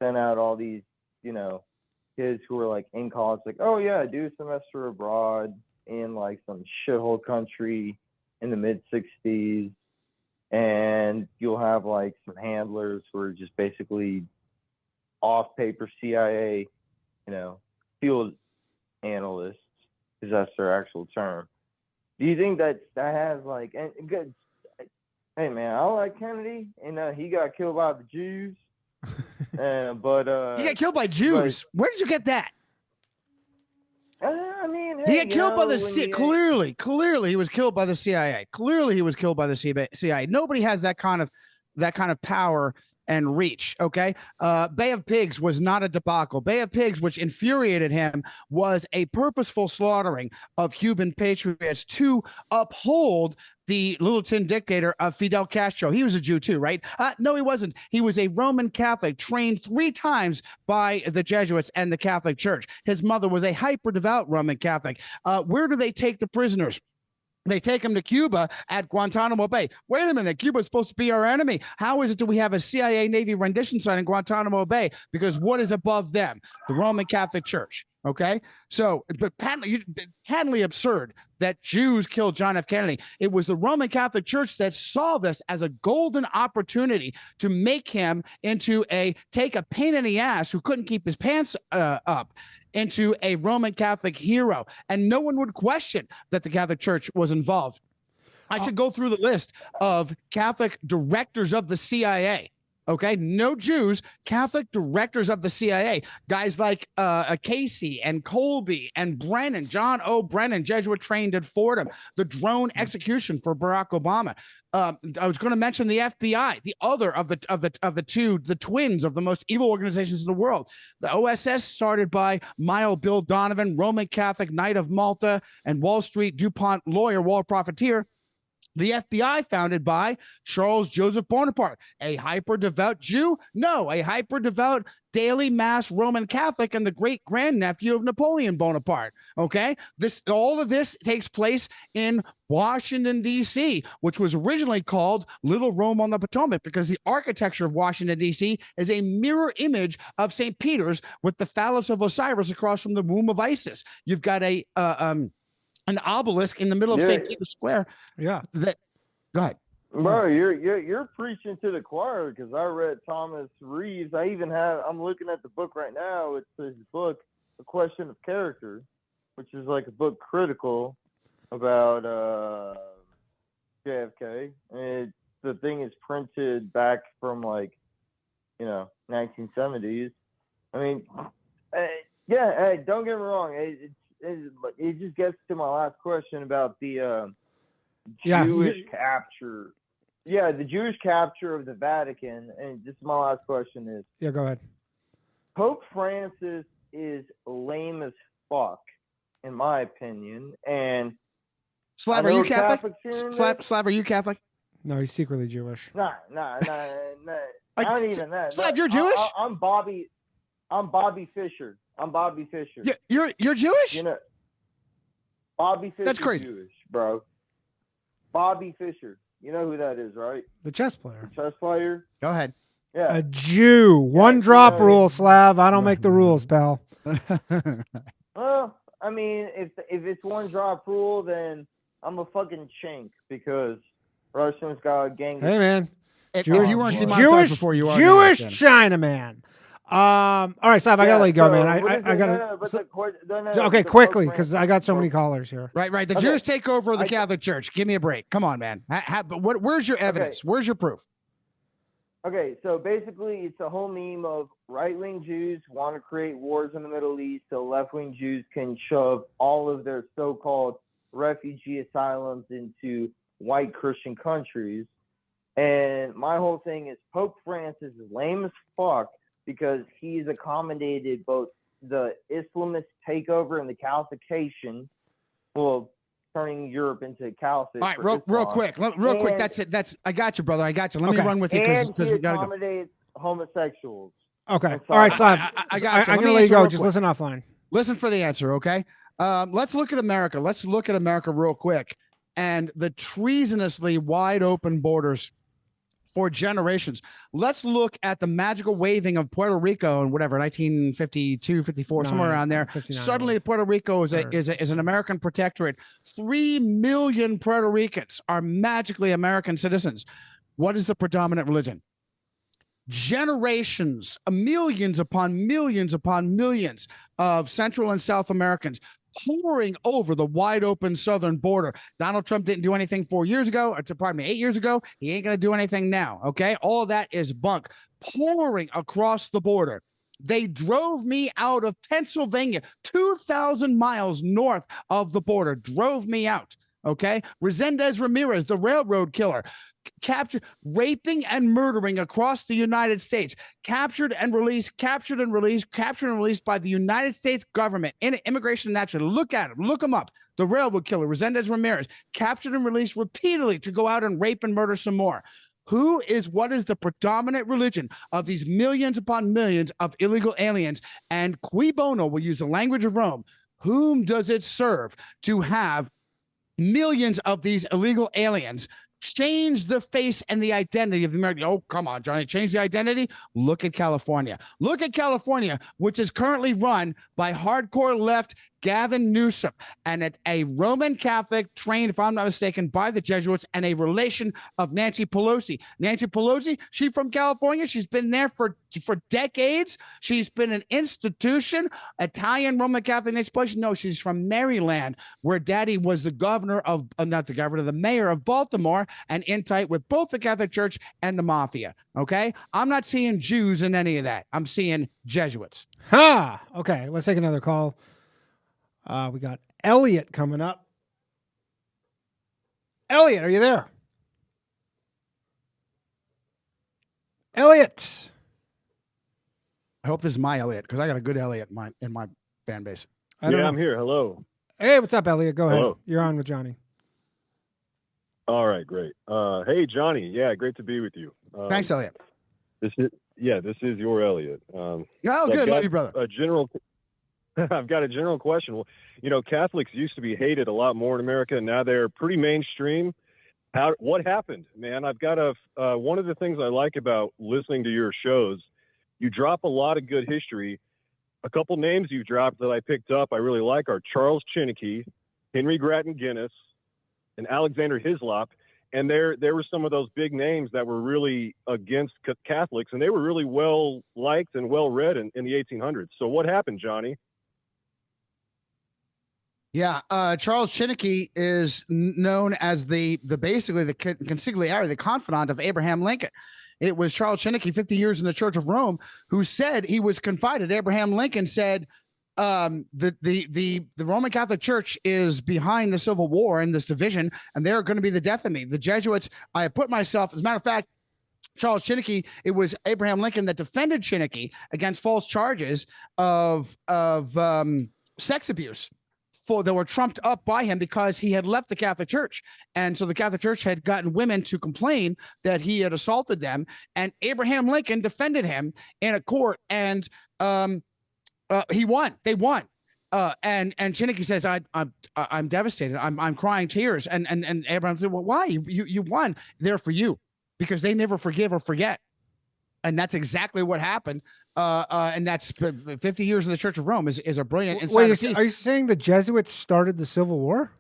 sent out all these, kids who were like in college, like, oh yeah, do a semester abroad in like some shithole country in the mid 60s. And you'll have like some handlers who are just basically off paper CIA, field analysts, because that's their actual term. Do you think that has like and good? Hey man, I like Kennedy, and he got killed by the Jews. But he got killed by Jews. Where did you get that? I mean, He hey, got killed by the CIA. Clearly, he was killed by the CIA. Clearly, he was killed by the CIA. Nobody has that kind of power and reach. Okay, Bay of Pigs was not a debacle. Bay of Pigs, which infuriated him, was a purposeful slaughtering of Cuban patriots to uphold the little tin dictator of Fidel Castro. He was a Jew too, right? No, he wasn't. He was a Roman Catholic trained 3 times by the Jesuits and the Catholic Church. His mother was a hyper devout Roman Catholic. Where do they take the prisoners? They take them to Cuba at Guantanamo Bay. Wait a minute, Cuba's supposed to be our enemy. How is it that we have a CIA Navy rendition site in Guantanamo Bay? Because what is above them? The Roman Catholic Church. Okay, so but patently absurd that Jews killed John F. Kennedy. It was the Roman Catholic Church that saw this as a golden opportunity to make him into take a pain in the ass who couldn't keep his pants up into a Roman Catholic hero, and no one would question that the Catholic Church was involved. I should go through the list of Catholic directors of the CIA. Okay, no Jews, Catholic directors of the CIA, guys like Casey and Colby and Brennan, John O. Brennan, Jesuit trained at Fordham, the drone execution for Barack Obama. I was going to mention the FBI, the other of the twins of the most evil organizations in the world. The OSS, started by Mile Bill Donovan, Roman Catholic, Knight of Malta, and Wall Street DuPont lawyer, Wall Profiteer. The FBI, founded by Charles Joseph Bonaparte, a hyper-devout Jew? No, a hyper-devout daily mass Roman Catholic and the great-grandnephew of Napoleon Bonaparte. Okay? All of this takes place in Washington, D.C., which was originally called Little Rome on the Potomac because the architecture of Washington, D.C. is a mirror image of St. Peter's with the phallus of Osiris across from the womb of Isis. You've got an obelisk in the middle of St. Peter's Square. Yeah. Go ahead. Bro, you're preaching to the choir because I read Thomas Reeves. I'm looking at the book right now. It's his book, A Question of Character, which is like a book critical about JFK. And the thing is printed back from 1970s. I mean, don't get me wrong. It just gets to my last question about the Jewish capture. Yeah, the Jewish capture of the Vatican. And this is my last question is. Yeah, go ahead. Pope Francis is lame as fuck, in my opinion. And Slav, are you Catholic? Slav, are you Catholic? No, he's secretly Jewish. Nah. Not even that. Slav, you're Jewish? I'm Bobby Fischer. You're Jewish? You know, Bobby Fischer. That's crazy. Jewish, bro. Bobby Fischer. You know who that is, right? The chess player. The chess player. Go ahead. Yeah. A Jew. One drop rule, Slav. I don't make the rules, pal. Well, I mean, if it's one drop rule, then I'm a fucking chink because Russians got a gang. Hey, man. If you weren't demonetized before, you are Jewish Chinaman. All right, Slav, I gotta let you go, man. I gotta. Okay, quickly, because I got so many callers here. Right. The Jews take over the Catholic Church. Give me a break. Come on, man. But where's your evidence? Okay. Where's your proof? Okay, so basically, it's a whole meme of right-wing Jews want to create wars in the Middle East so left-wing Jews can shove all of their so-called refugee asylums into white Christian countries. And my whole thing is Pope Francis is lame as fuck because he's accommodated both the Islamist takeover and the calification, well, turning Europe into a caliphate. All right, real quick. That's it. I got you, brother. I got you. Let me run with you because we got to go. Accommodates homosexuals. Okay. All right, Slav. I'm going to let you go. Just listen offline. Listen for the answer, okay? Let's look at America. Let's look at America real quick and the treasonously wide open borders for generations. Let's look at the magical waving of Puerto Rico in 1952, 54, somewhere around there. 59. Suddenly, Puerto Rico is an American protectorate. 3 million Puerto Ricans are magically American citizens. What is the predominant religion? Generations, millions upon millions upon millions of Central and South Americans pouring over the wide open southern border. Donald Trump didn't do anything 8 years ago. He ain't going to do anything now. Okay. All of that is bunk pouring across the border. They drove me out of Pennsylvania, 2,000 miles north of the border, drove me out. Okay. Resendez Ramirez, the railroad killer, captured, raping and murdering across the United States, captured and released by the United States government in immigration and naturally. Look at him, look him up. The railroad killer, Resendez Ramirez, captured and released repeatedly to go out and rape and murder some more. What is the predominant religion of these millions upon millions of illegal aliens? And cui bono, will use the language of Rome. Whom does it serve to have millions of these illegal aliens change the face and the identity of the American? Oh, come on, Johnny, change the identity. Look at California. Look at California, which is currently run by hardcore left Gavin Newsom, and a Roman Catholic trained, if I'm not mistaken, by the Jesuits, and a relation of Nancy Pelosi. Nancy Pelosi, she's from California. She's been there for decades. She's been an institution. Italian Roman Catholic Nancy Pelosi. No, she's from Maryland, where Daddy was the the mayor of Baltimore, and in tight with both the Catholic Church and the mafia. Okay, I'm not seeing Jews in any of that. I'm seeing Jesuits. Okay, let's take another call. We got Elliot coming up. Elliot, are you there? Elliot. I hope this is my Elliot, because I got a good Elliot in my fan base. I'm here. Hello. Hey, what's up, Elliot? Go ahead. Hello. You're on with Johnny. All right, great. Hey, Johnny. Yeah, great to be with you. Thanks, Elliot. This is your Elliot. Good. Love you, brother. I've got a general question. Well, Catholics used to be hated a lot more in America, and now they're pretty mainstream. What happened, man? I've got one of the things I like about listening to your shows, you drop a lot of good history. A couple names you've dropped that I picked up I really like are Charles Chinnicky, Henry Grattan Guinness, and Alexander Hislop. And there were some of those big names that were really against Catholics, and they were really well liked and well read in the 1800s. So what happened, Johnny? Yeah, Charles Chinnicky is known as the consigliere, the confidant of Abraham Lincoln. It was Charles Chinnicky, 50 years in the Church of Rome, who said he was confided. Abraham Lincoln said, the Roman Catholic Church is behind the Civil War and this division, and they're going to be the death of me. The Jesuits, I put myself, as a matter of fact, Charles Chinnicky, it was Abraham Lincoln that defended Chinnicky against false charges of sex abuse. That were trumped up by him because he had left the Catholic Church. And so the Catholic Church had gotten women to complain that he had assaulted them. And Abraham Lincoln defended him in a court, and he won. They won. And Chinnicky says, I'm devastated. I'm crying tears. And Abraham said, well, why? You won. They're for you, because they never forgive or forget. And that's exactly what happened. And that's 50 years in the Church of Rome is a brilliant insight. Wait, are you saying the Jesuits started the Civil War?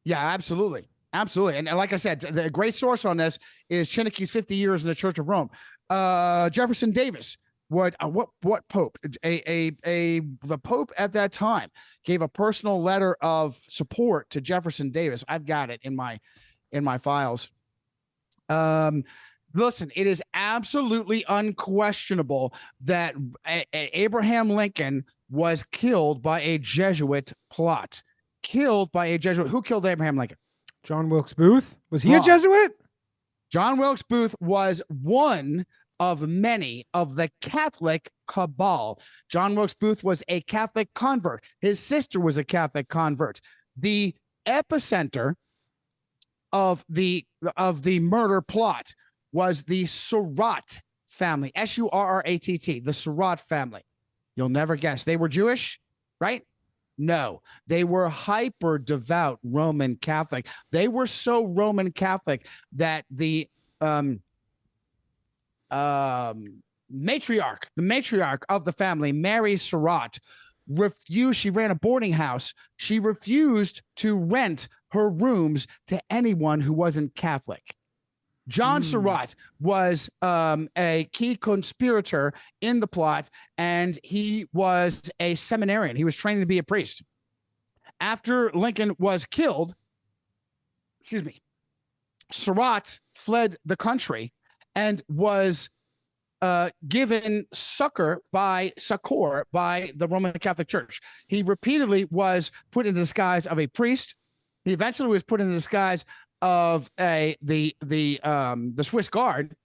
Yeah, absolutely. Absolutely. And like I said, the great source on this is Chinnicky's 50 years in the Church of Rome. Jefferson Davis, what Pope? The Pope at that time gave a personal letter of support to Jefferson Davis. I've got it in my files. Listen, it is absolutely unquestionable that Abraham Lincoln was killed by a Jesuit plot. Killed by a Jesuit. Who killed Abraham Lincoln? John Wilkes Booth? Was he a Jesuit? John Wilkes Booth was one of many of the Catholic cabal. John Wilkes Booth was a Catholic convert. His sister was a Catholic convert. The epicenter of the murder plot was the Surratt family, Surratt, the Surratt family. You'll never guess. They were Jewish, right? No, they were hyper devout Roman Catholic. They were so Roman Catholic that the matriarch of the family, Mary Surratt, refused. She ran a boarding house. She refused to rent her rooms to anyone who wasn't Catholic. John Surratt was a key conspirator in the plot, and he was a seminarian. He was training to be a priest. After Lincoln was killed, Surratt fled the country and was given succor by the Roman Catholic Church. He repeatedly was put in the disguise of a priest. He eventually was put in the disguise of the Swiss Guard,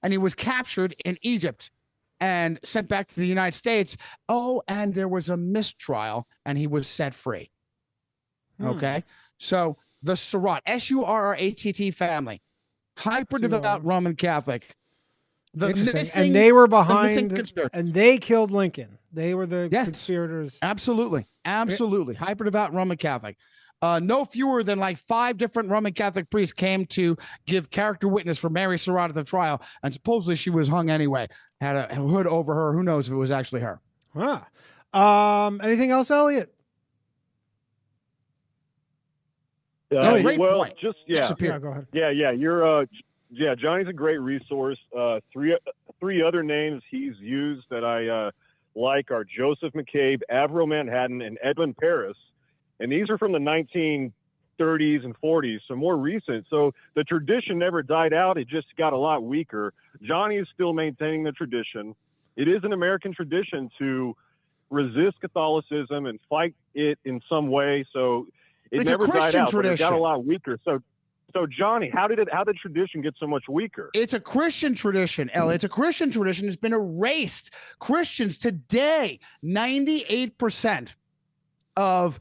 and he was captured in Egypt and sent back to the United States. Oh, and there was a mistrial, and he was set free. Okay, so the Surratt, S-U-R-R-A-T-T family, hyper devout Roman Catholic. And they were behind, and they killed Lincoln. They were the conspirators. Absolutely. Hyper devout Roman Catholic. No fewer than like 5 different Roman Catholic priests came to give character witness for Mary Surratt at the trial, and supposedly she was hung anyway. Had a hood over her. Who knows if it was actually her? Anything else, Elliot? Great well, point. just Yeah, go ahead. Yeah, Johnny's a great resource. Three other names he's used that I like are Joseph McCabe, Averill Manhattan, and Edwin Paris. And these are from the 1930s and 40s, so more recent. So the tradition never died out. It just got a lot weaker. Johnny is still maintaining the tradition. It is an American tradition to resist Catholicism and fight it in some way. So it's never died out, but it got a lot weaker. So Johnny, how did tradition get so much weaker? It's a Christian tradition, Elliot. It's a Christian tradition. It's been erased. Christians today, 98% of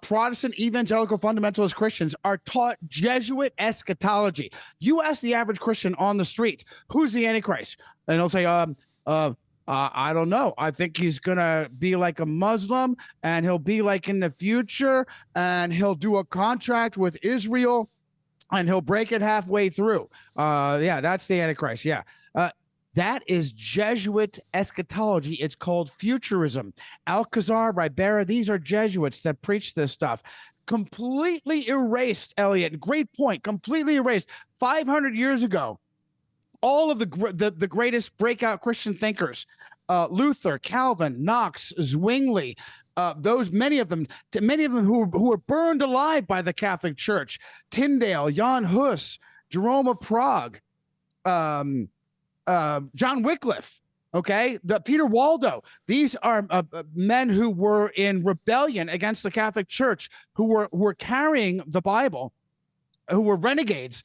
Protestant evangelical fundamentalist Christians are taught Jesuit eschatology. You ask the average Christian on the street, who's the Antichrist? And he'll say, I don't know. I think he's going to be like a Muslim, and he'll be like in the future, and he'll do a contract with Israel, and he'll break it halfway through. That's the Antichrist. Yeah. That is Jesuit eschatology. It's called futurism. Alcazar, Ribera, these are Jesuits that preach this stuff. Completely erased, Elliot. Great point. Completely erased. 500 years ago, all of the greatest breakout Christian thinkers, Luther, Calvin, Knox, Zwingli, many of them who were burned alive by the Catholic Church, Tyndale, Jan Hus, Jerome of Prague, John Wycliffe, Peter Waldo. These are men who were in rebellion against the Catholic Church, who were carrying the Bible, who were renegades,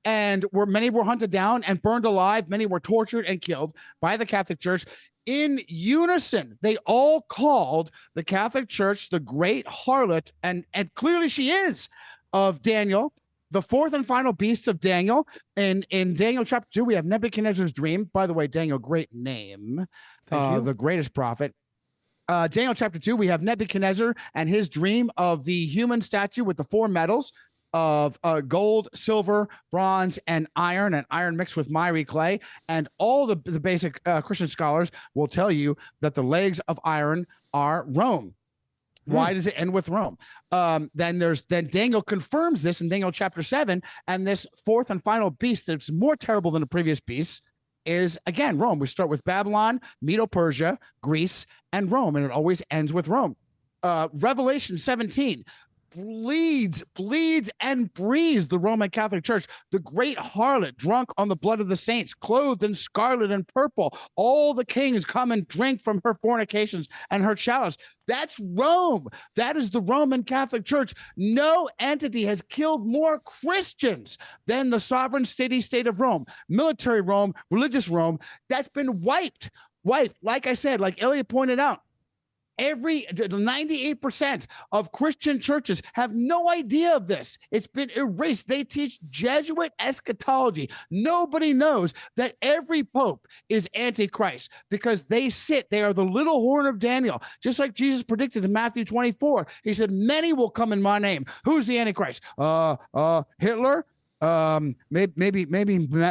and many were hunted down and burned alive. Many were tortured and killed by the Catholic Church. In unison, they all called the Catholic Church the great harlot, and clearly she is, of Daniel, the fourth and final beast of Daniel. In Daniel chapter 2, we have Nebuchadnezzar's dream. By the way, Daniel, great name. The greatest prophet. Daniel chapter 2, we have Nebuchadnezzar and his dream of the human statue with the 4 metals of gold, silver, bronze, and iron mixed with miry clay. And all the basic Christian scholars will tell you that the legs of iron are Rome. Why does it end with Rome? Then Daniel confirms this in Daniel chapter 7, and this fourth and final beast that's more terrible than the previous beasts is, again, Rome. We start with Babylon, Medo-Persia, Greece, and Rome, and it always ends with Rome. Revelation 17 bleeds and breathes the Roman Catholic Church, the great harlot, drunk on the blood of the saints, clothed in scarlet and purple. All the kings come and drink from her fornications and her chalice. That's Rome. That is the Roman Catholic Church. No entity has killed more Christians than the sovereign state of Rome. Military Rome, religious Rome, that's been wiped. Like I said, like Elliot pointed out, 98% of Christian churches have no idea of this. It's been erased. They teach Jesuit eschatology. Nobody knows that every pope is Antichrist because they are the little horn of Daniel. Just like Jesus predicted in Matthew 24. He said, many will come in my name. Who's the Antichrist? Hitler? Maybe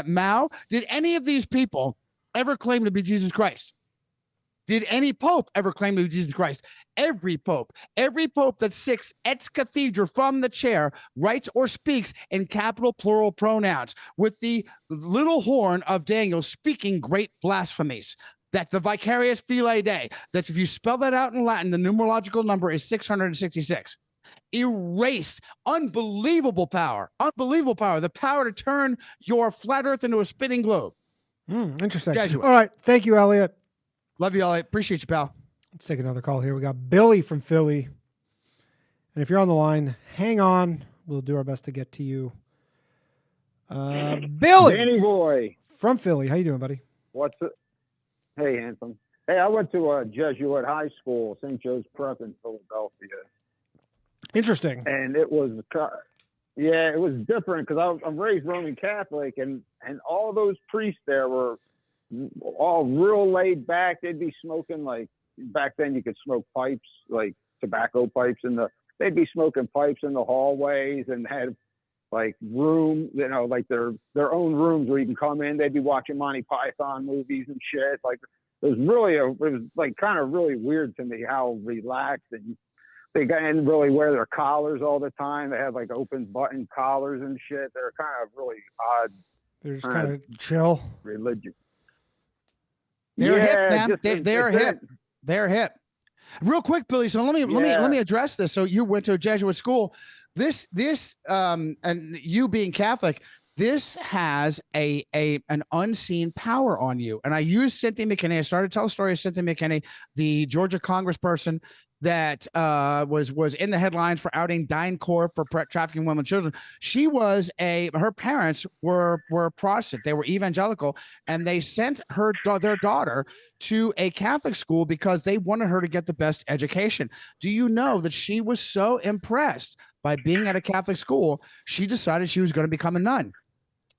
Mao? Did any of these people ever claim to be Jesus Christ? Did any pope ever claim to be Jesus Christ? Every pope that sits ex cathedra from the chair writes or speaks in capital plural pronouns with the little horn of Daniel speaking great blasphemies. That the vicarious filii Dei, that if you spell that out in Latin, the numerological number is 666. Erased. Unbelievable power. Unbelievable power. The power to turn your flat earth into a spinning globe. Interesting. Jesuits. All right. Thank you, Elliot. Love you, Elliot. Appreciate you, pal. Let's take another call here. We got Billy from Philly. And if you're on the line, hang on. We'll do our best to get to you. Billy. Danny boy. From Philly. How you doing, buddy? What's it? Hey, handsome. Hey, I went to a Jesuit high school, St. Joe's Prep in Philadelphia. Interesting. And it was, yeah, it was different because I'm raised Roman Catholic, and all those priests there were all real laid back. They'd be smoking, like, back then you could smoke pipes, like tobacco pipes they'd be smoking pipes in the hallways and had like room, like their own rooms where you can come in. They'd be watching Monty Python movies and shit. Like it was like kind of really weird to me how relaxed, and they didn't really wear their collars all the time. They had like open button collars and shit. They're kind of really odd. They're just kind of chill. Religion. They're hip, man. Just, they're hip. They're hip. Real quick, Billy. So let me address this. So you went to a Jesuit school. This and you being Catholic, this has an unseen power on you. And I used Cynthia McKinney. I started to tell a story of Cynthia McKinney, the Georgia congressperson that was in the headlines for outing DynCorp for trafficking women and children. She was her parents were Protestant. They were evangelical, and they sent their daughter to a Catholic school because they wanted her to get the best education. Do you know that she was so impressed by being at a Catholic school, she decided she was going to become a nun?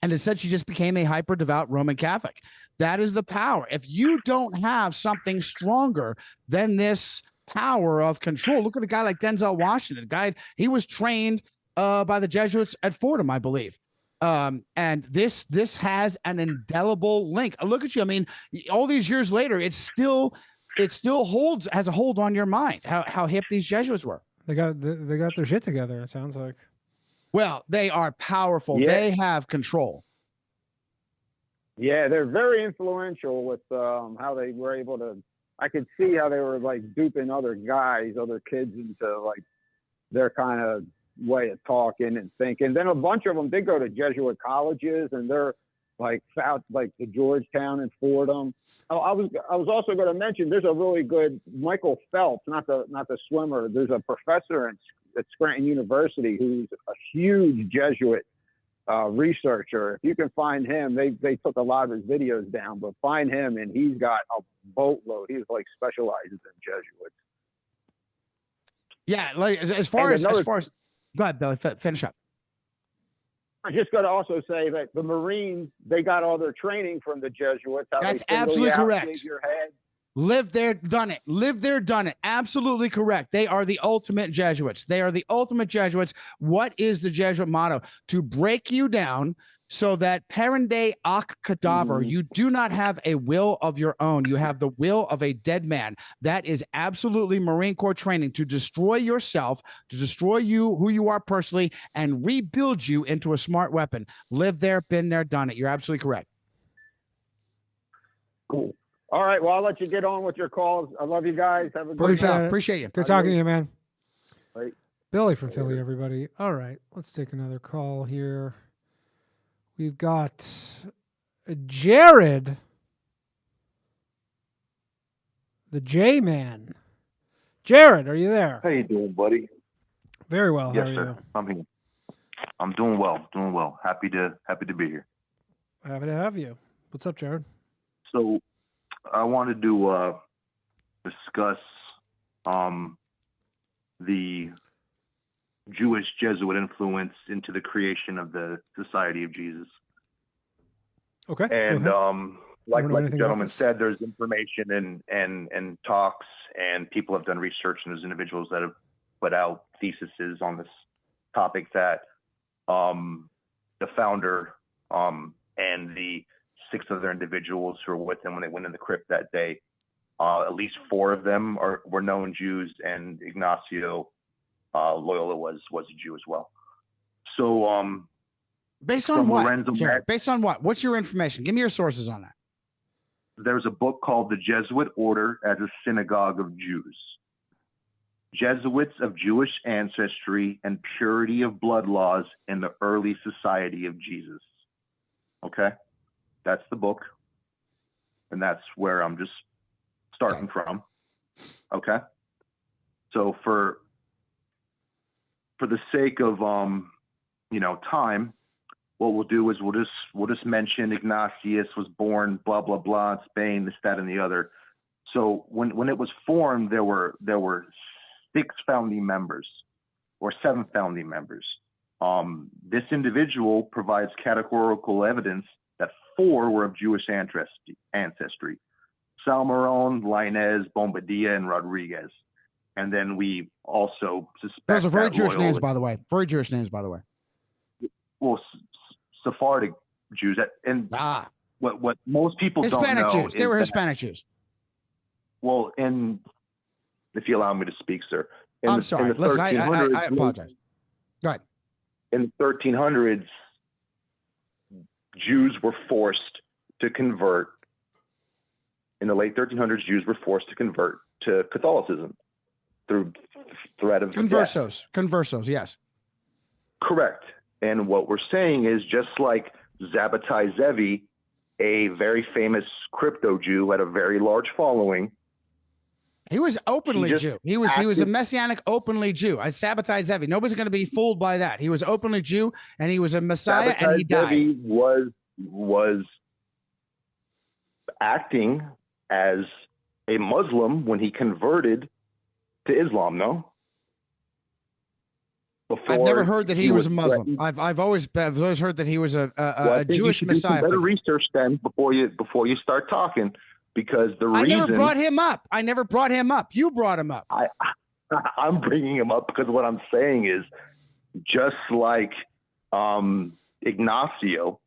And instead, she just became a hyper devout Roman Catholic. That is the power. If you don't have something stronger than this power of control, look at a guy like Denzel Washington. He was trained by the Jesuits at Fordham, I believe. And this has an indelible link. Look at you. I mean, all these years later, it still has a hold on your mind. How hip these Jesuits were. They got their shit together. It sounds like. Well, they are powerful. Yeah. They have control. Yeah, they're very influential with how they were able to. I could see how they were like duping other kids into like their kind of way of talking and thinking. Then a bunch of them did go to Jesuit colleges, and they're like out like the Georgetown and Fordham. Oh, I was also going to mention there's a really good Michael Phelps, not the swimmer. There's a professor at Scranton University who's a huge Jesuit researcher. If you can find him, they took a lot of his videos down, but find him, and he's got a boatload. He's like specializes in Jesuits. Yeah, like as far as go ahead, Billy, finish up. I'm just going to also say that the Marines, they got all their training from the Jesuits. That's absolutely correct. Your head. Live there, done it. Live there, done it. Absolutely correct. They are the ultimate Jesuits. They are the ultimate Jesuits. What is the Jesuit motto? To break you down so that perende ac cadaver, you do not have a will of your own. You have the will of a dead man. That is absolutely Marine Corps training, to destroy yourself, to destroy you, who you are personally, and rebuild you into a smart weapon. Live there, been there, done it. You're absolutely correct. Cool. All right. Well, I'll let you get on with your calls. I love you guys. Have a good night. Appreciate you. Good talking to you, man. Right. Billy from Philly, everybody. All right. Let's take another call here. We've got Jared, the J-Man. Jared, are you there? How you doing, buddy? Very well. Yes, How are sir. you? I'm here. I'm doing well. Doing well. Happy to be here. Happy to have you. What's up, Jared? So, I wanted to discuss the Jewish Jesuit influence into the creation of the Society of Jesus. Okay. And like the gentleman said, there's information and talks, and people have done research, and there's individuals that have put out theses on this topic that the founder and the 6 other individuals who were with him when they went in the crypt that day, at least 4 of them were known Jews, and Ignatius Loyola was a Jew as well. So, based on what? Jared, based on what? What's your information? Give me your sources on that. there's a book called The Jesuit Order as a Synagogue of Jews. Jesuits of Jewish ancestry and purity of blood laws in the early society of Jesus. Okay? That's the book. And that's where I'm just starting from. Okay? So for the sake of time, what we'll do is we'll just mention Ignatius was born blah blah blah in Spain, this, that, and the other. So when it was formed, there were 6 founding members or 7 founding members. This individual provides categorical evidence that 4 were of Jewish ancestry: Salmeron, Lainez, Bombardier, and Rodriguez. And then we also suspect those are very Jewish Loyola, names, by the way. Very Jewish names, by the way. Well, Sephardic Jews, and what most people Hispanic don't know Jews. They were Hispanic Jews. Well, if you allow me to speak, sir. I'm sorry. Listen, I apologize. Go ahead. In the 1300s, Jews were forced to convert. In the late 1300s, Jews were forced to convert to Catholicism through threat of Conversos. Death. Conversos, yes. Correct. And what we're saying is, just like Zabbatai Zevi, a very famous crypto Jew, had a very large following. He was openly Jew. He was a messianic openly Jew. I Sabbatai Zevi. Nobody's going to be fooled by that. He was openly Jew, and he was a Messiah, Sabbatai and he died. Zevi was acting as a Muslim when he converted to Islam. No. I've never heard that he was a Muslim. I've always heard that he was a Jewish Messiah. Do some better research then before you start talking, because I never brought him up. I never brought him up. You brought him up. I'm bringing him up because what I'm saying is, just like Ignacio.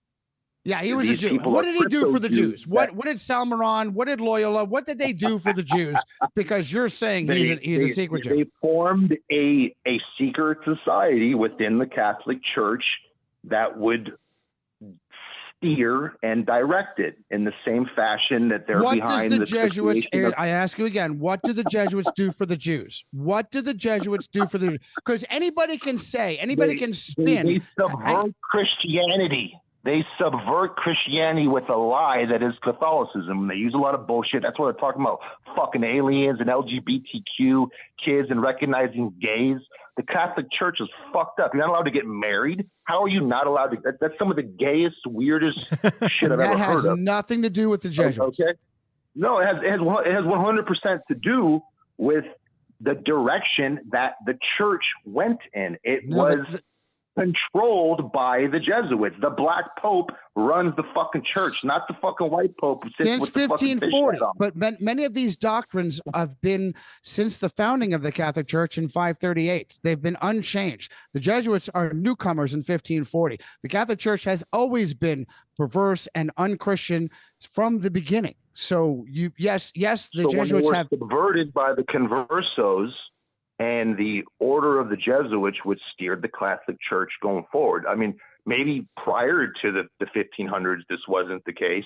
Yeah, he was a Jew. What did he do for the Jews? What did Salmeron? What did Loyola? What did they do for the Jews? Because you're saying he's a secret Jew. They formed a secret society within the Catholic Church that would steer and direct it in the same fashion that they're behind the Jesuits. I ask you again, what do the Jesuits do for the Jews? What do the Jesuits do for the? Because anybody can say, anybody can spin. They subvert Christianity. They subvert Christianity with a lie that is Catholicism. They use a lot of bullshit. That's what they're talking about. Fucking aliens and LGBTQ kids and recognizing gays. The Catholic Church is fucked up. You're not allowed to get married. How are you not allowed to? That's some of the gayest, weirdest shit I've ever heard of. That has nothing to do with the Jesuits. Okay. No, it has 100% to do with the direction that the church went in. It was controlled by the Jesuits. The Black Pope runs the fucking church, not the fucking white Pope. Since 1540. But many of these doctrines have been since the founding of the Catholic Church in 538. They've been unchanged. The Jesuits are newcomers in 1540. The Catholic Church has always been perverse and unchristian from the beginning. So yes, the Jesuits have subverted by the Conversos and the order of the Jesuits, which steered the Catholic Church going forward. I mean, maybe prior to the 1500s, this wasn't the case.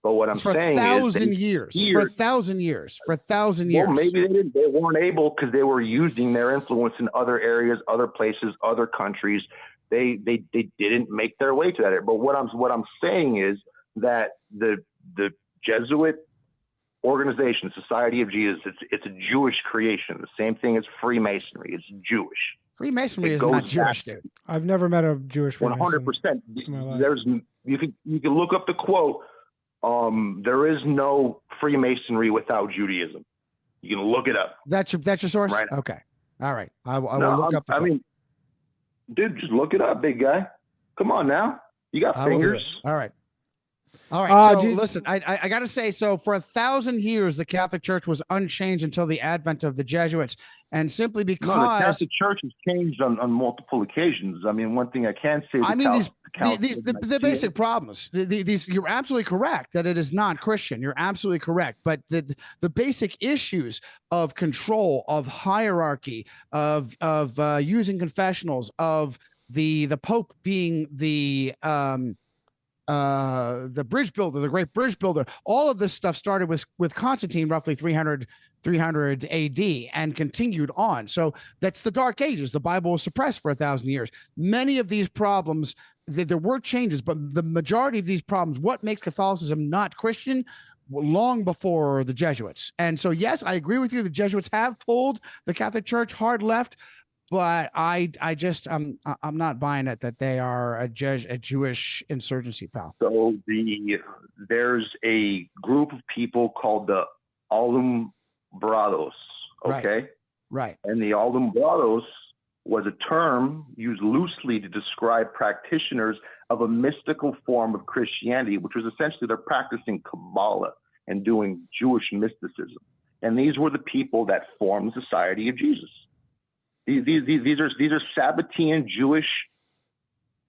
But what I'm saying is, for 1,000 years. Well, maybe they weren't able because they were using their influence in other areas, other places, other countries. They didn't make their way to that area. But what I'm saying is that the Jesuit organization, Society of Jesus, it's a Jewish creation. The same thing as Freemasonry. It's Jewish. Freemasonry is not Jewish, dude. I've never met a Jewish Freemason. 100%. There's you can look up the quote. There is no Freemasonry without Judaism. You can look it up. That's your source? Right. Okay. All right. I will look up. I mean, dude, just look it up, big guy. Come on now. You got fingers. All right. All right. So listen, I got to say, so for 1,000 years, the Catholic Church was unchanged until the advent of the Jesuits. And simply because the Catholic Church has changed on multiple occasions. I mean, one thing I can say, the basic problems, you're absolutely correct that it is not Christian. You're absolutely correct. But the basic issues of control, of hierarchy, of using confessionals, of the Pope being the the bridge builder, the great bridge builder. All of this stuff started with Constantine, roughly 300 AD, and continued on. So that's the Dark Ages. The Bible was suppressed for 1,000 years. Many of these problems, there were changes, but the majority of these problems, what makes Catholicism not Christian, long before the Jesuits. And so, yes, I agree with you. The Jesuits have pulled the Catholic Church hard left, but I'm not buying it that they are a Jewish insurgency, pal. So there's a group of people called the Alumbrados, okay? Right. And the Alumbrados was a term used loosely to describe practitioners of a mystical form of Christianity, which was essentially they're practicing Kabbalah and doing Jewish mysticism. And these were the people that formed the Society of Jesus. These are Sabbatean Jewish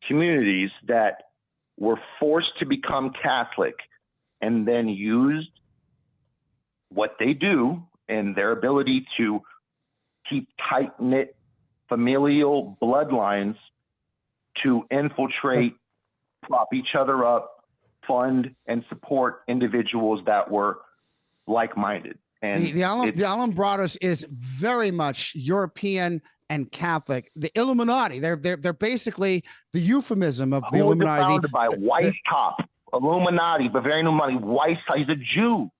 communities that were forced to become Catholic and then used what they do and their ability to keep tight-knit familial bloodlines to infiltrate, prop each other up, fund, and support individuals that were like-minded. And the Alumbrados is very much European and Catholic. The Illuminati, they're basically the euphemism of the Illuminati. Founded by Weishaupt, Illuminati, Bavarian Illuminati. Weishaupt, he's a Jew.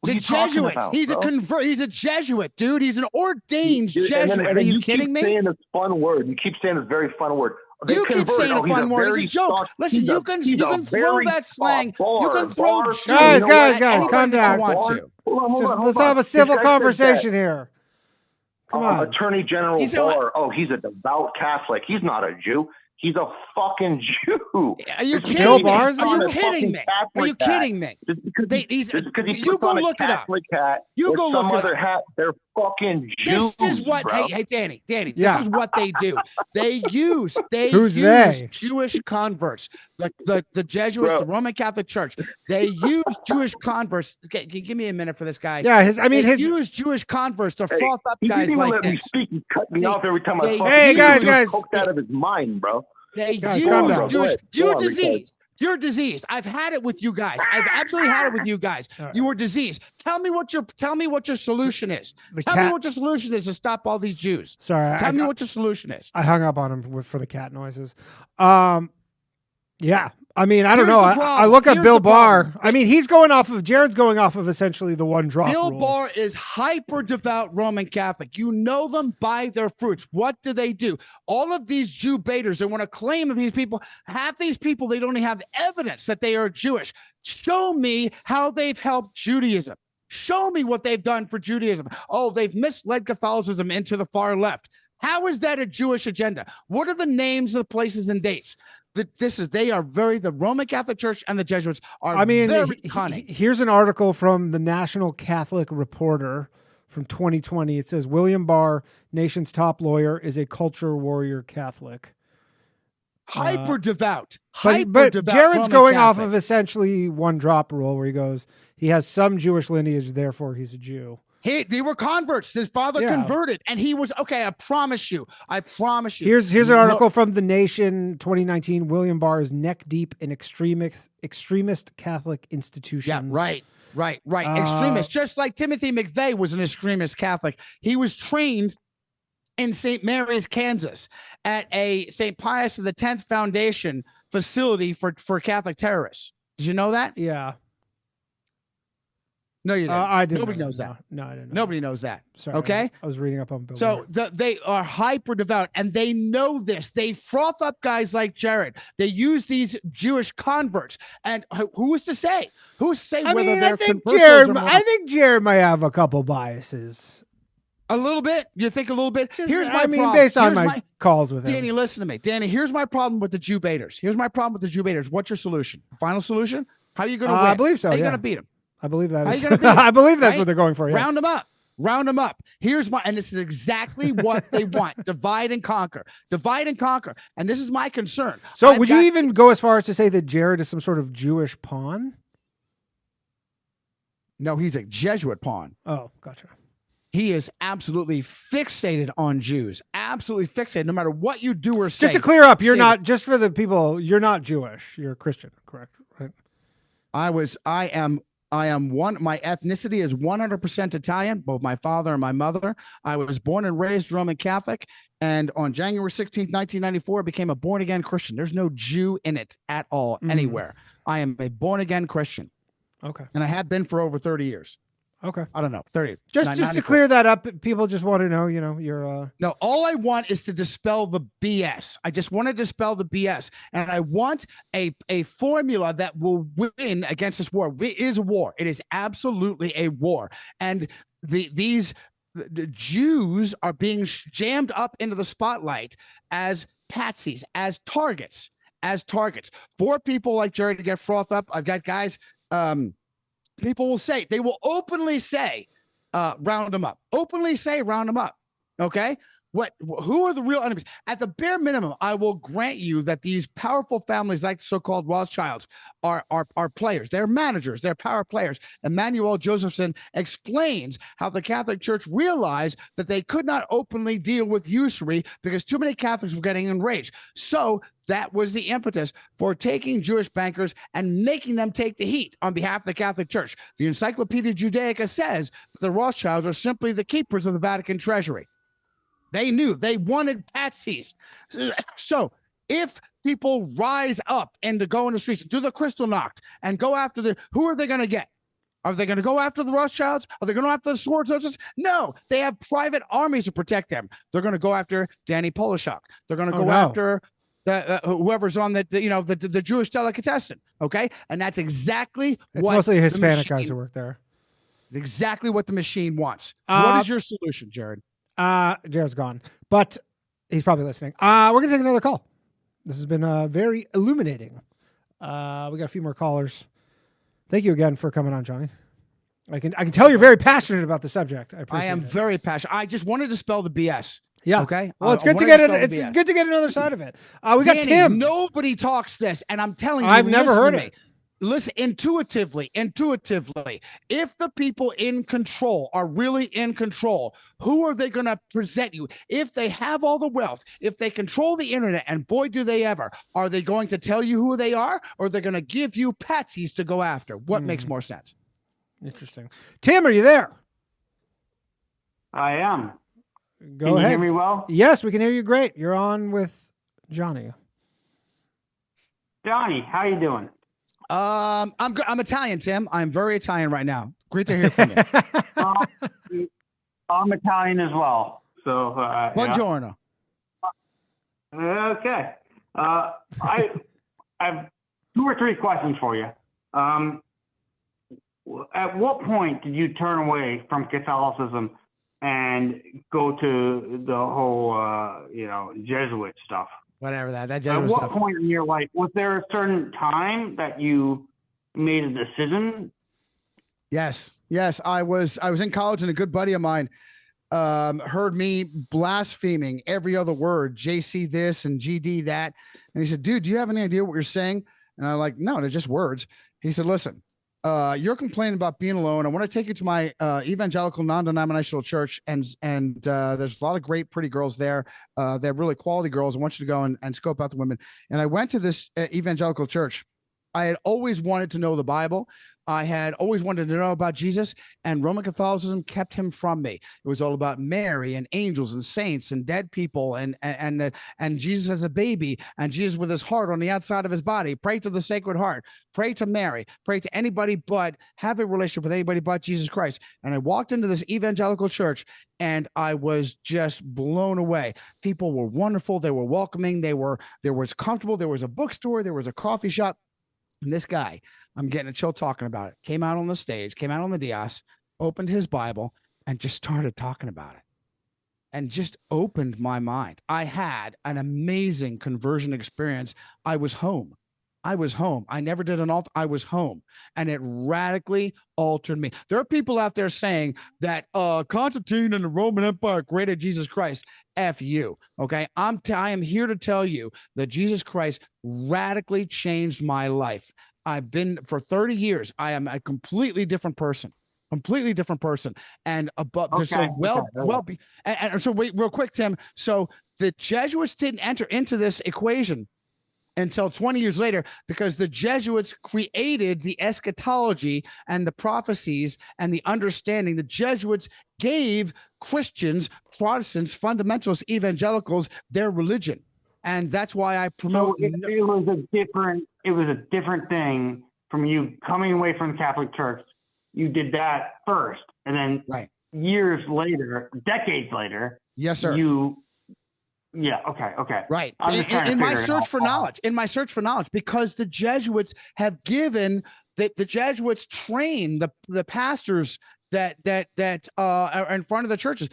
The Jesuit. He's a convert. He's a Jesuit, dude. He's an ordained Jesuit. Are you kidding me? You keep saying this fun word. You keep saying this very fun word. You keep saying a fun word. It's a joke. Listen, you can throw that slang. You can throw guys, calm down. Let's have a civil conversation here. Come on. Attorney General Barr. Oh, he's a devout Catholic. He's not a Jew. He's a fucking Jew. Are you kidding me? Are you kidding me? Are you kidding me? Because he you go look it up. You go look it up. Hat, they're fucking Jews. This is what. Bro. Hey, Danny. This is what they do. They use. Who's they? Jewish converts. The Jesuits, the Roman Catholic Church. They use Jewish converts. Okay, give me a minute for this guy. Yeah, they use Jewish converts to froth up guys like let this. Me speak. He cut me off every time I. Hey, guys. Poked out of his mind, bro. They use Jewish. You're diseased. You're diseased. I've had it with you guys. I've absolutely had it with you guys. You were diseased. Tell me what your solution is. Tell me what your solution is to stop all these Jews. Sorry. Tell me what your solution is. I hung up on him for the cat noises. Yeah. I mean, I don't know. I look at Bill Barr. I mean, Jared's going off of essentially the one drop Bill rule. Barr is hyper devout Roman Catholic. You know them by their fruits. What do? All of these Jew baiters that want to claim that these people, half these people, they don't even have evidence that they are Jewish. Show me how they've helped Judaism. Show me what they've done for Judaism. Oh, they've misled Catholicism into the far left. How is that a Jewish agenda? What are the names of the places and dates? The Roman Catholic Church and the Jesuits are very cunning. Here's an article from the National Catholic Reporter from 2020. It says, William Barr, nation's top lawyer, is a culture warrior Catholic. Hyper devout. But Jared's going off of essentially one drop rule where he goes, he has some Jewish lineage, therefore he's a Jew. They were converts. His father converted, and he was okay. I promise you. Here's an article from The Nation, 2019. William Barr is neck deep in extremist Catholic institutions. Yeah, right. Extremist, just like Timothy McVeigh was an extremist Catholic. He was trained in St. Mary's, Kansas, at a St. Pius X Foundation facility for Catholic terrorists. Did you know that? Yeah. No, you didn't. I didn't. Nobody knows that. No, I didn't know. Nobody knows that. Sorry, okay? I was reading up on Bill. So they are hyper devout, and they know this. They froth up guys like Jared. They use these Jewish converts. And who is to say? Who's to say whether they're I think Jared might have a couple biases. A little bit? You think a little bit? Here's my problem. Based on my calls with him. Danny, listen to me. Danny, here's my problem with the Jew baiters. What's your solution? Final solution? How are you going to win? I believe so. How are you going to beat them? I believe that is. I believe that's what they're going for. Yes. Round them up. And this is exactly what they want. Divide and conquer. And this is my concern. So would you even go as far as to say that Jared is some sort of Jewish pawn? No, he's a Jesuit pawn. Oh, gotcha. He is absolutely fixated on Jews. Absolutely fixated, no matter what you do or say. Just to clear up, you're not, just for the people, you're not Jewish. You're a Christian, correct? I am my ethnicity is 100% Italian, both my father and my mother. I was born and raised Roman Catholic. And on January 16th, 1994, I became a born again Christian. There's no Jew in it at all, anywhere. I am a born again Christian. Okay. And I have been for over 30 years. Okay. I don't know, 30. Just to clear that up, people just want to know, you're No, all I want is to dispel the BS. I just want to dispel the BS. And I want a formula that will win against this war. It is a war. It is absolutely a war. And the Jews are being jammed up into the spotlight as patsies, as targets. For people like Jerry to get frothed up. I've got guys, people will say, they will openly say, round them up. Openly say, round them up. Okay? Who are the real enemies? At the bare minimum, I will grant you that these powerful families, like so-called Rothschilds, are players. They're managers. They're power players. Emmanuel Josephson explains how the Catholic Church realized that they could not openly deal with usury because too many Catholics were getting enraged. So that was the impetus for taking Jewish bankers and making them take the heat on behalf of the Catholic Church. The Encyclopedia Judaica says that the Rothschilds are simply the keepers of the Vatican treasury. They knew they wanted patsies. So if people rise up and to go in the streets, do the crystal knock and go after who are they going to get? Are they going to go after the Rothschilds? Are they going to go after the sword soldiers? No, they have private armies to protect them. They're going to go after Danny Polishuk. They're going to go after whoever's on the Jewish delicatessen. Okay, and that's exactly it's what mostly Hispanic guys who work there. Exactly what the machine wants. What is your solution, Jared? Jared's gone, but he's probably listening. We're gonna take another call. This has been very illuminating. We got a few more callers. Thank you again for coming on, Johnny. I can tell you're very passionate about the subject. I am very passionate. I just wanted to dispel the BS. Yeah. Okay. Well, it's good to get it. It's good to get another side of it. We got Tim. Nobody talks this, and I'm telling you, I've never heard it. Listen, intuitively, if the people in control are really in control, who are they going to present you? If they have all the wealth, if they control the internet, and boy, do they ever, are they going to tell you who they are, or they're going to give you patsies to go after? What makes more sense? Interesting. Tim, are you there? I am. Go can ahead. You hear me well? Yes, we can hear you great. You're on with Johnny. Johnny, how you doing? I'm good. I'm Italian, Tim. I'm very Italian right now. Great to hear from you. I'm Italian as well. So, buongiorno. Okay. I have 2 or 3 questions for you. At what point did you turn away from Catholicism and go to the whole, Jesuit stuff? Whatever that Jesuit At what stuff. point in your life, was there a certain time that you made a decision? Yes. I was in college, and a good buddy of mine heard me blaspheming every other word, JC this and GD that. And he said, dude, do you have any idea what you're saying? And I'm like, no, they're just words. He said, listen, you're complaining about being alone. I want to take you to my evangelical non-denominational church, and there's a lot of great, pretty girls there. They're really quality girls. I want you to go and scope out the women. And I went to this evangelical church. I had always wanted to know the Bible. I had always wanted to know about Jesus, and Roman Catholicism kept him from me. It was all about Mary and angels and saints and dead people and Jesus as a baby, and Jesus with his heart on the outside of his body. Pray to the Sacred Heart. Pray to Mary. Pray to anybody but have a relationship with anybody but Jesus Christ. And I walked into this evangelical church, and I was just blown away. People were wonderful. They were welcoming. There was comfortable. There was a bookstore. There was a coffee shop. And this guy, I'm getting a chill talking about it, came out on the stage, came out on the dais, opened his Bible, and just started talking about it, and just opened my mind. I had an amazing conversion experience. I was home. I never did an altar. I was home, and it radically altered me. There are people out there saying that Constantine and the Roman Empire created Jesus Christ. F you. Okay. I am here to tell you that Jesus Christ radically changed my life. I've been for 30 years. I am a completely different person. And so wait, real quick, Tim. So the Jesuits didn't enter into this equation until 20 years later, because the Jesuits created the eschatology and the prophecies and the understanding. The Jesuits gave Christians, Protestants, fundamentalists, evangelicals their religion. And that's why I promote. So it was a different thing from you coming away from the Catholic Church. You did that first, and then years later, decades later, yes, sir. Okay. Right. In my search for knowledge, because the Jesuits have given the Jesuits train the pastors that are in front of the churches.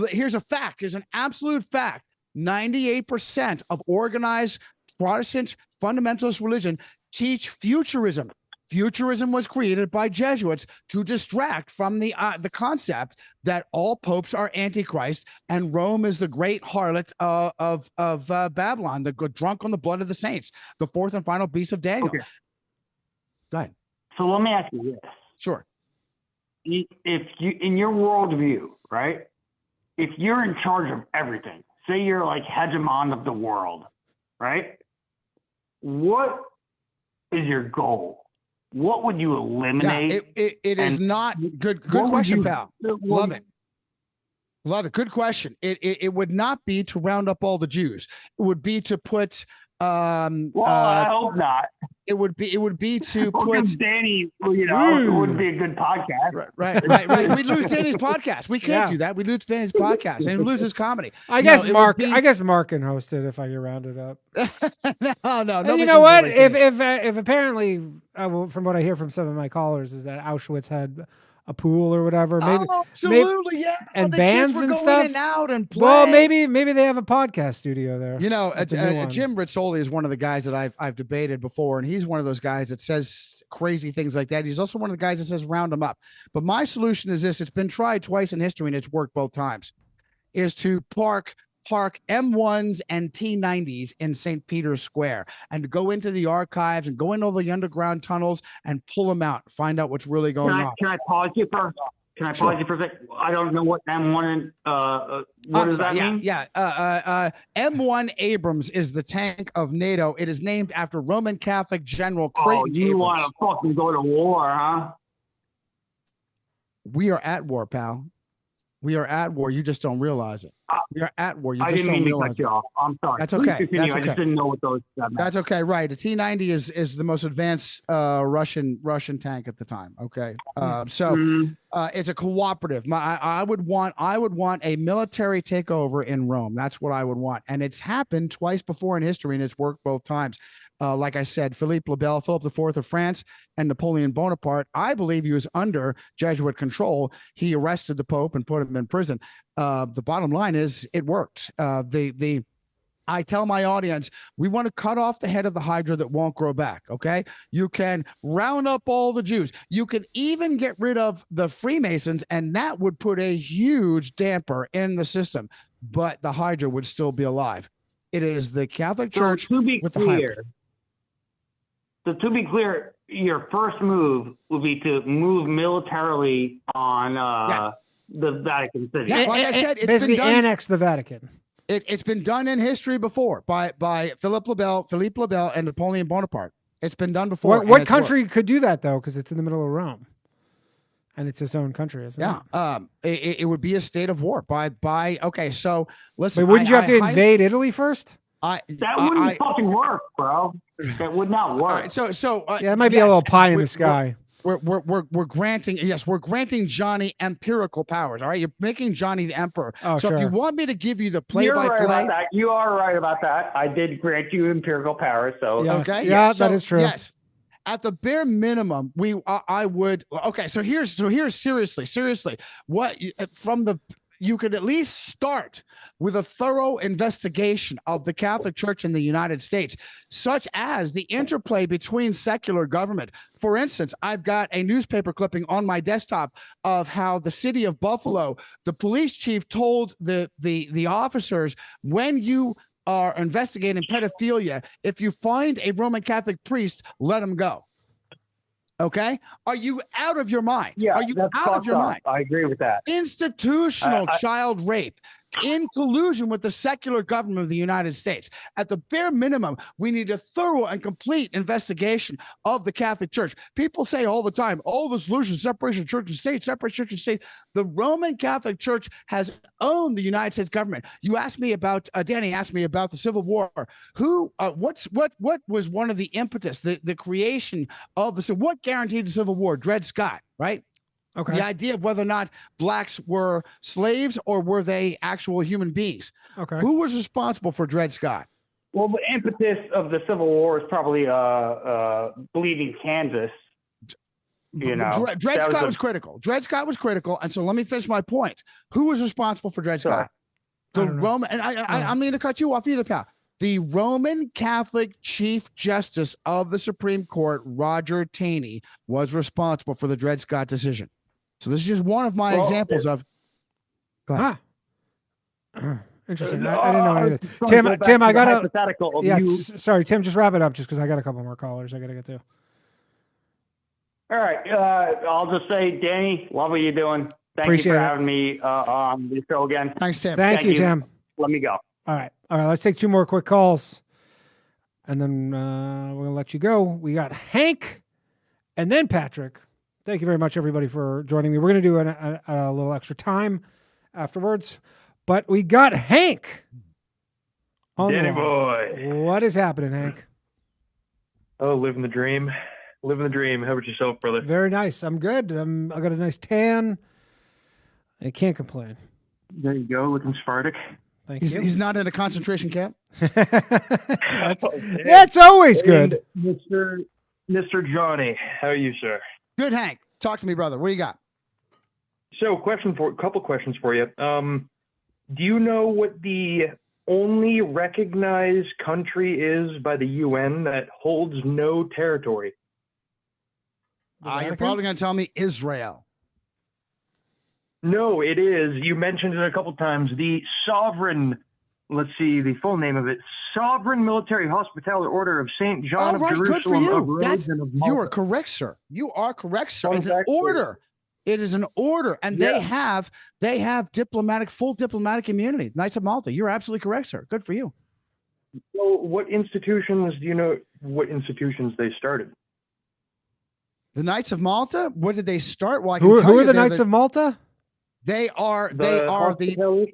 Here's a fact. Here's an absolute fact. 98% of organized Protestant fundamentalist religion teach futurism. Futurism was created by Jesuits to distract from the concept that all popes are Antichrist and Rome is the great harlot of Babylon, the drunk on the blood of the saints, the fourth and final beast of Daniel. Okay. Go ahead. So let me ask you this. Sure. If you, in your worldview, right, if you're in charge of everything, say you're like hegemon of the world, right? What is your goal? What would you eliminate? Yeah, it is not good. Good question, pal. Love it. Love it. Good question. It would not be to round up all the Jews. It would be to put. I hope not. It would be to put Danny. It wouldn't be a good podcast. Right. We lose Danny's podcast. We can't do that. We lose Danny's podcast and lose his comedy. I guess Mark can host it if I get rounded up. No. And you know what? If apparently, from what I hear from some of my callers, is that Auschwitz had a pool or whatever. Maybe, absolutely, yeah. And bands and stuff. In and out and play. Well, maybe they have a podcast studio there. Jim Rizzoli is one of the guys that I've debated before, and he's one of those guys that says crazy things like that. He's also one of the guys that says round them up. But my solution is this: it's been tried twice in history, and it's worked both times. Is to park M1s and T90s in St. Peter's Square and to go into the archives and go into all the underground tunnels and pull them out, find out what's really going on. Can I pause you for a second? I don't know what M1 what does that mean? Yeah. M1 Abrams is the tank of NATO. It is named after Roman Catholic General Creighton you Abrams. want to fucking go to war, huh? We are at war, pal. We are at war. You just don't realize it. We are at war. You just don't realize it. I didn't mean to cut you off. I'm sorry. That's okay. That's okay. I just didn't know what those. That's okay. Right. The T90 is the most advanced Russian tank at the time. Okay. It's a cooperative. I would want a military takeover in Rome. That's what I would want, and it's happened twice before in history, and it's worked both times. Like I said, Philippe le Bel, Philip IV of France, and Napoleon Bonaparte, I believe he was under Jesuit control. He arrested the Pope and put him in prison. The bottom line is it worked. I tell my audience, we want to cut off the head of the Hydra that won't grow back, okay? You can round up all the Jews. You can even get rid of the Freemasons, and that would put a huge damper in the system, but the Hydra would still be alive. It is the Catholic Church with the Hydra. So to be clear, your first move would be to move militarily on the Vatican City. Yeah, like I said, it's basically been done, annex the Vatican. It's been done in history before by Philippe le Bel, and Napoleon Bonaparte. It's been done before. What country could do that though? Because it's in the middle of Rome, and it's its own country, isn't it? It would be a state of war. Okay, so listen. Wait, wouldn't you have to invade Italy first? That wouldn't fucking work, bro. That would not work. Right, so it might be a little pie in the sky. We're granting Johnny empirical powers. All right, you're making Johnny the emperor. Oh, so sure. if you want me to give you the You're right play-by-play, about that. You are right about that. I did grant you empirical powers. So Yes. okay, Yeah, that is true. Yes, at the bare minimum, I would. Okay, so here's seriously, what from the. You could at least start with a thorough investigation of the Catholic Church in the United States, such as the interplay between secular government. For instance, I've got a newspaper clipping on my desktop of how the city of Buffalo, the police chief told the officers, when you are investigating pedophilia, if you find a Roman Catholic priest, let him go. Okay, are you out of your mind? Yeah, are you that's out of your up. mind? I agree with that. Institutional child rape. in collusion with the secular government of the United States. At the bare minimum, we need a thorough and complete investigation of the Catholic Church. People say all the time, oh, the solution is separation of church and state, separate church and state. The Roman Catholic Church has owned the United States government. You asked me about, Danny asked me about the Civil War. What was one of the impetus, the creation of what guaranteed the Civil War? Dred Scott, right? Okay. The idea of whether or not blacks were slaves or were they actual human beings. Okay. Who was responsible for Dred Scott? Well, the impetus of the Civil War is probably bleeding Kansas. You know, Dred Scott was critical. Dred Scott was critical, and so let me finish my point. Who was responsible for Dred Scott? The Roman, and I'm going to cut you off either, pal. The Roman Catholic Chief Justice of the Supreme Court, Roger Taney, was responsible for the Dred Scott decision. So this is just one of my examples of. Go ahead. Interesting. I didn't know any of this. Tim, I got to. Yeah, sorry, Tim. Just wrap it up, just because I got a couple more callers I got to get to. All right. I'll just say, Danny, love what you're doing. Thank you for having me on the show again. Thanks, Tim. Thank you, Tim. Let me go. All right. Let's take 2 more quick calls, and then we're gonna let you go. We got Hank, and then Patrick. Thank you very much, everybody, for joining me. We're gonna do a little extra time afterwards, but we got Hank. Danny boy, what is happening, Hank? Oh, living the dream. Living the dream. How about yourself, brother? Very nice. I'm good. I got a nice tan. I can't complain. There you go, looking Spartic. Thank you. He's not in a concentration camp. That's always good. And Mr. Johnny, how are you, sir? Good, Hank. Talk to me, brother. What do you got? So, couple questions for you. Do you know what the only recognized country is by the UN that holds no territory? You're probably going to tell me Israel. No, it is. You mentioned it a couple times. The sovereign, let's see, the full name of it, Sovereign Military Hospitaller Order of St. John of Jerusalem. Good for you. Of Rhodes and of Malta. You are correct, sir. You are correct, sir. It's an order. It is an order, and they have full diplomatic immunity. Knights of Malta. You're absolutely correct, sir. Good for you. So, what institutions do you know? What institutions they started? The Knights of Malta. What did they start? Well, who are the Knights of Malta? They are the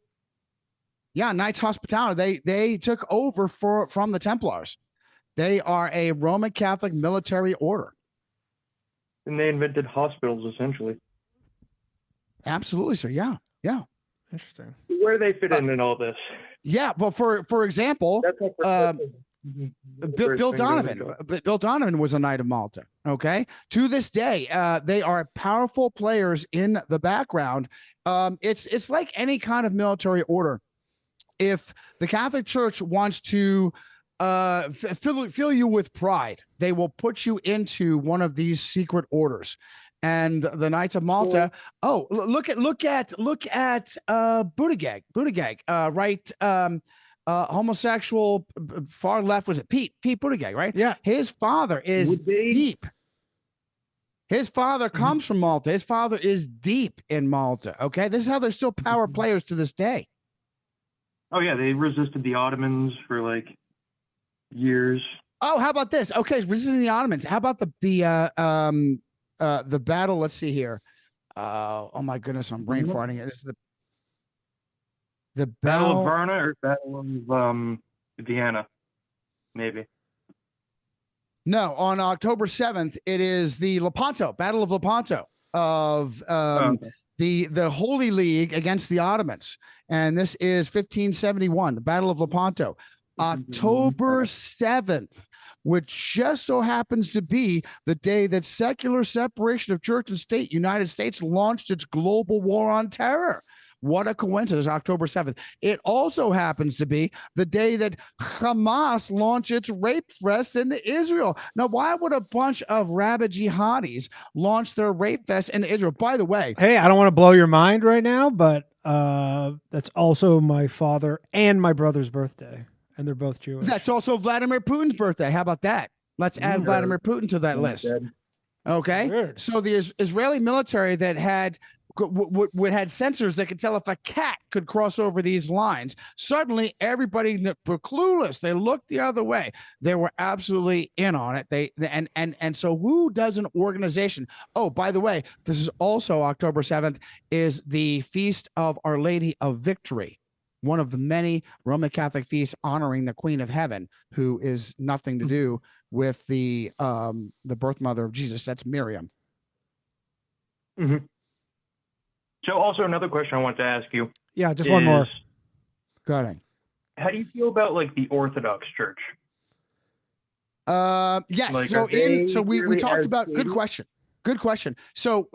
Knights Hospitaller. They took over from the Templars. They are a Roman Catholic military order. And they invented hospitals, essentially. Absolutely, sir. Yeah. Interesting. Where do they fit in all this? Yeah. Well, for example, Bill Donovan. Bill Donovan was a Knight of Malta. Okay. To this day, they are powerful players in the background. It's like any kind of military order. If the Catholic Church wants to fill you with pride, they will put you into one of these secret orders. And the Knights of Malta. Oh, look at Buttigieg, right? Homosexual, far left, was it Pete Buttigieg, right? Yeah. His father is deep. His father comes from Malta. His father is deep in Malta. Okay. This is how they're still power players to this day. Oh yeah. They resisted the Ottomans for like years. Oh, how about this? Okay. Resisting the Ottomans. How about the battle? Let's see here. Oh my goodness. I'm brain farting. It's the Battle of Varna or Battle of Vienna, maybe. No, on October 7th, it is the Lepanto, Battle of Lepanto of the Holy League against the Ottomans. And this is 1571, the Battle of Lepanto. October 7th, which just so happens to be the day that secular separation of church and state, United States, launched its global war on terror. What a coincidence, October 7th. It also happens to be the day that Hamas launched its rape fest in Israel. Now, why would a bunch of rabid jihadis launch their rape fest in Israel? By the way, hey, I don't want to blow your mind right now, but that's also my father and my brother's birthday, and they're both Jewish. That's also Vladimir Putin's birthday. How about that? Let's add Vladimir Putin to that list. Okay. Weird. So the Israeli military that had would had sensors that could tell if a cat could cross over these lines. Suddenly, everybody were clueless. They looked the other way. They were absolutely in on it. And so who does an organization? Oh, by the way, this is also October 7th is the Feast of Our Lady of Victory, one of the many Roman Catholic feasts honoring the Queen of Heaven, who is nothing to do with the birth mother of Jesus. That's Miriam. Mm-hmm. So also another question I want to ask you. Yeah, just one more. Go ahead. How do you feel about like the Orthodox Church? Yes. Like, So we really talked as about shady? Good question. So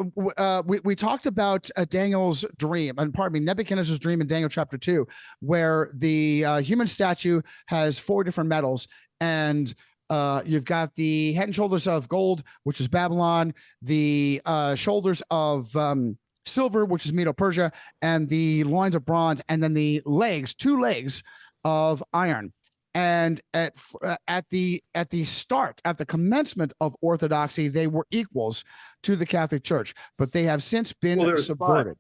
we talked about Daniel's dream, and pardon me, Nebuchadnezzar's dream in Daniel chapter 2, where the human statue has 4 different metals, and you've got the head and shoulders of gold, which is Babylon, the shoulders of silver, which is Medo-Persia, and the loins of bronze, and then the legs, 2 legs of iron. And at the commencement of Orthodoxy, they were equals to the Catholic Church, but they have since been subverted.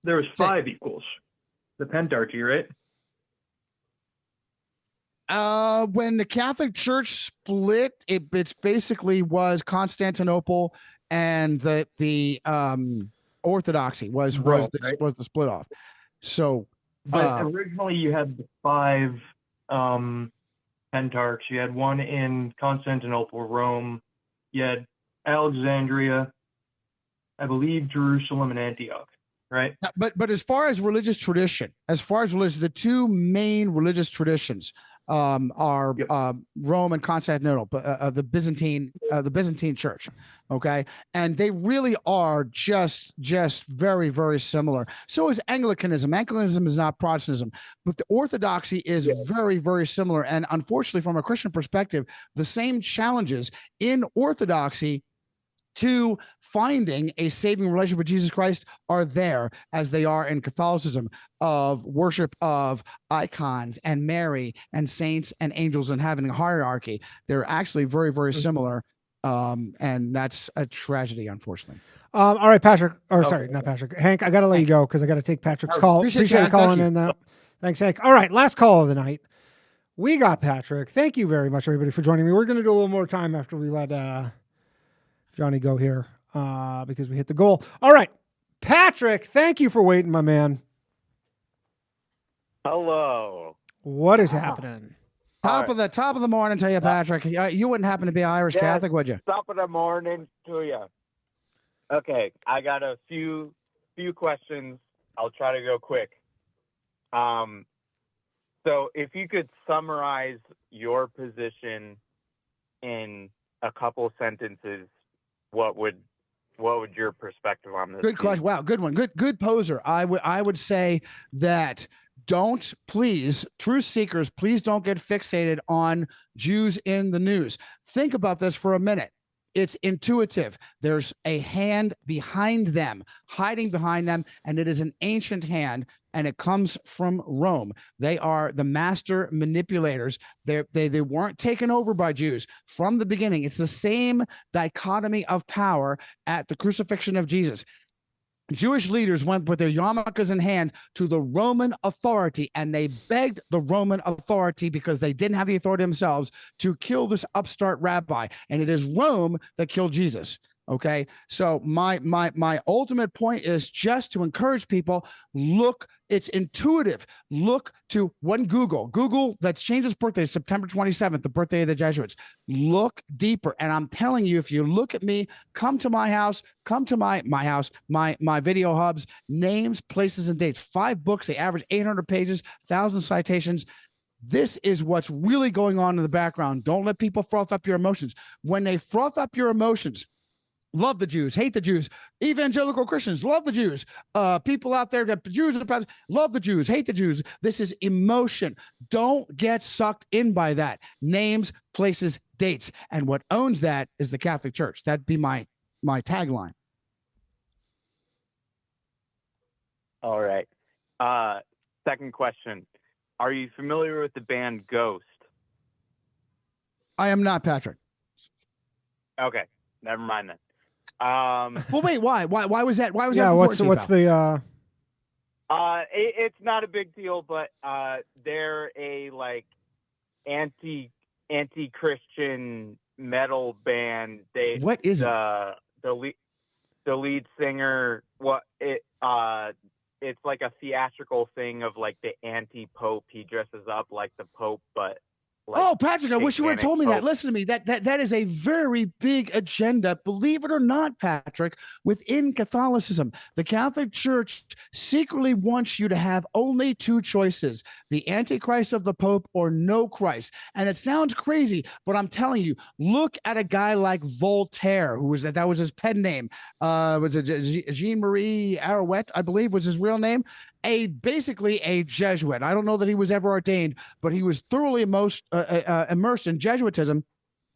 There was 5 equals. The Pentarchy, right? When the Catholic Church split, it's basically was Constantinople, and the Orthodoxy was Rome, right? the split off. So, but originally you had the 5 Pentarchs. You had one in Constantinople, Rome. You had Alexandria, I believe Jerusalem, and Antioch, right? But as far as religious tradition, the 2 main religious traditions are Rome and Constantinople, the Byzantine Church. Okay, and they really are just very, very similar. So is Anglicanism. Anglicanism is not Protestantism, but the Orthodoxy is very, very similar. And unfortunately, from a Christian perspective, the same challenges in Orthodoxy to finding a saving relationship with Jesus Christ are there as they are in Catholicism, of worship of icons and Mary and saints and angels and having a hierarchy. They're actually very, very similar. And that's a tragedy, unfortunately. All right, Patrick, or sorry, not Patrick. Hank, I got to let you go because I got to take Patrick's call. Appreciate you calling in. Thanks, Hank. All right, last call of the night. We got Patrick. Thank you very much, everybody, for joining me. We're going to do a little more time after we let Johnny go here because we hit the goal. All right, Patrick, thank you for waiting, my man. Hello. What is happening? Top of the morning to you, Patrick. You wouldn't happen to be Irish Catholic, would you? Top of the morning to you. Okay, I got a few questions. I'll try to go quick. So if you could summarize your position in a couple sentences, what would your perspective on this Good be? question. Wow, good one. Good poser. I would say that truth seekers, please don't get fixated on Jews in the news. Think about this for a minute. It's intuitive. There's a hand behind them, hiding behind them, and it is an ancient hand, and it comes from Rome. They are the master manipulators. They weren't taken over by Jews from the beginning. It's the same dichotomy of power at the crucifixion of Jesus. Jewish leaders went with their yarmulkes in hand to the Roman authority, and they begged the Roman authority, because they didn't have the authority themselves, to kill this upstart rabbi. And it is Rome that killed Jesus. Okay, so my ultimate point is just to encourage people. Look, it's intuitive. Look to Google that changes birthday, September 27th, the birthday of the Jesuits. Look deeper, and I'm telling you, if you look at me, come to my house, come to my house, my video hubs, names, places, and dates. 5 books. They average 800 pages, 1,000 citations. This is what's really going on in the background. Don't let people froth up your emotions. When they froth up your emotions, love the Jews, hate the Jews, evangelical Christians, love the Jews, people out there that Jews are love the Jews, hate the Jews. This is emotion. Don't get sucked in by that. Names, places, dates. And what owns that is the Catholic Church. That'd be my tagline. All right. Second question. Are you familiar with the band Ghost? I am not, Patrick. Okay. Never mind then. Well, wait, why? Why was that? Why was that? Yeah, important what's to you, the it's not a big deal, but they're a like anti-Christian metal band. What is the lead singer? It's like a theatrical thing of like the anti-pope. He dresses up like the pope, but oh, Patrick, I wish you would have told me that. Listen to me. That is a very big agenda, believe it or not, Patrick, within Catholicism. The Catholic Church secretly wants you to have only two choices, the Antichrist of the Pope or no Christ. And it sounds crazy, but I'm telling you, look at a guy like Voltaire, who was that was his pen name. Was it Jean-Marie Arouet, I believe was his real name? Basically a Jesuit. I don't know that he was ever ordained, but he was thoroughly immersed in Jesuitism.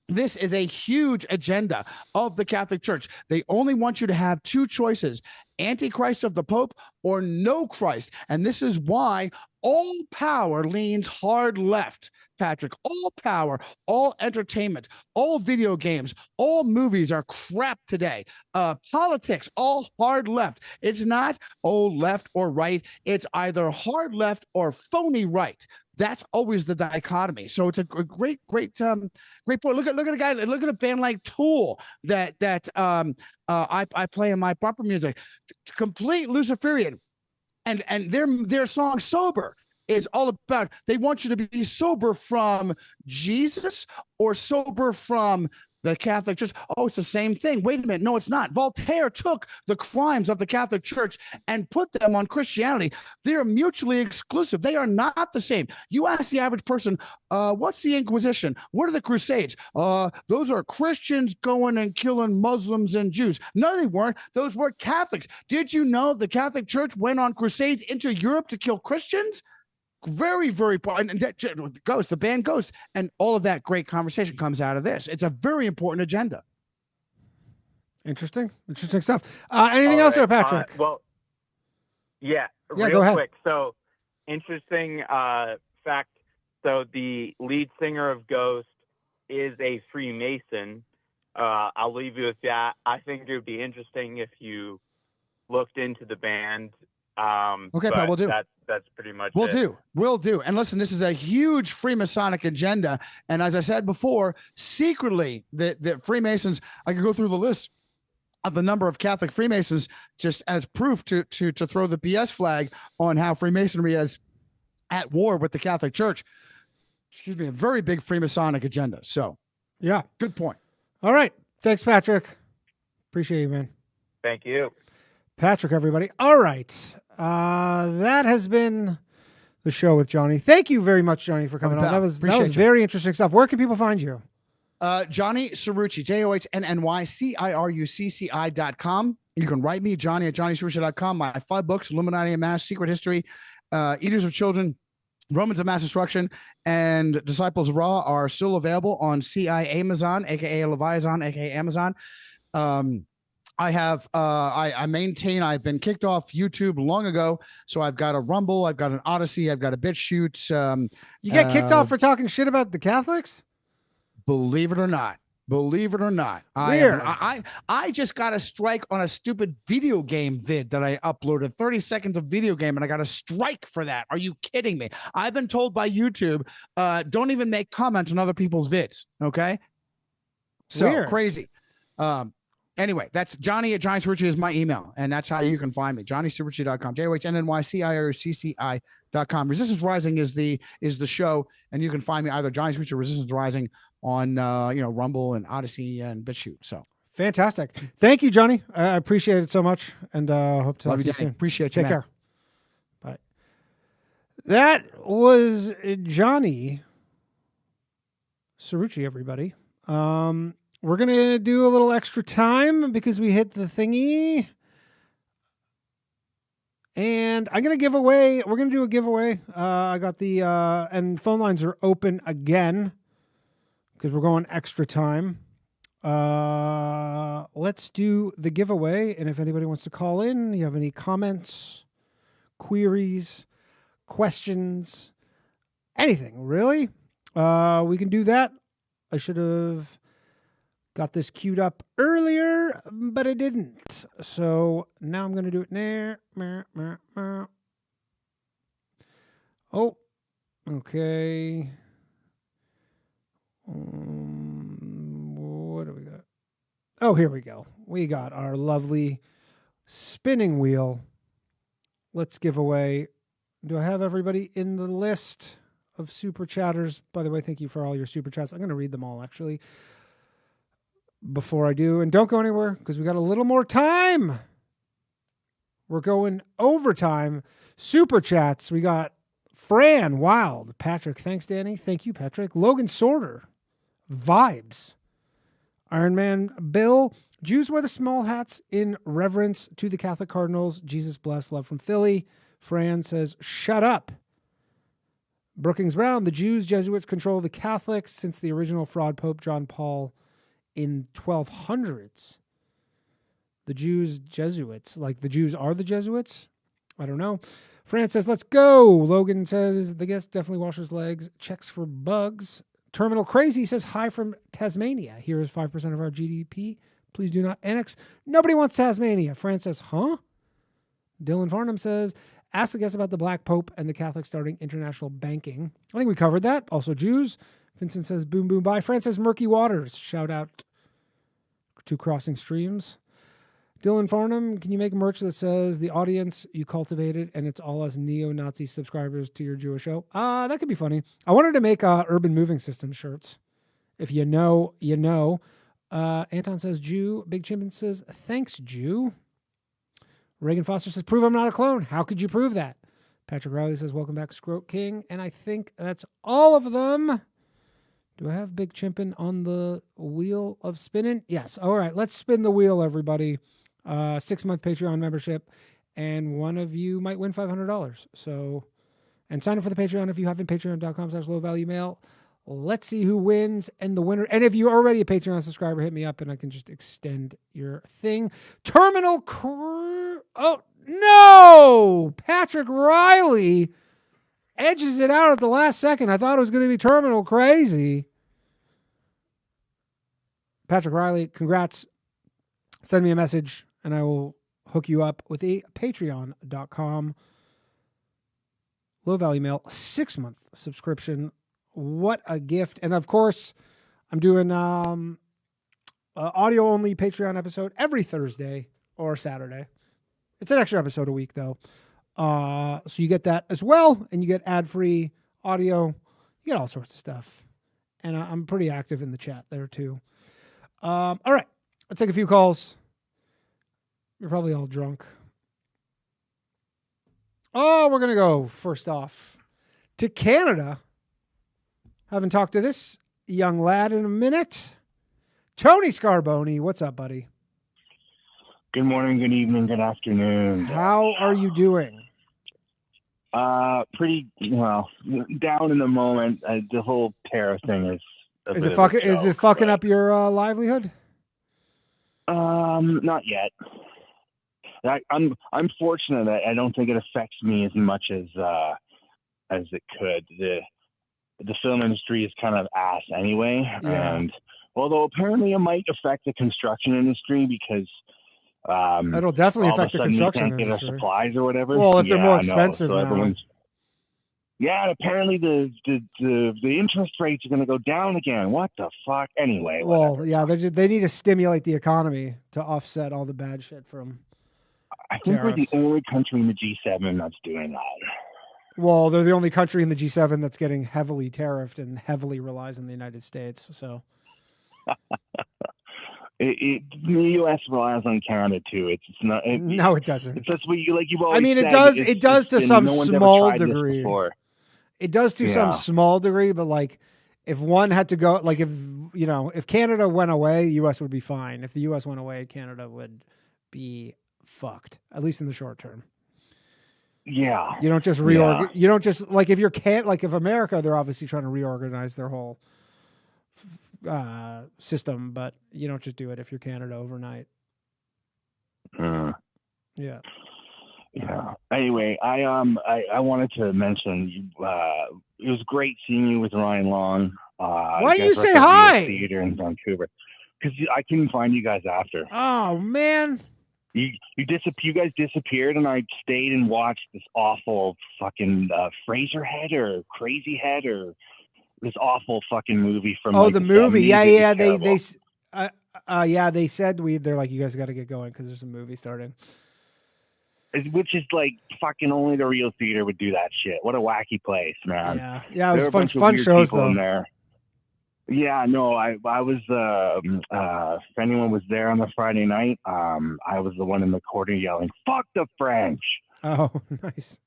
This is a huge agenda of the Catholic Church. They only want you to have two choices, Antichrist of the Pope or no Christ. And this is why all power leans hard left, Patrick. All power, all entertainment, all video games, all movies are crap today. Politics, all hard left. It's not, left or right. It's either hard left or phony right. That's always the dichotomy. So it's a great point. Look at a guy. Look at a band like Tool that I play in my bumper music. Complete Luciferian, and their song "Sober" is all about. They want you to be sober from Jesus or sober from the Catholic Church. Oh, it's the same thing. Wait a minute. No, it's not. Voltaire took the crimes of the Catholic Church and put them on Christianity. They are mutually exclusive. They are not the same. You ask the average person, what's the Inquisition? What are the Crusades? Those are Christians going and killing Muslims and Jews. No, they weren't. Those were Catholics. Did you know the Catholic Church went on crusades into Europe to kill Christians? Very, very important. And that Ghost, the band Ghost, and all of that great conversation comes out of this. It's a very important agenda. Interesting stuff. Anything else there, Patrick? Yeah, go real ahead. quick. So, interesting fact. So, the lead singer of Ghost is a Freemason. I'll leave you with that. I think it would be interesting if you looked into the band. Okay, Pat, we'll do. That's pretty much it. We'll do. And listen, this is a huge Freemasonic agenda. And as I said before, secretly, the Freemasons, I could go through the list of the number of Catholic Freemasons just as proof to throw the BS flag on how Freemasonry is at war with the Catholic Church. Excuse me, a very big Freemasonic agenda. So, yeah, good point. All right. Thanks, Patrick. Appreciate you, man. Thank you. Patrick, everybody. All right. That has been the show with Johnny. Thank you very much, Johnny, for coming on. That was very interesting stuff. Where can people find you? Johnnycirucci, JohnnyCirucci.com. You can write me, Johnny at Johnnycirucci.com. My 5 books, Illuminati and Mass, Secret History, Eaters of Children, Romans of Mass Destruction, and Disciples of Ra are still available on CI Amazon, aka Leviathan, aka Amazon. I maintain I've been kicked off YouTube long ago, so I've got a Rumble, I've got an Odyssey, I've got a BitChute. You get kicked off for talking shit about the Catholics? Believe it or not. Weird. I just got a strike on a stupid video game vid that I uploaded, 30 seconds of video game, and I got a strike for that. Are you kidding me? I've been told by YouTube, don't even make comments on other people's vids. Okay. So Weird. Crazy. Anyway, that's Johnny at Johnnycirucci is my email, and that's how you can find me. Johnnycirucci.com, JohnnyCirucci.com. Resistance Rising is the show, and you can find me either Johnnycirucci or Resistance Rising on Rumble and Odyssey and BitChute. So fantastic. Thank you, Johnny. I appreciate it so much, and hope to love talk to you you soon. Appreciate you. Take care. Bye. That was Johnny Cirucci, everybody. We're going to do a little extra time because we hit the thingy. And we're going to do a giveaway. I got and phone lines are open again because we're going extra time. Let's do the giveaway. And if anybody wants to call in, you have any comments, queries, questions, anything really, we can do that. I should have Got this queued up earlier, but I didn't. So now I'm going to do it now. Oh, okay. What do we got? Oh, here we go. We got our lovely spinning wheel. Let's give away. Do I have everybody in the list of super chatters? By the way, thank you for all your super chats. I'm going to read them all, actually, before I do. And don't go anywhere because we got a little more time. We're going overtime. Super chats. We got Fran Wild. Patrick. Thanks, Danny. Thank you, Patrick. Logan Sorter. Vibes. Iron Man Bill. Jews wear the small hats in reverence to the Catholic cardinals. Jesus bless. Love from Philly. Fran says, shut up. Brookings Brown. The Jews, Jesuits control the Catholics since the original fraud Pope John Paul in 1200s. The Jews, Jesuits. Like the Jews are the Jesuits? I don't know. Fran says, let's go. Logan says, the guest definitely washes legs. Checks for bugs. Terminal Crazy says, hi from Tasmania. Here is 5% of our GDP. Please do not annex. Nobody wants Tasmania. Fran says, huh? Dylan Farnham says, ask the guest about the Black Pope and the Catholics starting international banking. I think we covered that. Also Jews. Vincent says, boom, boom, bye. Fran says, murky waters. Shout out to Crossing Streams. Dylan Farnham, can you make merch that says the audience you cultivated and it's all us neo-Nazi subscribers to your Jewish show? That could be funny. I wanted to make urban moving system shirts. If you know, you know. Anton says, Jew. Big Chimpin says, thanks, Jew. Reagan Foster says, prove I'm not a clone. How could you prove that? Patrick Riley says, welcome back, Scroat King. And I think that's all of them. Do I have Big Chimpin on the wheel of spinning? Yes. All right, let's spin the wheel, everybody. 6-month Patreon membership, and one of you might win $500. So, and sign up for the Patreon if you haven't. Patreon.com/low-value-mail. Let's see who wins and the winner. And if you're already a Patreon subscriber, hit me up and I can just extend your thing. Terminal Crew. Oh no! Patrick Riley edges it out at the last second. I thought it was going to be Terminal Crazy. Patrick Riley, congrats. Send me a message and I will hook you up with a patreon.com low value mail 6-month subscription. What a gift. And of course, I'm doing audio only Patreon episode every Thursday or Saturday. It's an extra episode a week though. So you get that as well. And you get ad-free audio. You get all sorts of stuff. And I'm pretty active in the chat there too. All right. Let's take a few calls. You're probably all drunk. Oh, we're going to go first off to Canada. Haven't talked to this young lad in a minute. Tony Scarboni, what's up, buddy? Good morning, good evening, good afternoon. How are you doing? Pretty well, down in the moment. The whole tariff thing is Is it fucking up your livelihood? Not yet. I'm fortunate that I don't think it affects me as much as it could. The film industry is kind of ass anyway, and although apparently it might affect the construction industry because it'll definitely affect the construction industry. We can't get our supplies or whatever. Well, if they're more expensive now. Yeah, and apparently the interest rates are going to go down again. What the fuck? Anyway. Well, yeah, they need to stimulate the economy to offset all the bad shit from I think tariffs. we're the only country in the G7 that's doing that. Well, they're the only country in the G7 that's getting heavily tariffed and heavily relies on the United States. So, the U.S. relies on Canada too. It's not. No, it doesn't. It's just what you've always. I mean, it said. does. It does to some small degree. It does to some Yeah. small degree, but like, if one had to go, like if Canada went away, the U.S. would be fine. If the U.S. went away, Canada would be fucked, at least in the short term. Yeah. You don't just reorganize. You don't just like if if America, they're obviously trying to reorganize their whole system, but you don't just do it if you're Canada overnight. Yeah. Yeah. Anyway, I wanted to mention it was great seeing you with Ryan Long. Why do you say hi? Theater in Vancouver. because I couldn't find you guys after. Oh man. You guys disappeared, and I stayed and watched this awful fucking Fraser Head or Crazy Head or this awful fucking movie from. Oh, like, the the movie. 70s. Yeah. They said they're like, you guys got to get going because there's a movie starting. Which is like fucking only the real theater would do that shit. What a wacky place, man. Yeah. It was There were a fun. bunch of Fun weird shows people though. in there. Yeah, no, I was if anyone was there on the Friday night, I was the one in the corner yelling, "Fuck the French." Oh, nice.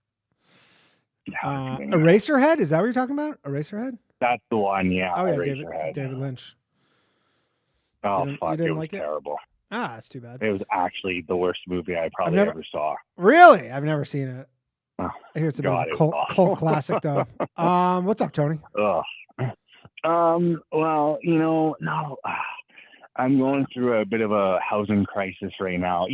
Eraserhead? Is that what you're talking about? Eraserhead? That's the one, yeah. Oh yeah, Eraserhead. David Lynch. Oh you fuck, didn't it was like it? terrible. Ah, that's too bad. It was actually the worst movie I probably ever saw. Really? I've never seen it. Oh, I hear it's a God, bit it of was a awful. cult classic though. What's up, Tony? Ugh. Well, no, I'm going through a bit of a housing crisis right now.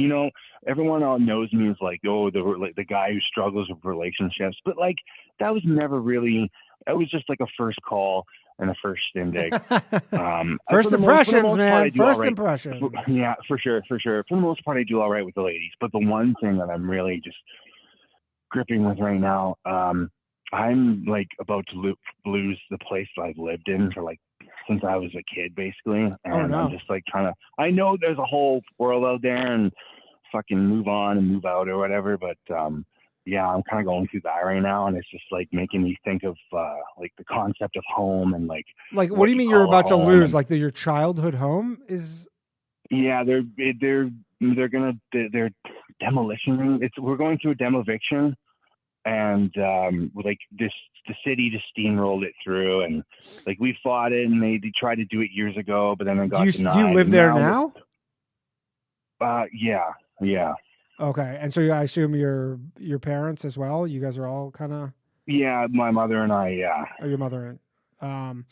Everyone all knows me as like, the guy who struggles with relationships, but like that was never really. That was just like a first call and a first shindig. First impressions, man. First impressions. Yeah, for sure. For the most part, I do all right with the ladies. But the one thing that I'm really just gripping with right now, I'm like about to lose the place that I've lived in for like since I was a kid, basically. And I'm just like I know there's a whole world out there and fucking move on and move out or whatever. But yeah, I'm kind of going through that right now. And it's just like making me think of like the concept of home and like what do you mean you're about to lose? Like your childhood home is? Yeah, they're demolition. We're going through a demoviction. And like the city just steamrolled it through, and like we fought it, and they tried to do it years ago, but then it got denied. Do you live there now? Yeah. Okay, and so I assume your parents as well. You guys are all kind of. Yeah, my mother and I. Yeah. Oh, your mother and.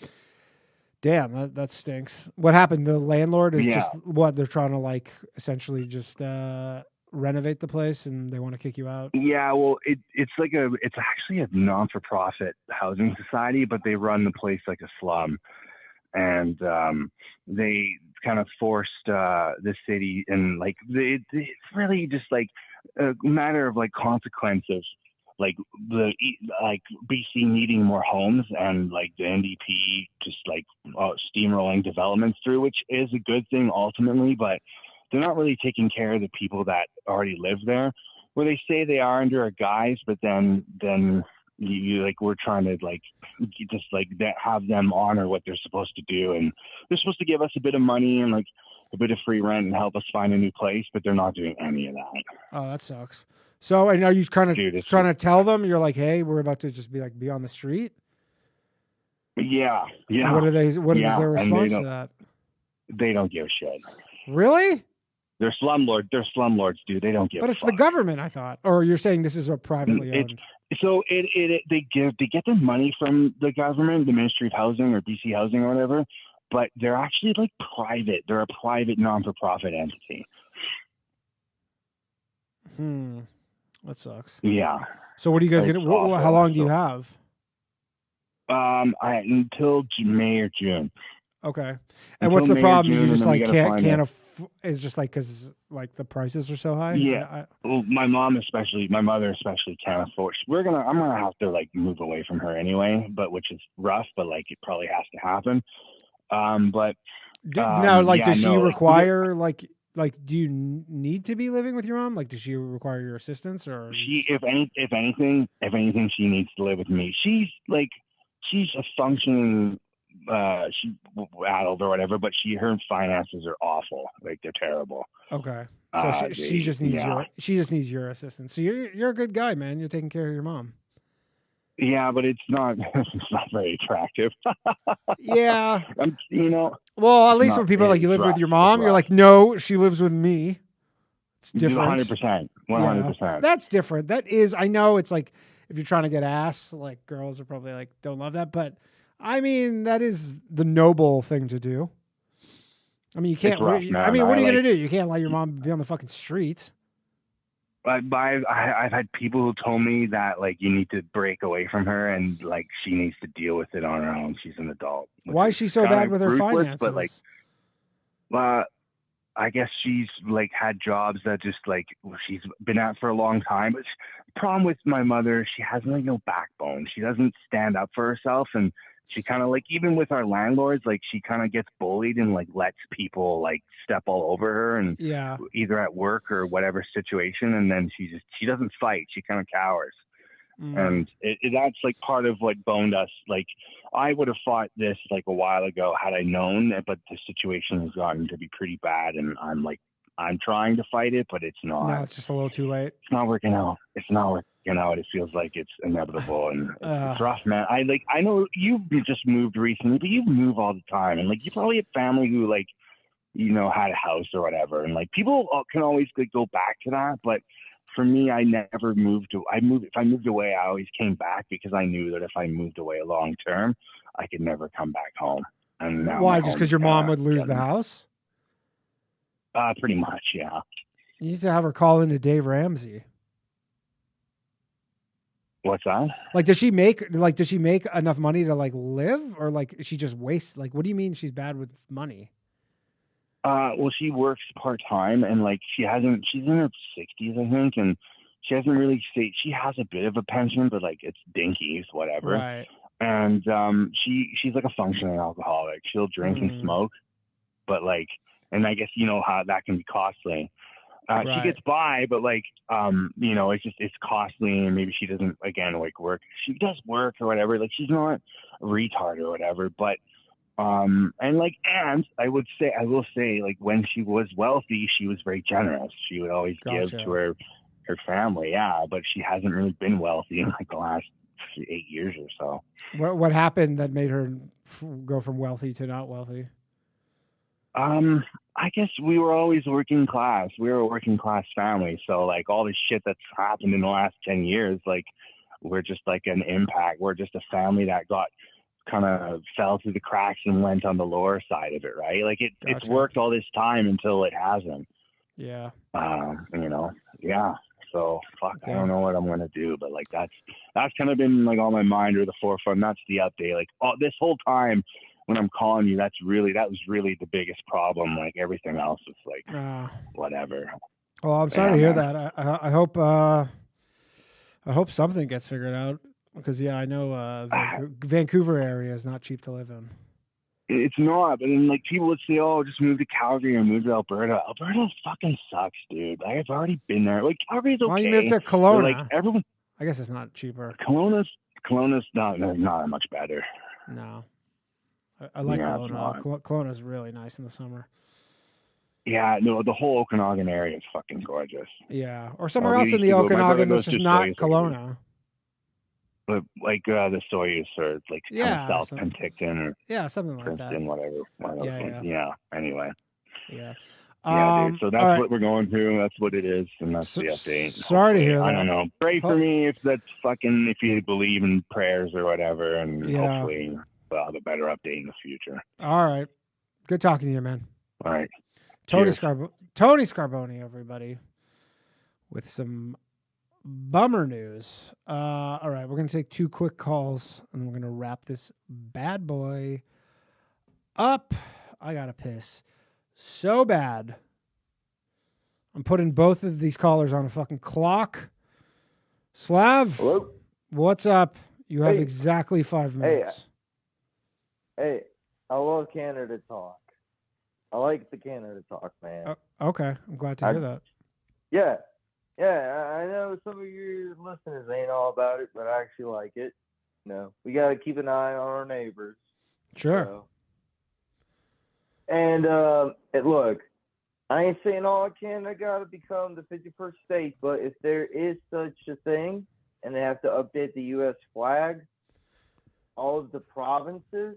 Damn, that stinks. What happened? The landlord is just what they're trying to like essentially just renovate the place, and they want to kick you out. Yeah, well, it's actually a non-for-profit housing society, but they run the place like a slum, and they kind of forced the city, and like it's really just like a matter of like consequences, like BC needing more homes, and like the NDP just like steamrolling developments through, which is a good thing ultimately, but they're not really taking care of the people that already live there. Where they say they are under a guise, but then you like we're trying to like just like have them honor what they're supposed to do, and they're supposed to give us a bit of money and like a bit of free rent and help us find a new place, but they're not doing any of that. Oh, that sucks. So, and are you kind of trying to tell them? You're like, hey, we're about to just be on the street. Yeah. And what is their response to that? They don't give a shit. Really? They're slumlords. They're slumlords, dude. They don't give. But it's the government, I thought. Or you're saying this is a privately owned. So they get the money from the government, the Ministry of Housing or BC Housing or whatever, but they're actually like private. They're a private non-for-profit entity. That sucks. Yeah. So what are you guys gonna? How long do you have? Until May or June. Okay. And what's the problem? You just like can't is just like because like the prices are so high. Yeah. Well, my mother especially can't afford. I'm gonna have to like move away from her anyway, but which is rough. But like it probably has to happen. Does she require like do you need to be living with your mom? Like, does she require your assistance or if anything, she needs to live with me. She's a functioning she adult or whatever, but her finances are awful. Like they're terrible. Okay. So she just needs your assistance. So you're a good guy, man. You're taking care of your mom. Yeah, but it's not very attractive. Yeah. Well, at least when people are like, you live with your mom, you're like, no, she lives with me. It's different. 100%. 100%. Yeah. That's different. That is, I know it's like, if you're trying to get ass, like girls are probably like, don't love that. But I mean, that is the noble thing to do. I mean, you can't, what are you going to do? You can't let your mom be on the fucking streets. I've had people who told me that like you need to break away from her and like she needs to deal with it on her own. She's an adult. Why is she so bad with her finances? But like, I guess she's like had jobs that just like she's been at for a long time. But the problem with my mother, she has like no backbone. She doesn't stand up for herself, and she kind of like, even with our landlords, like she kind of gets bullied and like lets people like step all over her, and Yeah. either at work or whatever situation. And then she doesn't fight. She kind of cowers. And that's like part of what boned us. Like I would have fought this like a while ago had I known, but the situation has gotten to be pretty bad, and I'm trying to fight it, but it's not. No, it's just a little too late. It's not working out. It's not working out. It feels like it's inevitable, and it's rough, man. I know you've just moved recently, but you move all the time, and like you probably have family who like, you know, had a house or whatever, and like people can always like, go back to that, but for me, I never moved. If I moved away, I always came back because I knew that if I moved away long term, I could never come back home. And now Why? Just because your mom would lose the house? Pretty much, yeah. You need to have her call into Dave Ramsey. What's that? Like, does she make enough money to like live, or like she just wastes? Like, what do you mean she's bad with money? Well, she works part-time, and like she's in her 60s, I think, and she hasn't really she has a bit of a pension, but like it's dinky, whatever. Right. And she's like a functioning alcoholic. She'll drink and smoke, but like, and I guess you know how that can be costly. She Right. gets by, but like, you know, it's costly, and maybe she doesn't, again, like work. She does work or whatever. Like she's not a retard or whatever, but and I will say, like when she was wealthy, she was very generous. She would always give to her family. Yeah. But she hasn't really been wealthy in like the last 8 years or so. What happened that made her go from wealthy to not wealthy? I guess we were always working class. We were a working class family. So like all this shit that's happened in the last 10 years, like we're just like an impact. We're just a family that kind of fell through the cracks and went on the lower side of it, right? Like it's worked all this time until it hasn't. Yeah. You know, yeah. So fuck, I don't know what I'm gonna do, but like that's kind of been like on my mind or the forefront. That's the update. Like this whole time when I'm calling you, that was really the biggest problem. Like everything else is like whatever. Well, I'm sorry to hear that. I hope something gets figured out. Because, I know Vancouver area is not cheap to live in. It's not. But then, like, people would say, oh, just move to Calgary or move to Alberta. Alberta fucking sucks, dude. I've already been there. Like, Calgary's okay. Why don't you move to Kelowna? Like, everyone... I guess it's not cheaper. Kelowna's not much better. No. I like Kelowna. Kelowna's really nice in the summer. Yeah, no, the whole Okanagan area is fucking gorgeous. Yeah. Or somewhere else in the Okanagan that's just not Kelowna. But like the Soyuz or like South Penticton or something like Princeton, that. whatever. Yeah. Anyway. Yeah. Dude. So that's what we're going through. That's what it is, and that's the update. Sorry to hear that. I don't know. Pray for me if you believe in prayers or whatever, and hopefully we'll have a better update in the future. All right. Good talking to you, man. All right. Tony Scarboni, everybody, with some bummer news. All right, we're going to take 2 quick calls, and we're going to wrap this bad boy up. I got to piss so bad. I'm putting both of these callers on a fucking clock. Slav, hello? What's up? You have exactly 5 minutes. Hey, I love Canada talk. I like the Canada talk, man. Okay, I'm glad to hear that. Yeah. Yeah, I know some of your listeners ain't all about it, but I actually like it. We got to keep an eye on our neighbors. Sure. So. And look, I ain't saying all Canada got to become the 51st state, but if there is such a thing, and they have to update the U.S. flag, all of the provinces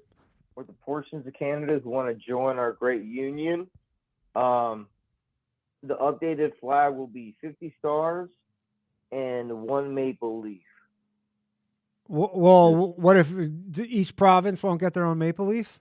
or the portions of Canada who want to join our great union, the updated flag will be 50 stars and 1 maple leaf. Well, what if each province won't get their own maple leaf?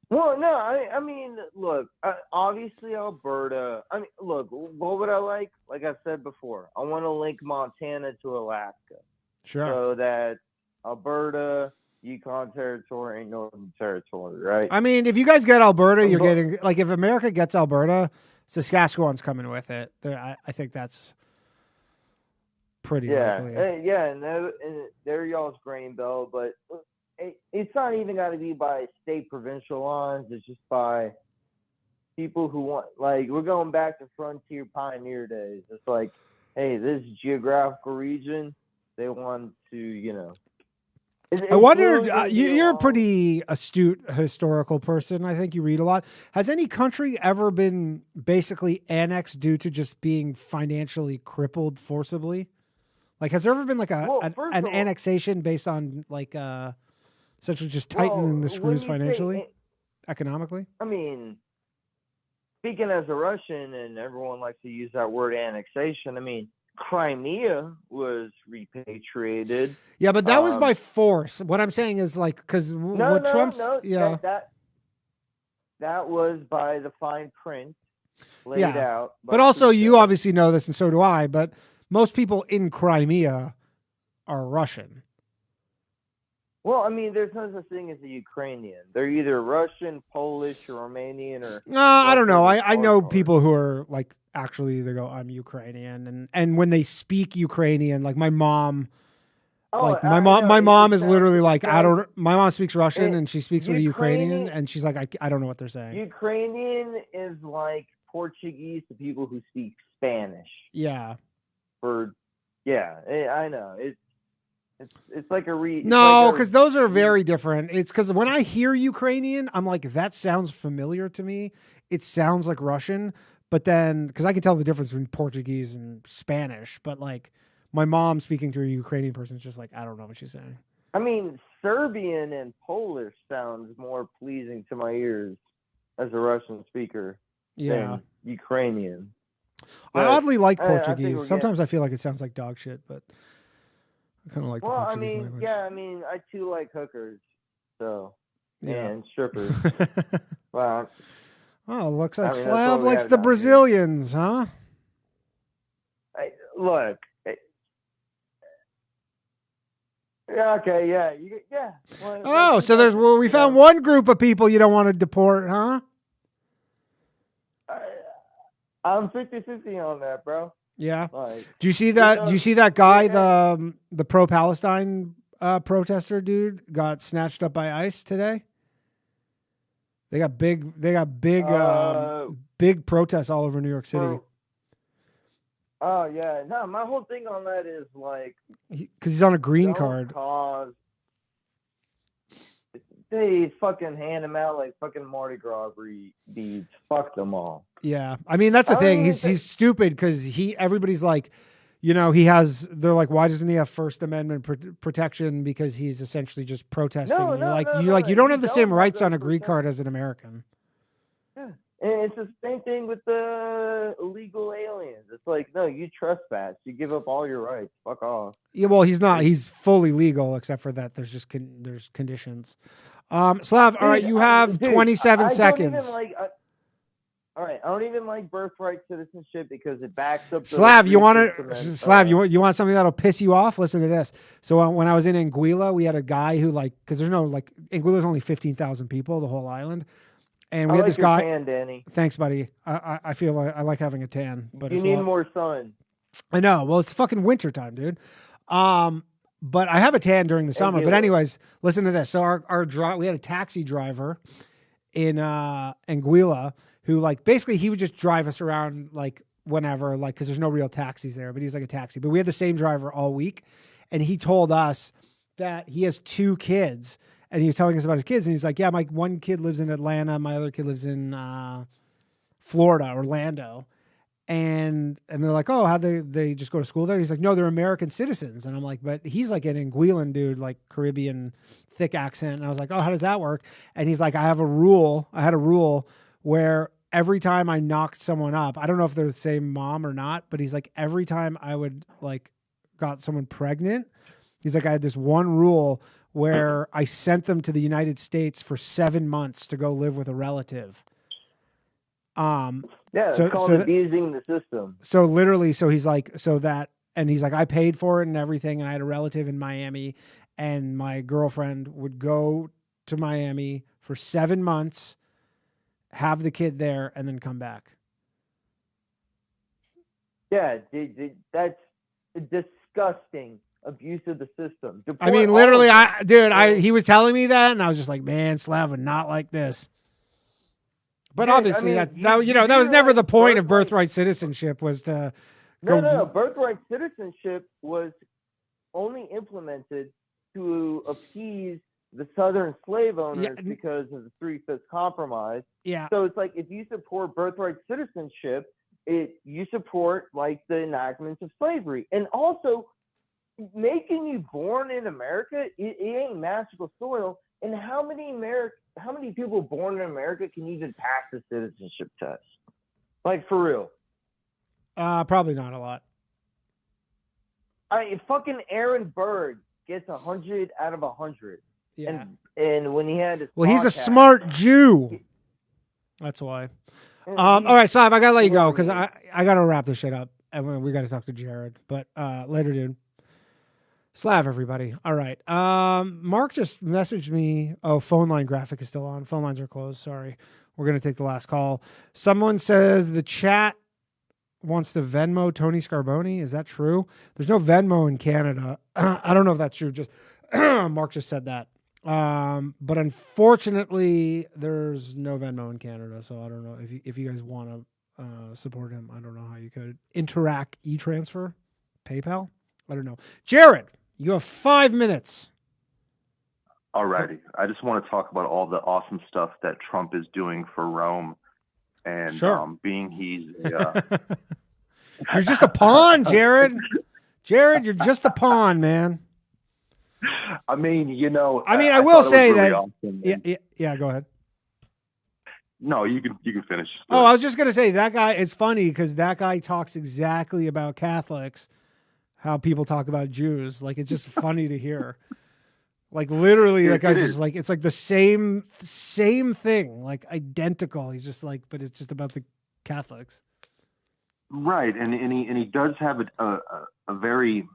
Well, no, I mean, look, obviously Alberta. I mean, look, what would I like? Like I said before, I want to link Montana to Alaska. Sure. So that Alberta, Yukon Territory ain't Northern Territory, right? I mean, if you guys get Alberta, you're getting, like, if America gets Alberta, Saskatchewan's coming with it. I think that's pretty likely. And they're y'all's grain belt, but it's not even got to be by state provincial lines. It's just by people who want, like, we're going back to frontier pioneer days. It's like, hey, this geographical region, they want to, you know. I wondered, you're a pretty astute historical person. I think you read a lot. Has any country ever been basically annexed due to just being financially crippled forcibly? Like, has there ever been like an annexation based on like essentially just tightening the screws financially, economically? I mean, speaking as a Russian, and everyone likes to use that word annexation, I mean, Crimea was repatriated. Yeah, but that was by force. What I'm saying is, like, because Trump's that was by the fine print laid out. But also, you obviously know this, and so do I. But most people in Crimea are Russian. Well, I mean, there's no such thing as a Ukrainian. They're either Russian, Polish, or Romanian, or I don't know. I know people who are like, actually they go, I'm Ukrainian, and when they speak Ukrainian, like my mom, my mom is literally like, my mom speaks Russian and she speaks with a Ukrainian, and she's like, I don't know what they're saying. Ukrainian is like Portuguese to people who speak Spanish. Yeah. I know. It's like a no, because those are very different. It's because when I hear Ukrainian, I'm like, that sounds familiar to me. It sounds like Russian, but then because I can tell the difference between Portuguese and Spanish, but like my mom speaking to a Ukrainian person is just like, I don't know what she's saying. I mean, Serbian and Polish sounds more pleasing to my ears as a Russian speaker than Ukrainian. I oddly like Portuguese. Sometimes I feel like it sounds like dog shit, but I kind of like the Portuguese language. Yeah, I mean, I too like hookers, so and strippers. Wow. Oh, looks like Slav likes the Brazilians, huh? Look. Okay, yeah. Well, so we found one group of people you don't want to deport, huh? I'm 50-50 on that, bro. Yeah. Do you see that? Do you see that guy, the pro-Palestine protester dude, got snatched up by ICE today? They got big protests all over New York City. Oh yeah, no. My whole thing on that is like, because he's on a green card. They fucking hand him out like fucking Mardi Gras beads. Fuck them all. Yeah, I mean that's the thing. He's stupid because everybody's like, you know, they're like, why doesn't he have First Amendment protection? Because he's essentially just protesting. You don't have the same rights on a green card as an American. Yeah, and it's the same thing with the illegal aliens. It's like, no, you trespass, you give up all your rights. Fuck off. Yeah, well, he's not. He's fully legal, except for that there's just there's conditions. Slav, all right, you have 27 seconds. All right, I don't even like birthright citizenship because it backs up. Slav, you want you want something that'll piss you off? Listen to this. So when I was in Anguilla, we had a guy who because there's no Anguilla's only 15,000 people, the whole island, and we had this guy. Tan, Danny. Thanks, buddy. I feel like I like having a tan, but you need more sun. I know. Well, it's fucking winter time, dude. But I have a tan during the summer. But anyways, listen to this. So we had a taxi driver in Anguilla who basically he would just drive us around whenever, because there's no real taxis there, but he was like a taxi. But we had the same driver all week, and he told us that he has 2 kids, and he was telling us about his kids, and he's like, yeah, my one kid lives in Atlanta, my other kid lives in Florida, Orlando. And they're like, oh, how they just go to school there? And he's like, no, they're American citizens. And I'm like, but he's like an Anguillan dude, like Caribbean thick accent. And I was like, oh, how does that work? And he's like, I had a rule where every time I knocked someone up, I don't know if they're the same mom or not, but he's like, every time I would got someone pregnant, he's like, I had this one rule where I sent them to the United States for 7 months to go live with a relative. Yeah, it's called abusing the system. So literally, he's like, and he's like, I paid for it and everything, and I had a relative in Miami, and my girlfriend would go to Miami for 7 months, have the kid there, and then come back. Yeah, that's disgusting abuse of the system. I mean, literally, he was telling me that, and I was just like, man, Slav would not like this. But Dude, obviously, I mean, that was never the point of birthright citizenship, was to go. No. Birthright citizenship was only implemented to appease the Southern slave owners because of the 3/5 compromise. Yeah. So it's like, if you support birthright citizenship, you support like the enactments of slavery, and also making you born in America. It ain't magical soil. And how many people born in America can even pass the citizenship test? Like, for real? Probably not a lot. Fucking Aaron Burr gets 100 out of 100. Yeah. And when he had his he's a podcast, smart Jew. That's why. All right, Slav, I gotta let you go because I gotta wrap this shit up, and we gotta talk to Jared. But later, dude. Slav, everybody. All right. Mark just messaged me. Oh, phone line graphic is still on. Phone lines are closed. Sorry. We're going to take the last call. Someone says the chat wants to Venmo Tony Scarboni. Is that true? There's no Venmo in Canada. I don't know if that's true. Just Mark just said that. But unfortunately, there's no Venmo in Canada. So I don't know if you guys want to support him. I don't know how you could. Interact e-transfer, PayPal. I don't know. Jared, you have 5 minutes. Alrighty. I just want to talk about all the awesome stuff that Trump is doing for Rome, and being he's you're just a pawn, Jared. Jared, you're just a pawn, man. I mean, I will say that. Awesome, yeah. Go ahead. No, you can finish. Oh, I was just gonna say that guy. It's funny because that guy talks exactly about Catholics. How people talk about Jews. Like, it's just funny to hear. Like, literally, that guy's just like, it's like the same thing, like identical. He's just like, but it's just about the Catholics. Right. And he does have a very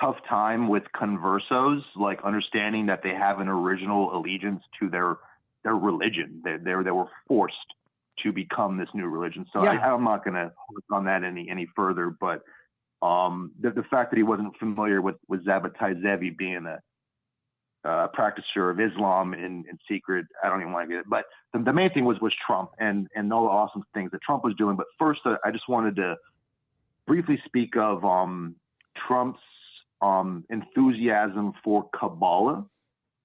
tough time with conversos, like understanding that they have an original allegiance to their religion. They were forced to become this new religion. So I'm not going to hook on that any further, but the fact that he wasn't familiar with Zabbatai Zevi being a practicer of Islam in secret, I don't even want to get it. But the main thing was Trump and all the awesome things that Trump was doing. But first, I just wanted to briefly speak of Trump's enthusiasm for Kabbalah.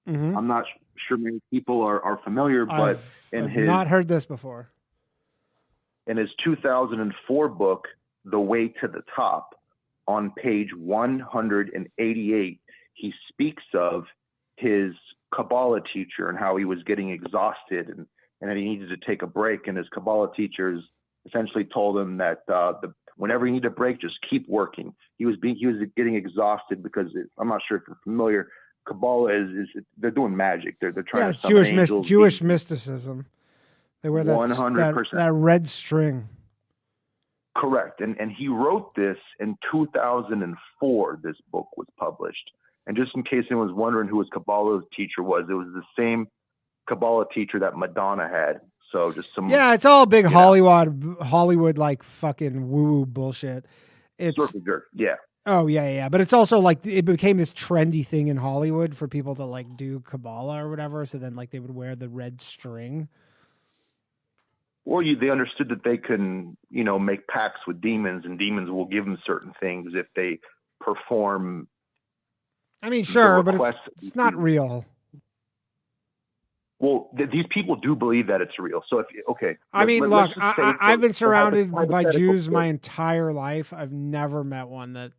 Mm-hmm. I'm not sure many people are familiar, but I've not heard this before. In his 2004 book, The Way to the Top, on page 188, he speaks of his Kabbalah teacher and how he was getting exhausted and that he needed to take a break. And his Kabbalah teachers essentially told him that whenever you need a break, just keep working. He was getting exhausted because I'm not sure if you're familiar. Kabbalah is they're doing magic. They're trying to summon angels. Jewish mysticism. They wear that 100%. that red string. Correct. And he wrote this in 2004. This book was published. And just in case anyone's wondering who his Kabbalah teacher was, it was the same Kabbalah teacher that Madonna had. So just some. Yeah, it's all big Hollywood like fucking woo bullshit. It's yeah. Oh yeah. But it's also like it became this trendy thing in Hollywood for people to like do Kabbalah or whatever. So then like they would wear the red string. Well, they understood that they can, make pacts with demons, and demons will give them certain things if they perform. I mean, sure, but it's not real. Well, these people do believe that it's real. So look, I've been surrounded by Jews my entire life. I've never met one that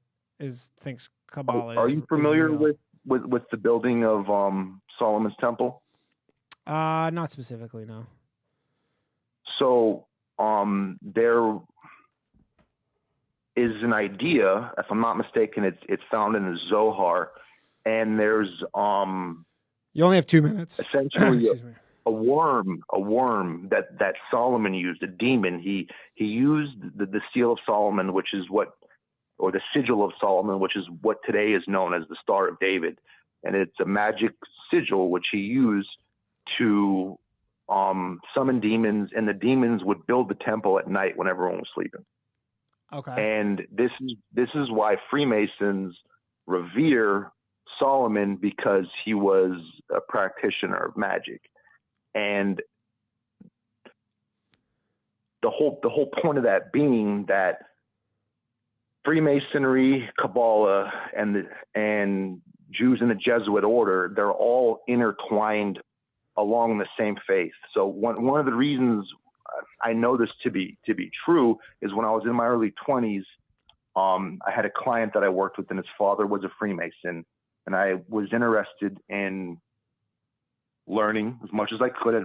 thinks Kabbalah. Are you familiar with the building of Solomon's Temple? Not specifically, no. So there is an idea, if I'm not mistaken, it's found in the Zohar, and there's you only have 2 minutes. Essentially a worm that Solomon used, a demon. He used the seal of Solomon, or the sigil of Solomon, which is what today is known as the Star of David. and it's a magic sigil which he used to summon demons, and the demons would build the temple at night when everyone was sleeping. Okay. And this is why Freemasons revere Solomon, because he was a practitioner of magic. And the whole point of that being that Freemasonry, Kabbalah, and Jews in the Jesuit order, they're all intertwined along the same faith. So one of the reasons I know this to be true is when I was in my early 20s, I had a client that I worked with, and his father was a Freemason, and I was interested in learning as much as I could. I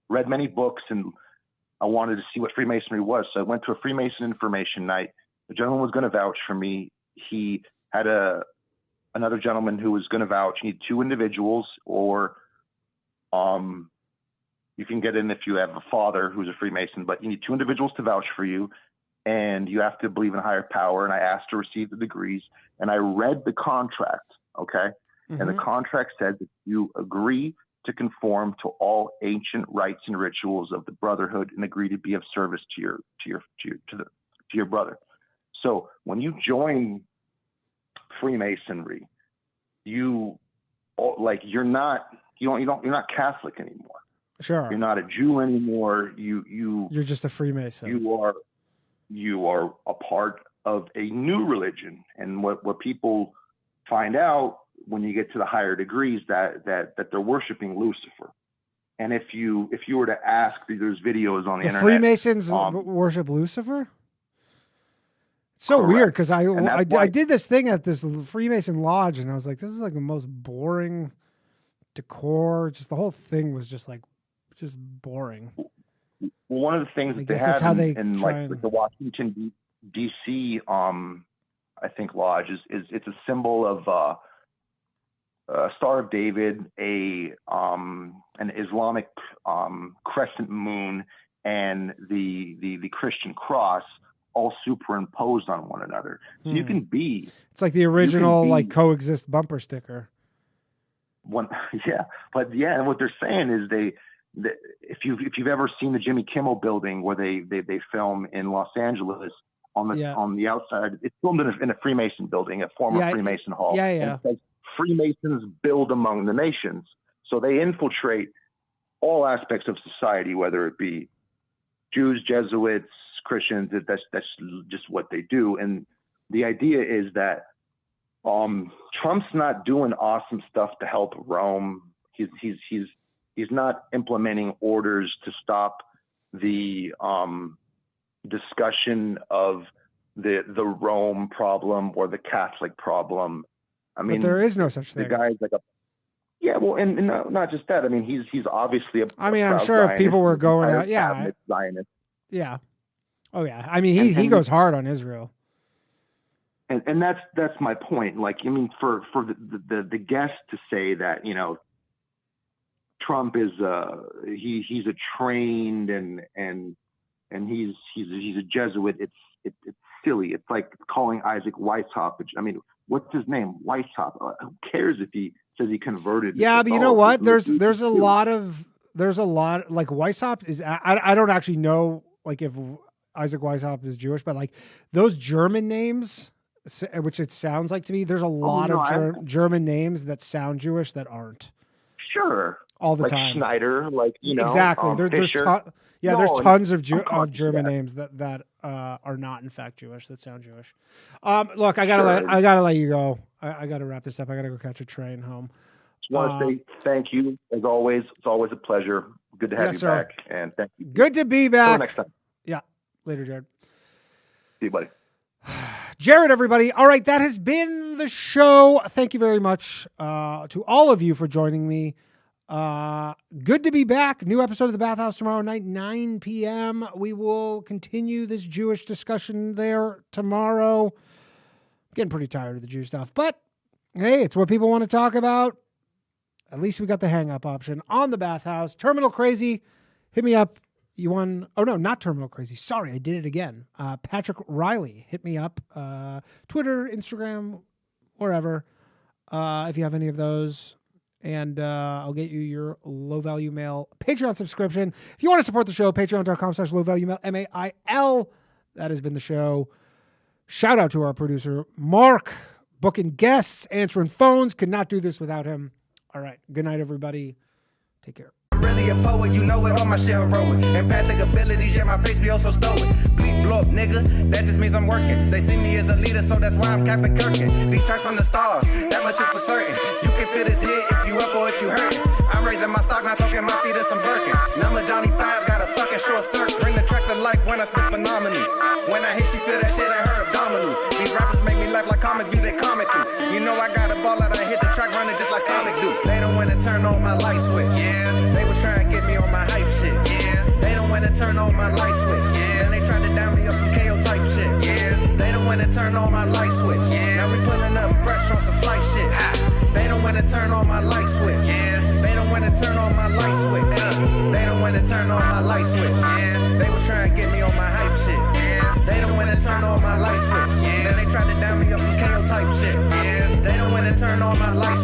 read many books, and I wanted to see what Freemasonry was. So I went to a Freemason information night. The gentleman was going to vouch for me. He had another gentleman who was going to vouch. You need two individuals, or you can get in if you have a father who's a Freemason, but you need two individuals to vouch for you, and you have to believe in a higher power. And I asked to receive the degrees, and I read the contract, okay? Mm-hmm. And the contract said that you agree to conform to all ancient rites and rituals of the brotherhood and agree to be of service to your brother. So when you join Freemasonry, you're not Catholic anymore. Sure. You're not a Jew anymore. You're just a Freemason. You are a part of a new religion. And what people find out when you get to the higher degrees that they're worshiping Lucifer. And if you were to ask, there's videos on the internet. Freemasons worship Lucifer? It's so weird, because I did this thing at this Freemason lodge, and I was like, this is like the most boring decor. Just the whole thing was just boring. Well, one of the things that they had in the Washington D.C. I think lodge is it's a symbol of a Star of David, an Islamic crescent moon, and the Christian cross, all superimposed on one another. So you can be. It's like the original coexist bumper sticker. And what they're saying is if you've ever seen the Jimmy Kimmel building where they film in Los Angeles, on the outside, it's filmed in a Freemason building, a former Freemason hall. Yeah. And it says, Freemasons build among the nations. So they infiltrate all aspects of society, whether it be Jews, Jesuits, Christians. That's just what they do. And the idea is that Trump's not doing awesome stuff to help Rome. He's not implementing orders to stop the discussion of the Rome problem or the Catholic problem. I mean, but there is no such thing. The guy's like and not just that. I mean, he's obviously I'm sure if people were going out, Zionist. Yeah. Oh yeah. I mean, he goes hard on Israel. And that's my point. Like, I mean, for the guest to say that, Trump is he's a trained and he's a Jesuit. It's silly. It's like calling Isaac Weishaupt. I mean, what's his name? Weishaupt. Who cares if he says he converted? Yeah, but you know what? There's a lot like Weishaupt is. I don't actually know like if Isaac Weishaupt is Jewish, but like those German names, which it sounds like to me, there's a lot of German names that sound Jewish that aren't. Sure. All the like time. Schneider, exactly. There's tons of German names that are not in fact Jewish, that sound Jewish. Look, I gotta let you go. I gotta wrap this up. I gotta go catch a train home. Just want to say thank you as always. It's always a pleasure. Good to have you back, and thank you. Good to be back. Until next time. Yeah. Later, Jared. See you, buddy. Jared, everybody. All right, that has been the show. Thank you very much to all of you for joining me. Good to be back. New episode of the Bathhouse tomorrow night, 9 p.m. We will continue this Jewish discussion there tomorrow. Getting pretty tired of the Jew stuff, but hey, it's what people want to talk about. At least we got the hang up option on the Bathhouse. Terminal Crazy, hit me up. You won. Oh no, not Terminal Crazy. Sorry, I did it again. Patrick Riley, hit me up. Twitter, Instagram, wherever. if you have any of those. And I'll get you your Low Value Mail Patreon subscription. If you want to support the show, patreon.com/lowvaluemail, MAIL. That has been the show. Shout out to our producer, Mark, booking guests, answering phones. Could not do this without him. All right. Good night, everybody. Take care. I'm really a poet, you know it, all my shit heroic. Empathic abilities, yeah, my face be also stoic. Bleep, blow up, nigga, that just means I'm working. They see me as a leader, so that's why I'm Captain Kirkin. These tracks from the stars, that much is for certain. You can feel this hit if you up or if you hurtin'. I'm raising my stock, not talking my feet in some Birkin. Number Johnny 5, got a fucking short circuit. Bring the track to life when I spit phenomenally. When I hit, she feel that shit in her abdominals. These rappers make me laugh like comic view, they comical. You know I got a ball out, I hit the track running just like Sonic do. They don't wanna turn on my light switch. Yeah, they was trying to get me on my hype shit. Yeah, they don't wanna turn on my light switch. Yeah, and they tried to down me up some KO type shit. Yeah, they don't wanna turn on my light switch. Yeah, now we pulling up fresh on some flight shit. They don't wanna turn on my light switch. Yeah, they don't wanna turn on my light switch. They don't wanna turn on my light switch. Yeah, they was trying to get me on my hype shit. Yeah, they don't wanna turn on my light switch. Yeah, then they tried to down me up some KO type shit. Yeah, they don't wanna turn on my light switch.